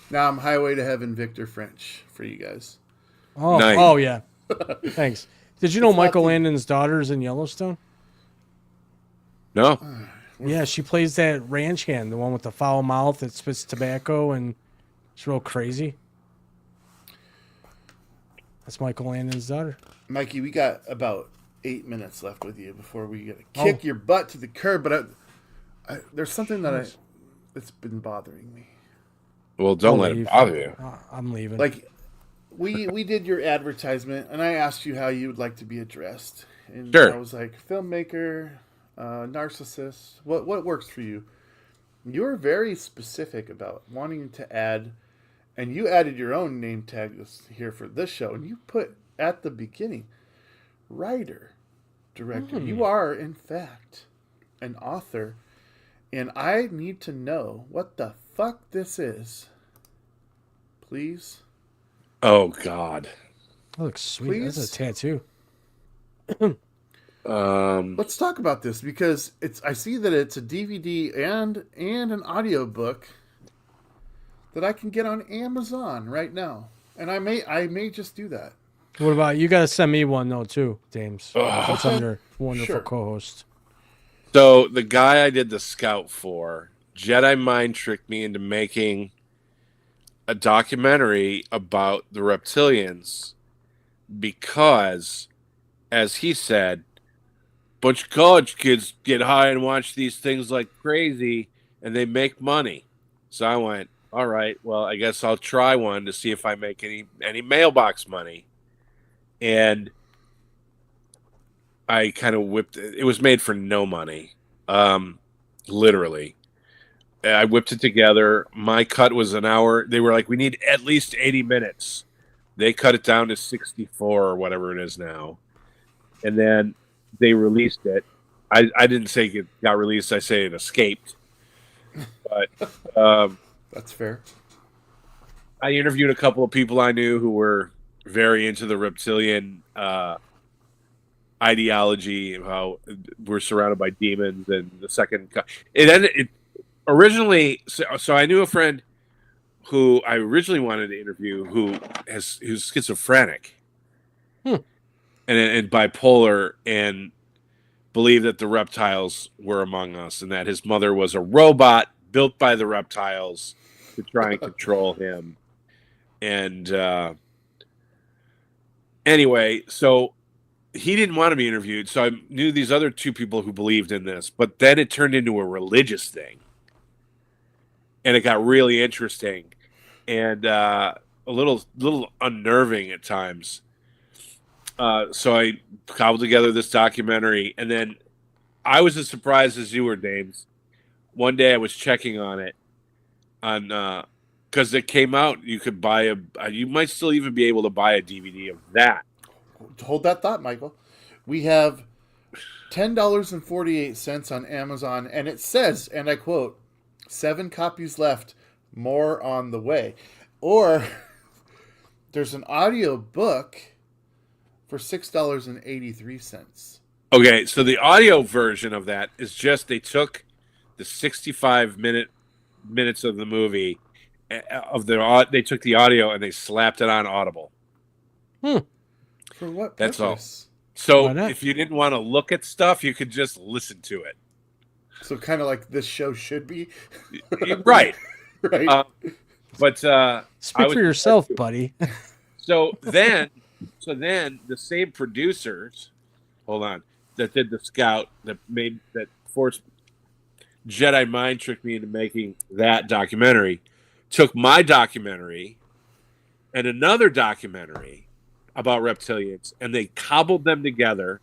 Now I'm Highway to Heaven Victor French for you guys. Oh, Nice. oh yeah. Thanks. Did you know It's not Michael the- Landon's daughter's in Yellowstone? No. Yeah, she plays that ranch hand, the one with the foul mouth that spits tobacco and it's real crazy. That's Michael Landon's daughter. Mikey, we got about 8 minutes left with you before we get to kick your butt to the curb. But there's something that's been bothering me. Well, don't I'll let leave. it bother you. I'm leaving. Like, we did your advertisement, and I asked you how you would like to be addressed. And Sure. I was like, filmmaker, narcissist. What works for you? You were very specific about wanting to add, and you added your own name tag here for this show, and you put at the beginning, writer, director. You are, in fact, an author, and I need to know what the fuck this is. Please. Oh, Oh God. that looks sweet. That's Please? a tattoo. Let's talk about this because I see that it's a DVD and an audiobook that I can get on Amazon right now. And I may just do that. What about you? Got to send me one though too, James. That's on your wonderful Sure. co-host. So the guy I did the scout for, Jedi mind tricked me into making a documentary about the reptilians because, as he said, bunch of college kids get high and watch these things like crazy and they make money. So I went, all right, well, I guess I'll try one to see if I make any mailbox money. And I kind of whipped it. It was made for no money. Literally. I whipped it together. My cut was an hour. They were like, we need at least 80 minutes. They cut it down to 64 or whatever it is now. And then they released it. I didn't say it got released. I say it escaped. But That's fair. I interviewed a couple of people I knew who were very into the reptilian ideology, how we're surrounded by demons. And the second it originally, so I knew a friend who I originally wanted to interview who's schizophrenic and bipolar and believed that the reptiles were among us and that his mother was a robot built by the reptiles to try and control him. And anyway, so he didn't want to be interviewed. So I knew these other two people who believed in this, but then it turned into a religious thing. And it got really interesting and a little unnerving at times. So I cobbled together this documentary, and then I was as surprised as you were, James. One day I was checking on it, on because it came out. You could buy you might still even be able to buy a DVD of that. Hold that thought, Michael. We have $10.48 on Amazon, and it says, and I quote, 7 copies left, more on the way. Or there's an audio book for $6.83. Okay, so the audio version of that is just they took the 65 minutes of the movie they took the audio and they slapped it on Audible. For what That's purpose? all. So Why not? if you didn't want to look at stuff, you could just listen to it. So kind of like this show should be. Right. Right. Speak for yourself, buddy. So then the same producers, hold on, that did the Scout that forced Jedi mind tricked me into making that documentary, took my documentary and another documentary about reptilians, and they cobbled them together,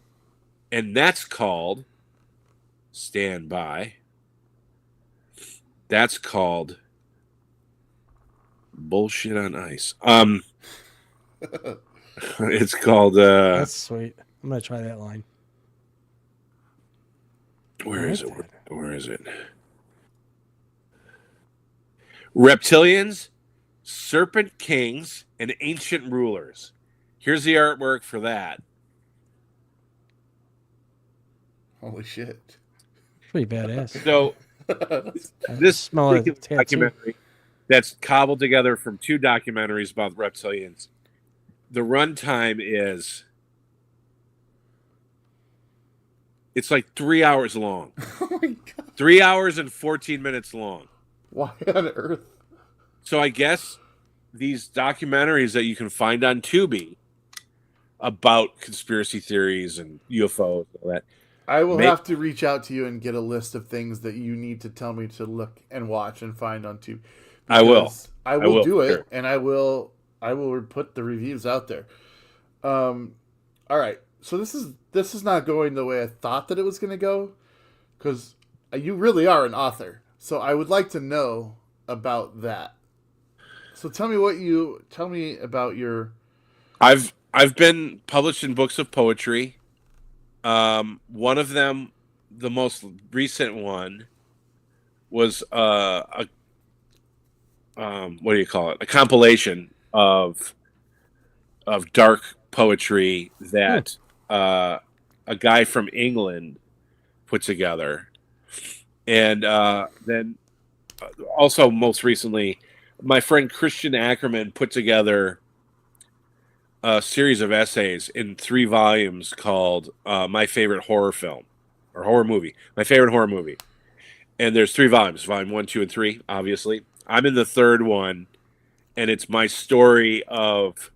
and that's called Stand By. That's called Bullshit on Ice. It's called That's sweet. I'm gonna try that line. Where is it? Where is it? Reptilians, Serpent Kings, and Ancient Rulers. Here's the artwork for that. Holy shit. Pretty badass. So this smell of particular tattoo. documentary that's cobbled together from 2 documentaries about reptilians. The runtime is it's like 3 hours long. Oh my God. 3 hours and 14 minutes long. Why on earth? So I guess these documentaries that you can find on Tubi about conspiracy theories and UFOs and all that. I will have to reach out to you and get a list of things that you need to tell me to look and watch and find on Tubi. I will. I will do it, sure. and I will put the reviews out there. All right. So this is not going the way I thought that it was going to go, because you really are an author. So I would like to know about that. So tell me about your. I've been published in books of poetry. One of them, the most recent one, was what do you call it? A compilation of dark poetry that a guy from England put together, and then also most recently, my friend Christian Ackerman put together a series of essays in 3 volumes called My Favorite Horror Film or Horror Movie. My Favorite Horror Movie. And there's 3 volumes, volume 1, 2, and 3, obviously. I'm in the 3rd one, and it's my story of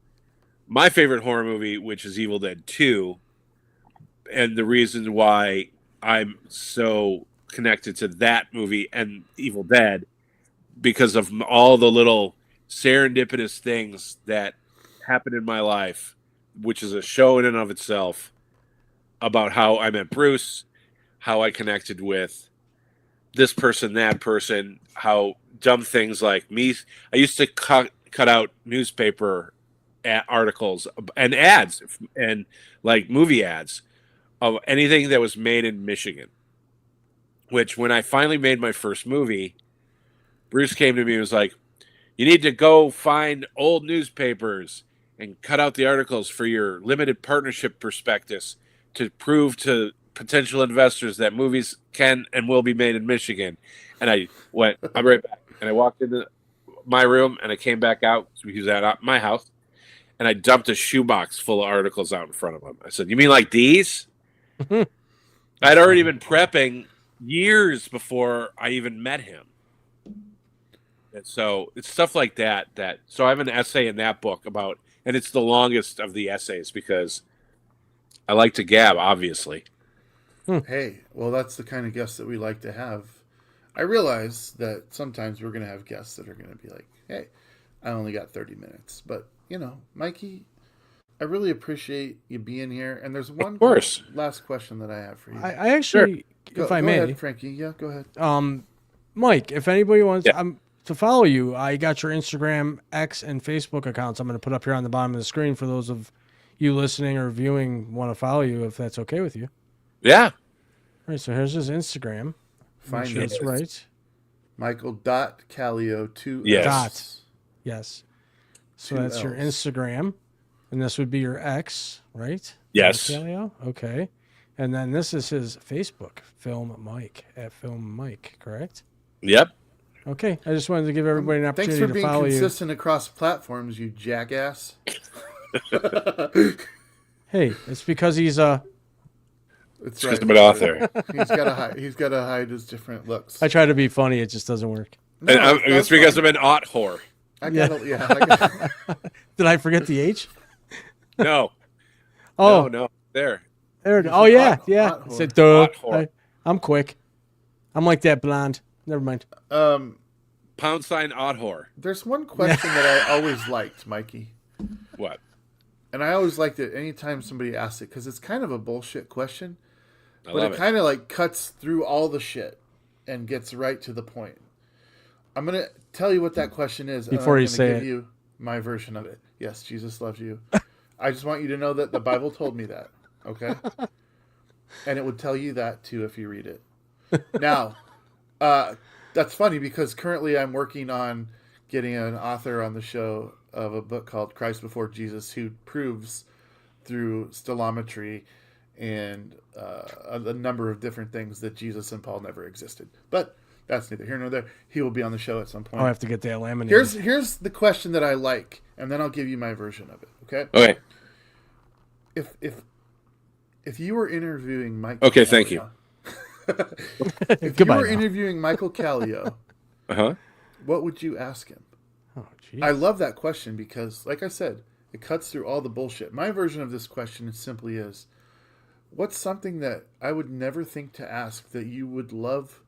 my favorite horror movie, which is Evil Dead 2, and the reason why I'm so connected to that movie and Evil Dead, because of all the little serendipitous things that happened in my life, which is a show in and of itself, about how I met Bruce, how I connected with this person, that person, how dumb things like me. I used to cut out newspaper articles and ads and like movie ads of anything that was made in Michigan. Which, when I finally made my first movie, Bruce came to me and was like, "You need to go find old newspapers and cut out the articles for your limited partnership prospectus to prove to potential investors that movies can and will be made in Michigan." And I went, "I'm right back." And I walked into my room and I came back out because he was at my house, and I dumped a shoebox full of articles out in front of him. I said, "You mean like these?" I'd already been prepping years before I even met him. And so it's stuff like that. So I have an essay in that book about, and it's the longest of the essays because I like to gab, obviously. Hey, well, that's the kind of guests that we like to have. I realize that sometimes we're going to have guests that are going to be like, "Hey, I only got 30 minutes." But, Mikey, I really appreciate you being here. And there's one last question that I have for you. I actually, if I may, go ahead, Frankie. Yeah, go ahead. Mike, if anybody wants, to follow you, I got your Instagram, X, and Facebook accounts. I'm going to put up here on the bottom of the screen for those of you listening or viewing want to follow you, if that's okay with you. Yeah. All right, so here's his Instagram. Find Make sure it. it's right. Michael.Kallio 2 Yes. Dot. Yes. So Two that's your Ls. Instagram, and this would be your X, right? Yes. Kallio? Okay. And then this is his Facebook, Film Mike, at Film Mike, correct? Yep. Okay. I just wanted to give everybody an Thanks opportunity for to being follow consistent across platforms, you jackass. you. Hey, it's because he's It's Because I'm an author. He's got to hide his different looks. I try to be funny, it just doesn't work. No, And that's it's because fine. I'm an aught whore. I got Did I forget the H? No. Oh, No. There. there it He's Oh an yeah, odd- yeah. odd I said, whore. duh. Odd whore. I'm quick. I'm like that blonde. Never mind. Pound sign aught whore. There's one question that I always liked, Mikey. What? And I always liked it anytime somebody asks it because it's kind of a bullshit question. I But love it it. kind of like cuts through all the shit and gets right to the point. I'm going to tell you what that question is. and Before I'm you gonna say give it. you my version of it. Yes, Jesus loves you. I just want you to know that the Bible told me that. Okay? And it would tell you that too if you read it. Now, that's funny because currently I'm working on getting an author on the show of a book called Christ Before Jesus, who proves through stilometry and a number of different things that Jesus and Paul never existed. But that's neither here nor there. He will be on the show at some point. I'll have to get that laminated. Here's the question that I like, and then I'll give you my version of it. Okay? Okay. If you were interviewing Mike, Okay, thank you. If you Goodbye were now. interviewing Michael Kallio, Uh-huh. what would you ask him? Oh, geez. I love that question because, like I said, it cuts through all the bullshit. My version of this question is simply is, what's something that I would never think to ask that you would love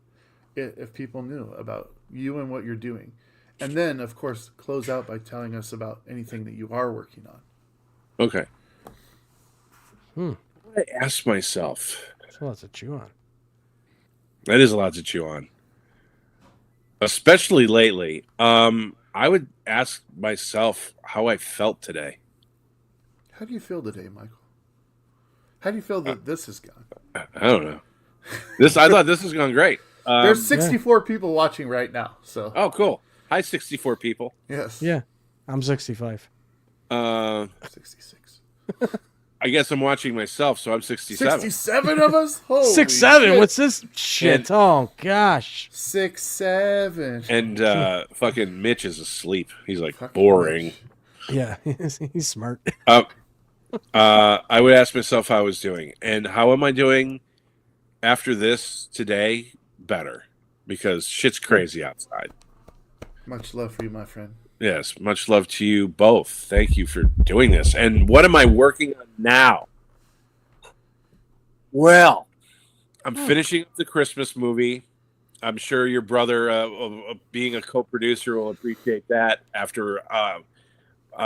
it if people knew about you and what you're doing? And then, of course, close out by telling us about anything that you are working on. Okay. I ask myself. That's a lot to chew on. That is a lot to chew on. Especially lately. I would ask myself how I felt today. How do you feel today, Michael? How do you feel that this is gone? I don't know. I thought this was going great. There's 64 people watching right now. So, Oh, cool. Hi, 64 people. yes. Yeah, I'm 65. 66. I guess I'm watching myself, so I'm 67. 67 of us? Holy 6'7". shit. What's this shit? And- Oh gosh. 6'7". And fucking Mitch is asleep. He's like Fucking boring. Mitch. Yeah, he's smart. I would ask myself how I was doing. And how am I doing after this today? Better. Because shit's crazy outside. Much love for you, my friend. Yes, much love to you both. Thank you for doing this. And what am I working on now? Well, I'm finishing up the Christmas movie. I'm sure your brother, being a co-producer, will appreciate that after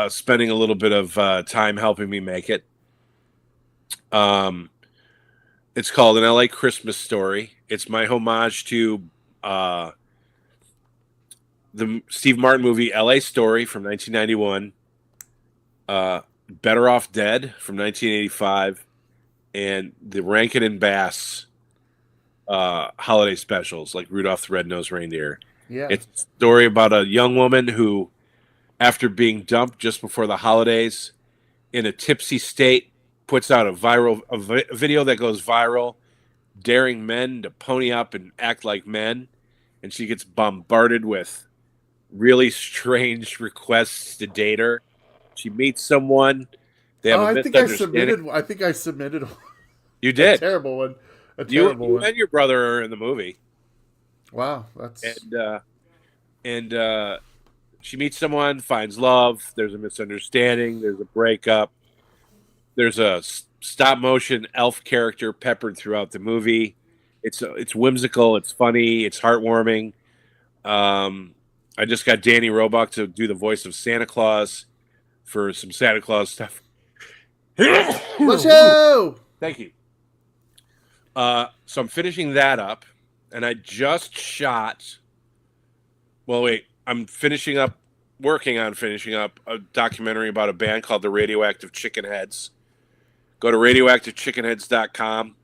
spending a little bit of time helping me make it. It's called An LA Christmas Story. It's my homage to the Steve Martin movie LA Story from 1991, Better Off Dead from 1985, and the Rankin and Bass holiday specials like Rudolph the Red-Nosed Reindeer. Yeah. It's a story about a young woman who, after being dumped just before the holidays, in a tipsy state, puts out a video that goes viral, daring men to pony up and act like men, and she gets bombarded with really strange requests to date her. She meets someone. They have a I think I misunderstanding. submitted one. You A did. terrible one. A You terrible one. and your brother are in the movie. Wow, that's And she meets someone, finds love. There's a misunderstanding. There's a breakup. There's a stop motion elf character peppered throughout the movie. It's whimsical. It's funny. It's heartwarming. I just got Danny Roebuck to do the voice of Santa Claus for some Santa Claus stuff. Let's go. Thank you. So I'm finishing that up, and I just shot. Well, wait. I'm working on finishing up a documentary about a band called the Radioactive Chickenheads. Go to radioactivechickenheads.com.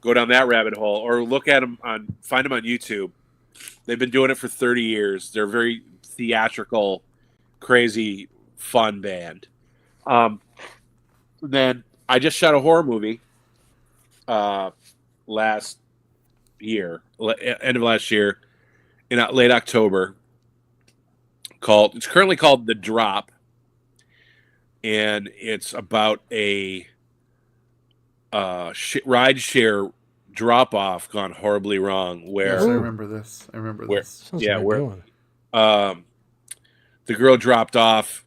Go down that rabbit hole, or find them on YouTube. They've been doing it for 30 years. They're a very theatrical, crazy, fun band. Then I just shot a horror movie last year, end of last year, in late October. It's currently called The Drop, and it's about a ride share drop off gone horribly wrong. Where Yes, I remember this. Sounds like a good one. The girl dropped off,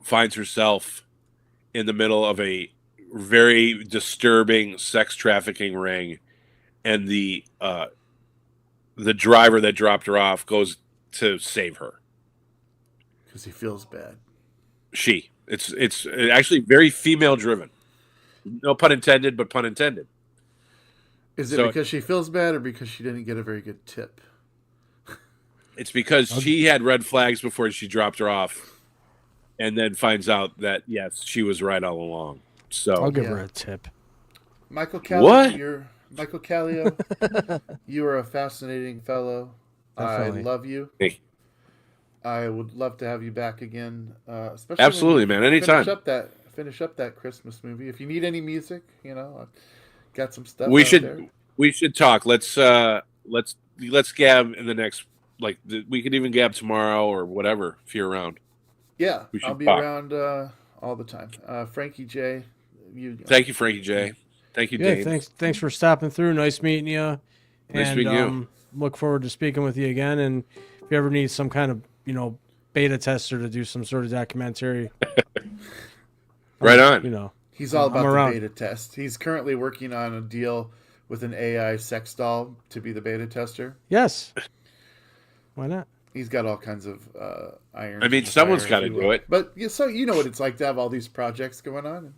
finds herself in the middle of a very disturbing sex trafficking ring, and the driver that dropped her off goes to save her because he feels bad. It's actually very female driven. No pun intended, but pun intended. Is it because she feels bad or because she didn't get a very good tip? It's because she had red flags before she dropped her off, and then finds out that, yes, she was right all along. So I'll give her a tip. Michael Kallio, What? Michael Kallio, you are a fascinating fellow. Definitely. I love you. Hey. I would love to have you back again. Especially Absolutely, man. Anytime. Finish up that Christmas movie. If you need any music, I've got some stuff. We there. should talk. Let's gab in the next, we could even gab tomorrow or whatever if you're around. Yeah, I'll be around all the time. Frankie J. Thank you, Frankie J. Thank you, Dave. Thanks for stopping through. Nice meeting you. Nice meeting you. Look forward to speaking with you again. And if you ever need some kind of beta tester to do some sort of documentary, right on. He's all about the beta test. He's currently working on a deal with an AI sex doll to be the beta tester. Yes. Why not? He's got all kinds of irons. I mean, someone's got to do it. But so you know what it's like to have all these projects going on.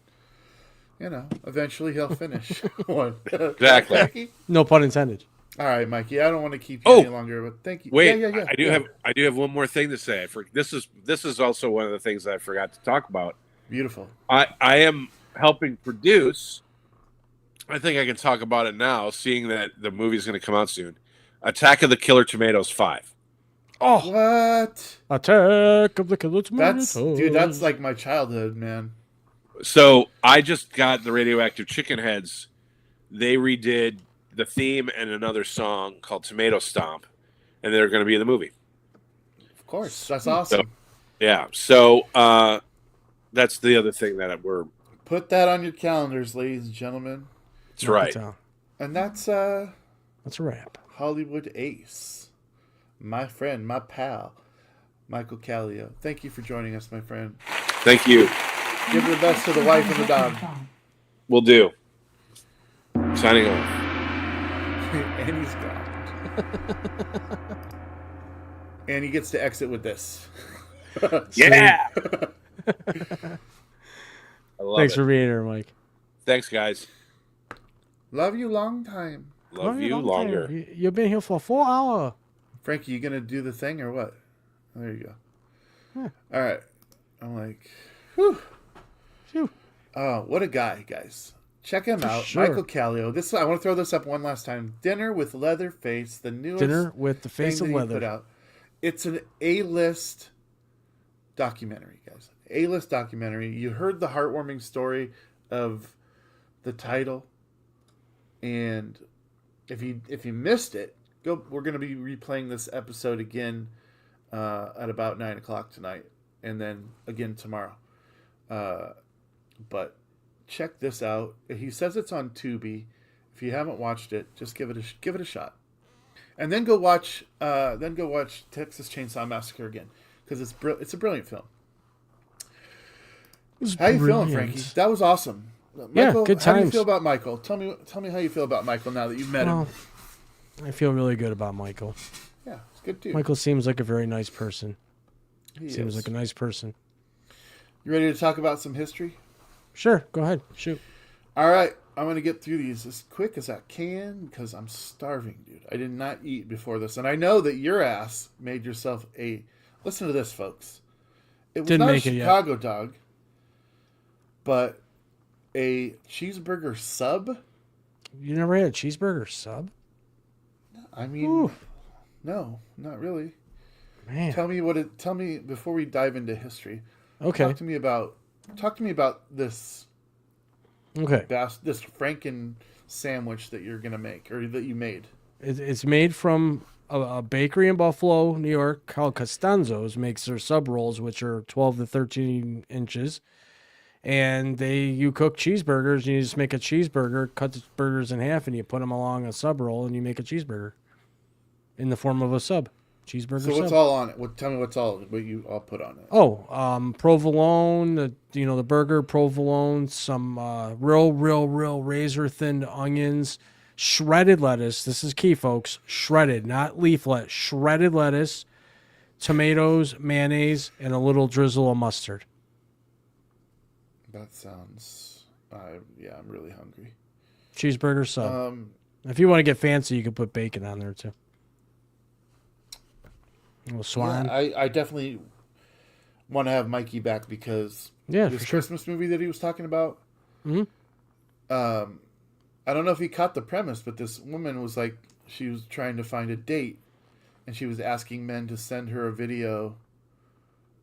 And, eventually he'll finish one. Exactly. No pun intended. All right, Mikey. I don't want to keep you any longer, but thank you. Wait, yeah. I do have one more thing to say. This is also one of the things I forgot to talk about. Beautiful. I am helping produce. I think I can talk about it now, seeing that the movie is going to come out soon. Attack of the Killer Tomatoes 5. Oh, what? Attack of the Killer Tomatoes. That's like my childhood, man. So I just got the Radioactive Chickenheads. They redid the theme and another song called Tomato Stomp, and they're going to be in the movie. Of course. That's awesome. So that's the other thing that we're... Put that on your calendars, ladies and gentlemen. That's right. And that's a wrap. Hollywood Ace. My friend, my pal, Michael Kallio. Thank you for joining us, my friend. Thank you. Give the best to the wife and the dog. Will do. Signing off. And he's gone. And he gets to exit with this. Yeah. Thanks for being here, Mike. Thanks, guys. Love you long time. Love you longer. You've been here for 4 hours. Frankie, you gonna do the thing or what? There you go. Yeah. All right. I'm like, whew. Phew. Oh, what a guy, guys. Check him out. Sure. Michael Kallio. I want to throw this up one last time. Dinner with Leatherface, the newest Dinner with the Face of Leather. Put out. It's an A-list documentary, guys. A-list documentary. You heard the heartwarming story of the title. And if you missed it, we're going to be replaying this episode again at about 9 o'clock tonight. And then again tomorrow. But check this out. He says it's on Tubi. If you haven't watched it, just give it a shot, and then go watch Texas Chainsaw Massacre again, because it's a brilliant film. How you feeling, Frankie? That was awesome. Michael, good times. How do you feel about Michael? Tell me how you feel about Michael now that you've met him. I feel really good about Michael. Yeah, it's good too. Michael seems like a very nice person. He seems is. like a nice person. You ready to talk about some history? Sure, go ahead. Shoot. All right. I'm going to get through these as quick as I can because I'm starving, dude. I did not eat before this. And I know that your ass made yourself a... Listen to this, folks. It was Didn't not a make it yet. Chicago dog, but a cheeseburger sub. You never had a cheeseburger sub? I mean, Ooh. no, not really. Man. Tell me before we dive into history. Okay. Talk to me about this Okay. this Franken sandwich that you're gonna make or that you made. It's made from a bakery in Buffalo, New York, called Costanzo's. Makes their sub rolls, which are 12 to 13 inches. And you cook cheeseburgers, and you just make a cheeseburger, cut the burgers in half, and you put them along a sub roll, and you make a cheeseburger in the form of a sub. Cheeseburger So what's sub. all on it? Tell me what you all put on it. Oh, provolone, the burger provolone, some real razor thin onions, shredded lettuce. This is key, folks. Shredded, not leaflet. Shredded lettuce, tomatoes, mayonnaise, and a little drizzle of mustard. That sounds... I'm really hungry. Cheeseburger sub. If you want to get fancy, you can put bacon on there, too. A little swan. Yeah, I definitely want to have Mikey back because Yeah, this for sure. Christmas movie that he was talking about. Mhm. I don't know if he caught the premise, but this woman was like, she was trying to find a date, and she was asking men to send her a video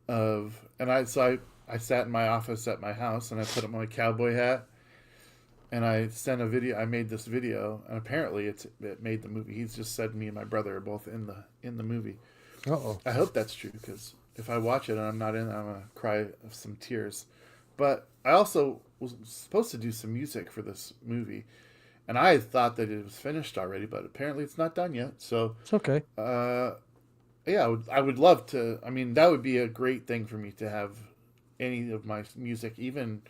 of, and I sat in my office at my house and I put on my cowboy hat, and I sent a video. I made this video, and apparently it made the movie. He's just said me and my brother are both in the movie. Uh-oh. I hope that's true because if I watch it and I'm not in it, I'm gonna cry of some tears. But I also was supposed to do some music for this movie, and I thought that it was finished already, but apparently it's not done yet. So It's okay. yeah, I would love to. I mean, that would be a great thing for me to have any of my music, even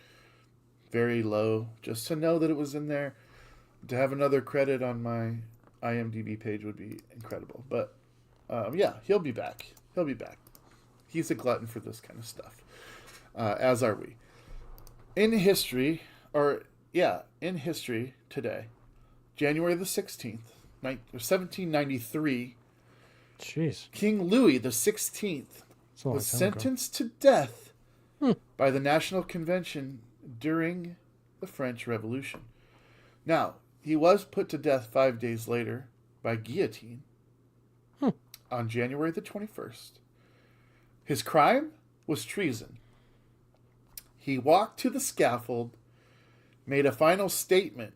very low, just to know that it was in there. To have another credit on my IMDb page would be incredible. But yeah, he'll be back. He'll be back. He's a glutton for this kind of stuff, as are we. In history today, January the 16th, 1793, Jeez. King Louis the 16th That's a long was time ago. sentenced to death by the National Convention during the French Revolution. Now, he was put to death 5 days later by guillotine on January the 21st. His crime was treason. He walked to the scaffold, made a final statement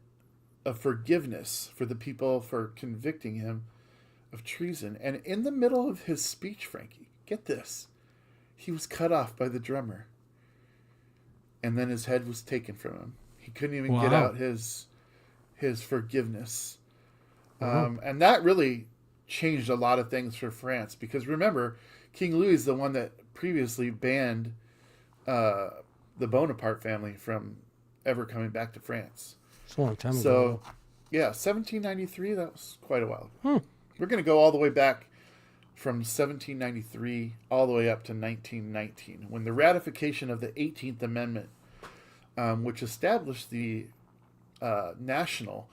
of forgiveness for the people for convicting him of treason. And in the middle of his speech, Frankie, get this, he was cut off by the drummer. And then his head was taken from him. He couldn't even get Wow. out his forgiveness. And that really changed a lot of things for France. Because remember, King Louis is the one that previously banned the Bonaparte family from ever coming back to France. It's a long time ago. So, yeah, 1793, that was quite a while. We're going to go all the way back from 1793 all the way up to 1919, when the ratification of the 18th Amendment, which established the national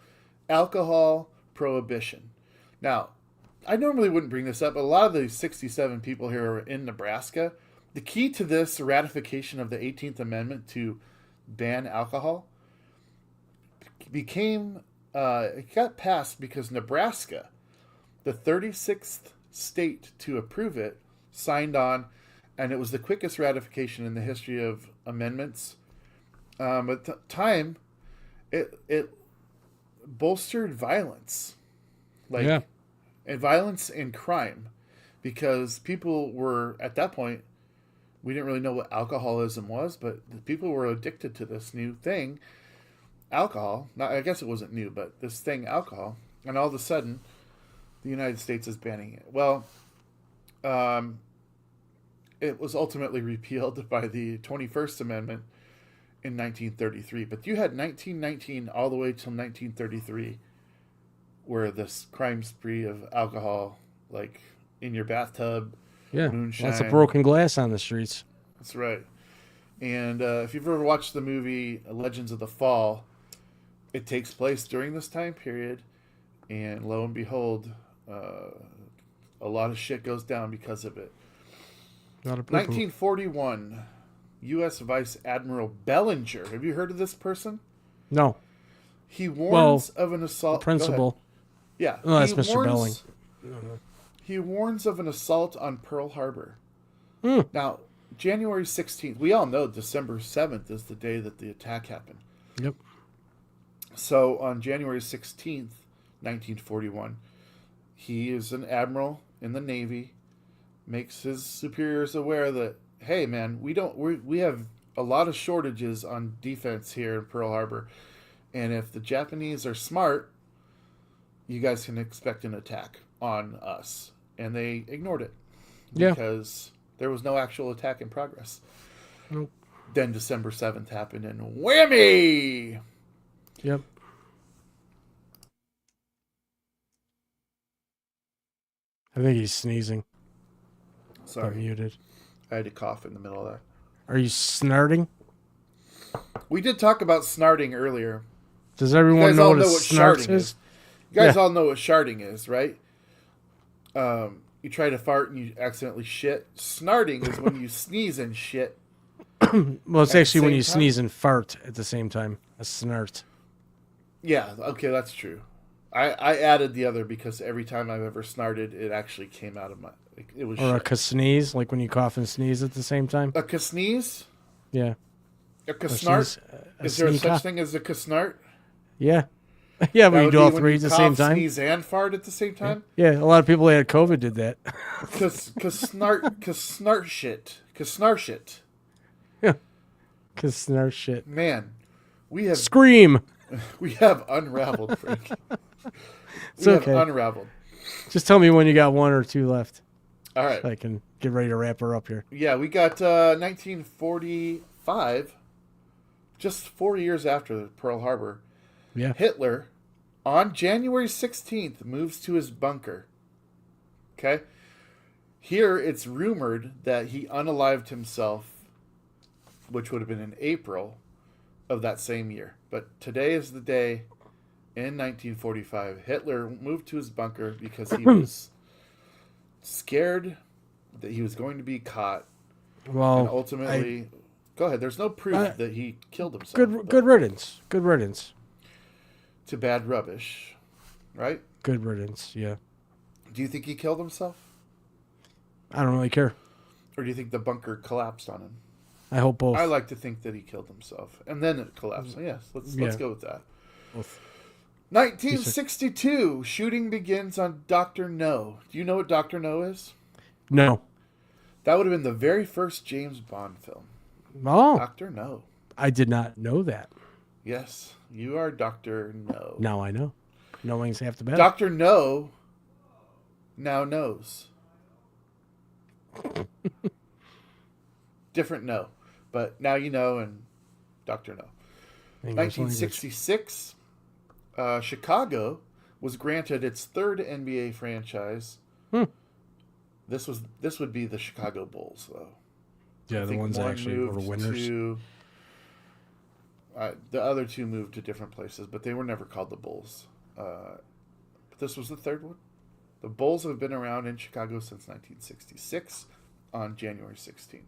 alcohol prohibition. Now, I normally wouldn't bring this up, but a lot of the 67 people here are in Nebraska. The key to this ratification of the 18th Amendment to ban alcohol became, it got passed because Nebraska, the 36th state to approve it, signed on, and it was the quickest ratification in the history of amendments. At the time, it bolstered violence, and violence and crime, because people were, at that point, we didn't really know what alcoholism was, but the people were addicted to this new thing, alcohol. Not, I guess it wasn't new, but this thing, alcohol, and all of a sudden, the United States is banning it. Well, it was ultimately repealed by the 21st Amendment in 1933. But you had 1919 all the way till 1933, where this crime spree of alcohol, like in your bathtub, moonshine. Lots of broken glass on the streets. That's right. And if you've ever watched the movie Legends of the Fall, it takes place during this time period, and lo and behold, a lot of shit goes down because of it. Not a poo-poo. 1941, U.S. Vice Admiral Bellinger. Have you heard of this person? No. He warns of an The assault. principal. Yeah. Oh, that's he Mr. Belling. He warns of an assault on Pearl Harbor. Hmm. Now, January 16th, we all know December 7th is the day that the attack happened. Yep. So on January 16th, 1941, he is an admiral in the Navy, makes his superiors aware that, hey man, we have a lot of shortages on defense here in Pearl Harbor, and if the Japanese are smart, you guys can expect an attack on us. And they ignored it because there was no actual attack in progress. Nope. Then December 7th happened, and whammy! Yep. I think he's sneezing. Sorry, Muted. I had to cough in the middle of that. Are you snarting? We did talk about snarting earlier. Does You everyone guys know all what a know what snart sharding is? is. You guys Yeah. all know what sharding is, right? You try to fart and you accidentally shit. Snarting is when you sneeze and shit. Well, it's At the actually when same you time? sneeze and fart at the same time. A snart. Yeah, okay, that's true. I added the other because every time I've ever snarted, it actually came out of my... It was Or a shit. sneeze, like when you cough and sneeze at the same time. A sneeze? Yeah. A Or snart? sneeze- a Is there a sneak such cough. thing as a snart? Yeah. Yeah, That when you would do be all when three you at the same cough, time. Sneeze and fart at the same time? Yeah, a lot of people that had COVID did that. Cause snart shit. Yeah. Cause snark shit. Man, we have Scream. unraveled, Frank. It's We okay. have unraveled. Just tell me when you got one or two left. All right. So I can get ready to wrap her up here. Yeah, we got 1945, just 4 years after Pearl Harbor. Yeah. Hitler, on January 16th, moves to his bunker. Okay? Here, it's rumored that he unalived himself, which would have been in April of that same year. But today is the day, in 1945, Hitler moved to his bunker because he was scared that he was going to be caught. Well, And ultimately, go ahead. There's no proof that he killed himself. good riddance. Good riddance. To bad rubbish, right? Good riddance. Yeah. Do you think he killed himself? I don't really care. Or do you think the bunker collapsed on him? I hope both. I like to think that he killed himself. And then it collapsed. So yes, let's go with that. Both. 1962, shooting begins on Dr. No. Do you know what Dr. No is? No. That would have been the very first James Bond film. Oh. Dr. No. I did not know that. Yes, you are Dr. No. Now I know. Knowing's half the battle. Dr. No now knows. Different no. But now you know, and Dr. No. English language. 1966, Chicago was granted its third NBA franchise. This would be the Chicago Bulls, though. Yeah, I the think ones that one actually were moved winners. to- the other two moved to different places, but they were never called the Bulls. But this was the third one. The Bulls have been around in Chicago since 1966 on January 16th.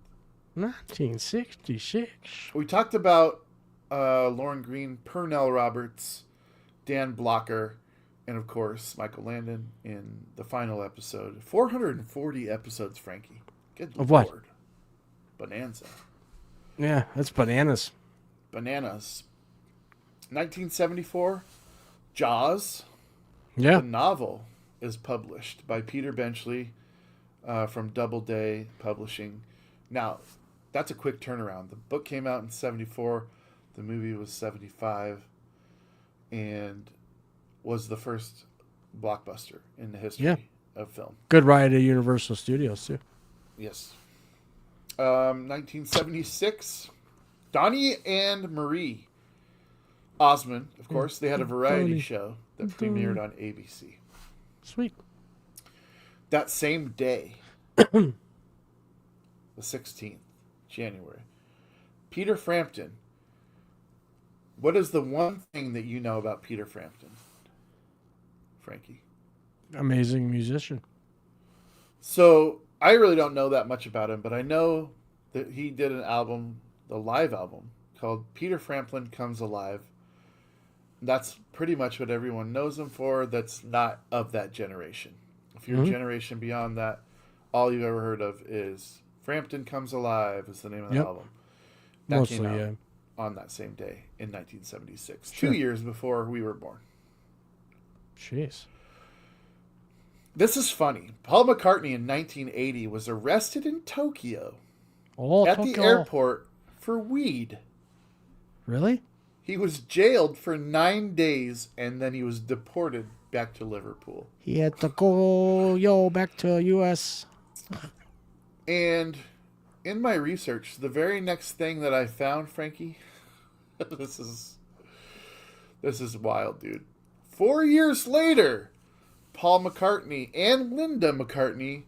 1966. We talked about Lauren Green, Pernell Roberts, Dan Blocker, and of course Michael Landon in the final episode. 440 episodes, Frankie. Good Of Lord. what? Bonanza. Yeah, that's bananas. Bananas. 1974, Jaws, Yeah. the novel, is published by Peter Benchley from Doubleday Publishing. Now, that's a quick turnaround. The book came out in 74. The movie was 75. And was the first blockbuster in the history of film. Good ride at Universal Studios, too. Yes. 1976, Donnie and Marie Osmond, of course. They had a variety Donnie. show that premiered on ABC. Sweet. That same day, the 16th, January, Peter Frampton What is the one thing that you know about Peter Frampton, Frankie? Amazing musician. So I really don't know that much about him, but I know that he did an album, a live album called Peter Frampton Comes Alive. That's pretty much what everyone knows him for. That's not of that generation. If you're a generation beyond that, all you've ever heard of is Frampton Comes Alive is the name of the album. That Mostly, came out yeah. on that same day in 1976, Sure. 2 years before we were born. Jeez. This is funny. Paul McCartney in 1980 was arrested in Tokyo at the Tokyo. airport for weed. Really? He was jailed for 9 days and then he was deported back to Liverpool. He had to go back to U.S. And in my research, the very next thing that I found, Frankie, this is wild, dude. 4 years later, Paul McCartney and Linda McCartney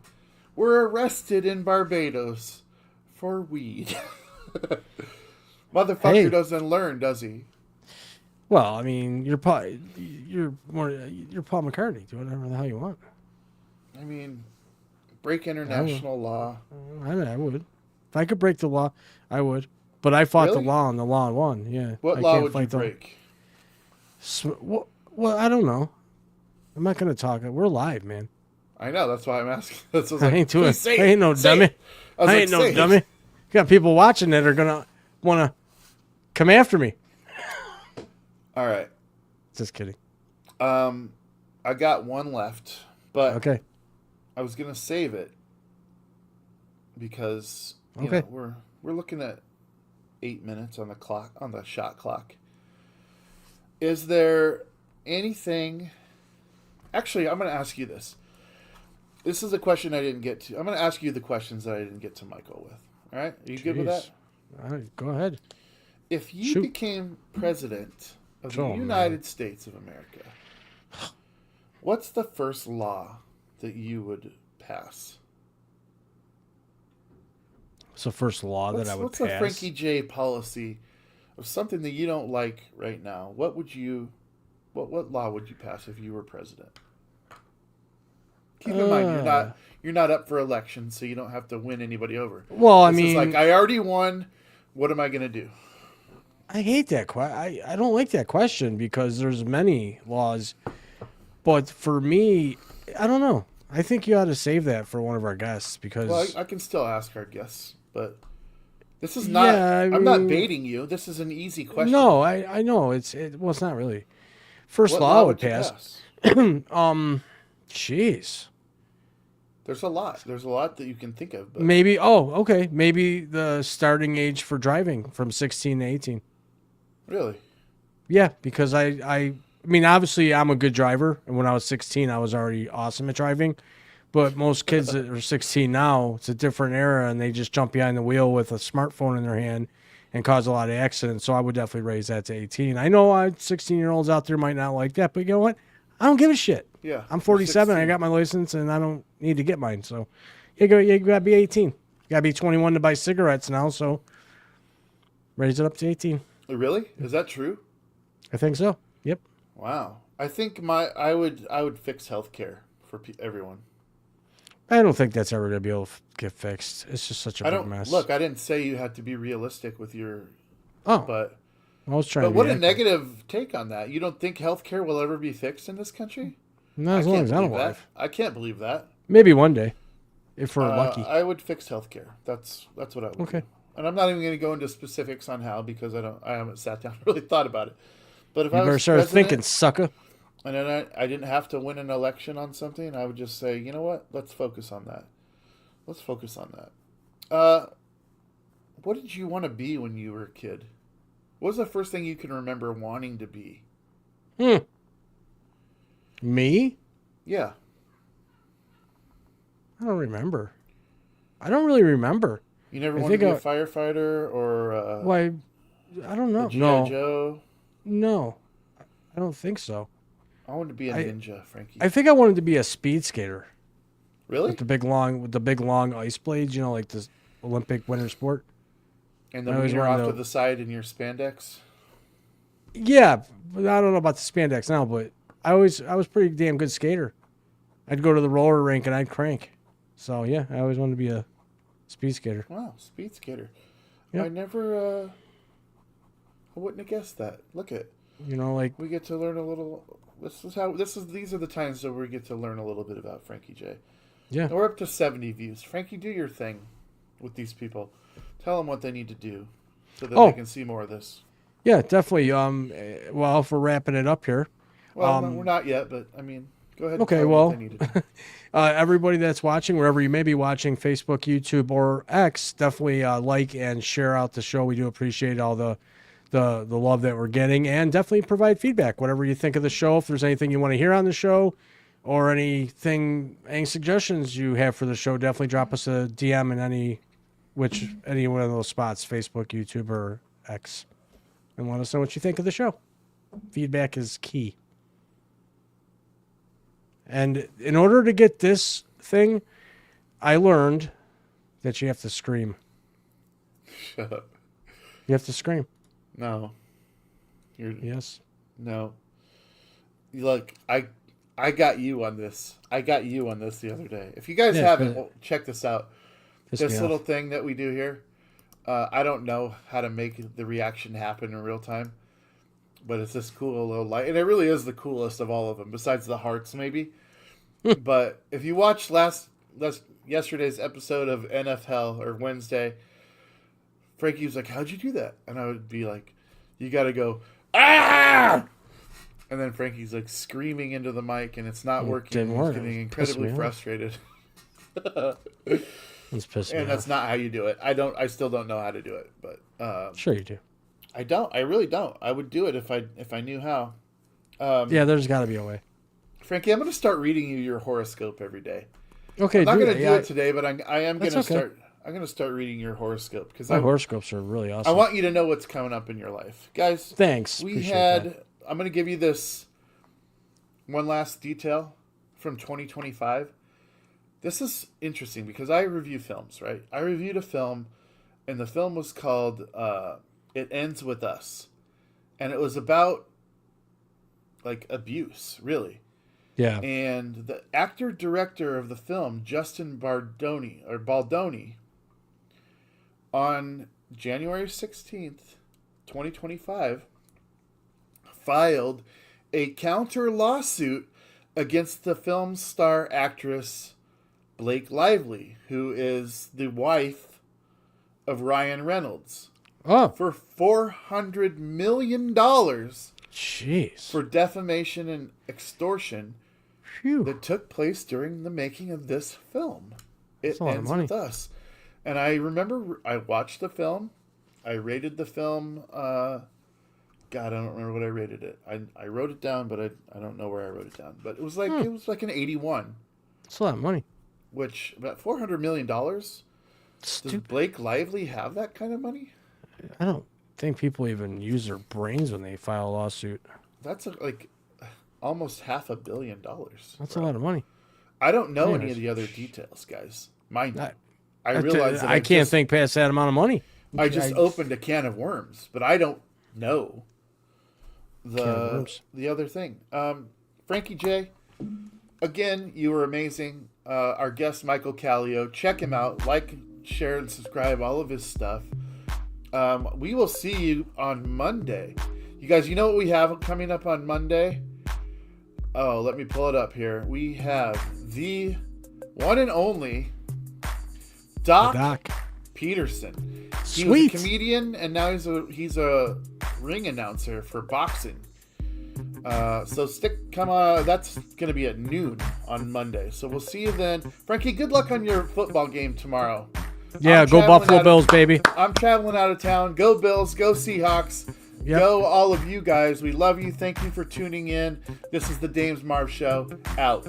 were arrested in Barbados for weed. Motherfucker doesn't learn, does he? Well, I mean, you're Paul McCartney. Do whatever the hell you want. I mean, break international law. I would. If I could break the law, I would. But I fought Really? the law, and the law won. Yeah. What I law can't would you fight the- break? Well, I don't know. I'm not gonna talk. We're live, man. I know. That's why I'm asking. That's what I like, ain't doing. please say I ain't no it, say dummy. it. I was I like, ain't no say it. dummy. You got people watching that are gonna wanna come after me. All right. Just kidding. I got one left, but Okay. I was gonna save it because you Okay. know, we're looking at 8 minutes on the clock, on the shot clock. Is there anything? Actually, I'm going to ask you this. This is a question I didn't get to. I'm going to ask you the questions that I didn't get to Michael with. All right? Are you good with that? All right, go ahead. If you Shoot. became president of the Oh, United States of America, what's the first law that you would pass? It's the first law that I would What's pass. a Frankie J policy of something that you don't like right now? What would you, what law would you pass if you were president? Keep in mind you're not up for election, so you don't have to win anybody over. Well, This is like, I already won. What am I gonna do? I hate that question. I don't like that question because there's many laws. But for me, I don't know. I think you ought to save that for one of our guests because Well, I can still ask our guests, but this is not. Yeah, I'm not mean- baiting you. This is an easy question. no, I know well, it's not really. First What law I would you pass. Jeez. There's a lot. There's a lot that you can think of. But Maybe. Oh, okay. Maybe the starting age for driving from 16 to 18. really, Yeah, because I mean, obviously, I'm a good driver, and when I was 16, I was already awesome at driving. But most kids that are 16 now, it's a different era, and they just jump behind the wheel with a smartphone in their hand and cause a lot of accidents. So I would definitely raise that to 18. I know 16-year-olds out there might not like that, but you know what? I don't give a shit. yeah. I'm you're 47. I 16. got my license, and I don't need to get mine. So you gotta be 18. You gotta be 21 to buy cigarettes now. So raise it up to 18. Really? Is that true? I think so. Yep. Wow. I think I would fix healthcare for everyone. I don't think that's ever gonna be able to get fixed. It's just such a I big don't mess. look. I didn't say you had to be realistic with your, Oh, but I was trying. but to what be a accurate. negative take on that. You don't think healthcare will ever be fixed in this country? Not as long can't as I'm believe that. alive. I can't believe that. Maybe one day, if we're lucky. I would fix healthcare. That's what I would Okay. do. And I'm not even going to go into specifics on how because I haven't sat down and really thought about it. But if You I better was start president, thinking, sucker. and then I didn't have to win an election on something, I would just say, you know what? Let's focus on that. Let's focus on that. What did you want to be when you were a kid? What was the first thing you can remember wanting to be? Me? Yeah. I don't remember. I don't really remember. You never I wanted to be think a firefighter or Why? I don't know. a G.I. No, Joe? no, I don't think so. I wanted to be a ninja, Frankie. I think I wanted to be a speed skater Really? with the big long ice blades. You know, like this Olympic winter sport. And the I always wiener wanted off to- to the side in your spandex? Yeah, but I don't know about the spandex now, but I was pretty damn good skater. I'd go to the roller rink and I'd crank. So yeah, I always wanted to be a speed skater. Wow, speed skater. Yep. I never. I wouldn't have guessed that. Look at. You know, like We get to learn a little. These are the times that we get to learn a little bit about Frankie J. yeah. And we're up to 70 views. Frankie, do your thing with these people. Tell them what they need to do so that they can see more of this. Yeah, definitely. Well, if we're wrapping it up here. Well, no, we're not yet, but I mean, go ahead. And Okay, tell them well, what they need to do. everybody that's watching, wherever you may be watching, Facebook, YouTube, or X, definitely like and share out the show. We do appreciate all the love that we're getting, and definitely provide feedback, whatever you think of the show. If there's anything you want to hear on the show, or any suggestions you have for the show, definitely drop us a DM in any one of those spots, Facebook, YouTube, or X, and let us know what you think of the show. Feedback is key. And in order to get this thing, I learned that you have to scream. Shut up. You have to scream. No. Yes. No. Look, I got you on this. I got you on this the other day. If you guys haven't, well, check this out. This little thing that we do here, I don't know how to make the reaction happen in real time, but it's this cool little light, and it really is the coolest of all of them, besides the hearts maybe. But if you watched yesterday's episode of NFL or Wednesday, Frankie was like, "How'd you do that?" And I would be like, "You got to go ah!" And then Frankie's like screaming into the mic, and it's not working. Didn't work. He's getting incredibly frustrated. It's pissing And me that's off. not how you do it. I still don't know how to do it, but Sure you do. I don't. I really don't. I would do it if I knew how. Yeah, there's got to be a way. Frankie, I'm going to start reading you your horoscope every day. Okay, I'm not do going that. to do it today, but I am going That's to okay. start. I'm going to start reading your horoscope because My horoscopes are really awesome. I want you to know what's coming up in your life, guys. Thanks. We Appreciate had. that. I'm going to give you this one last detail from 2025. This is interesting because I review films, right? I reviewed a film, and the film was called "It Ends with Us," and it was about like abuse, really. Yeah. And the actor-director of the film, Justin Baldoni, on January 16th, 2025, filed a counter lawsuit against the film star actress Blake Lively, who is the wife of Ryan Reynolds, for $400 million Jeez. for defamation and extortion that took place during the making of this film. It a lot of Ends money. With Us. And I remember I watched the film. I rated the film. God, I don't remember what I rated it. I wrote it down, but I don't know where I wrote it down. But it was like an 81. That's a lot of money. Which, about $400 million? Does Blake Lively have that kind of money? I don't think people even use their brains when they file a lawsuit. That's like almost $500 million. That's a lot of money. I don't know any of the other details, guys. Mind you, I realize that I can't think past that amount of money. I just opened a can of worms, but I don't know the other thing. Frankie J, again, you were amazing. Our guest, Michael Kallio, check him out. Like, share, and subscribe, all of his stuff. We will see you on Monday. You guys, you know what we have coming up on Monday? Oh, let me pull it up here. We have the one and only Doc Peterson. He was a comedian, and now he's a ring announcer for boxing. So come on, that's gonna be at noon on Monday. So we'll see you then. Frankie, good luck on your football game tomorrow. Yeah, go Buffalo Bills, baby. I'm traveling out of town. Go Bills, go Seahawks. Yep. Go all of you guys. We love you. Thank you for tuning in. This is the Dames Marv Show. Out.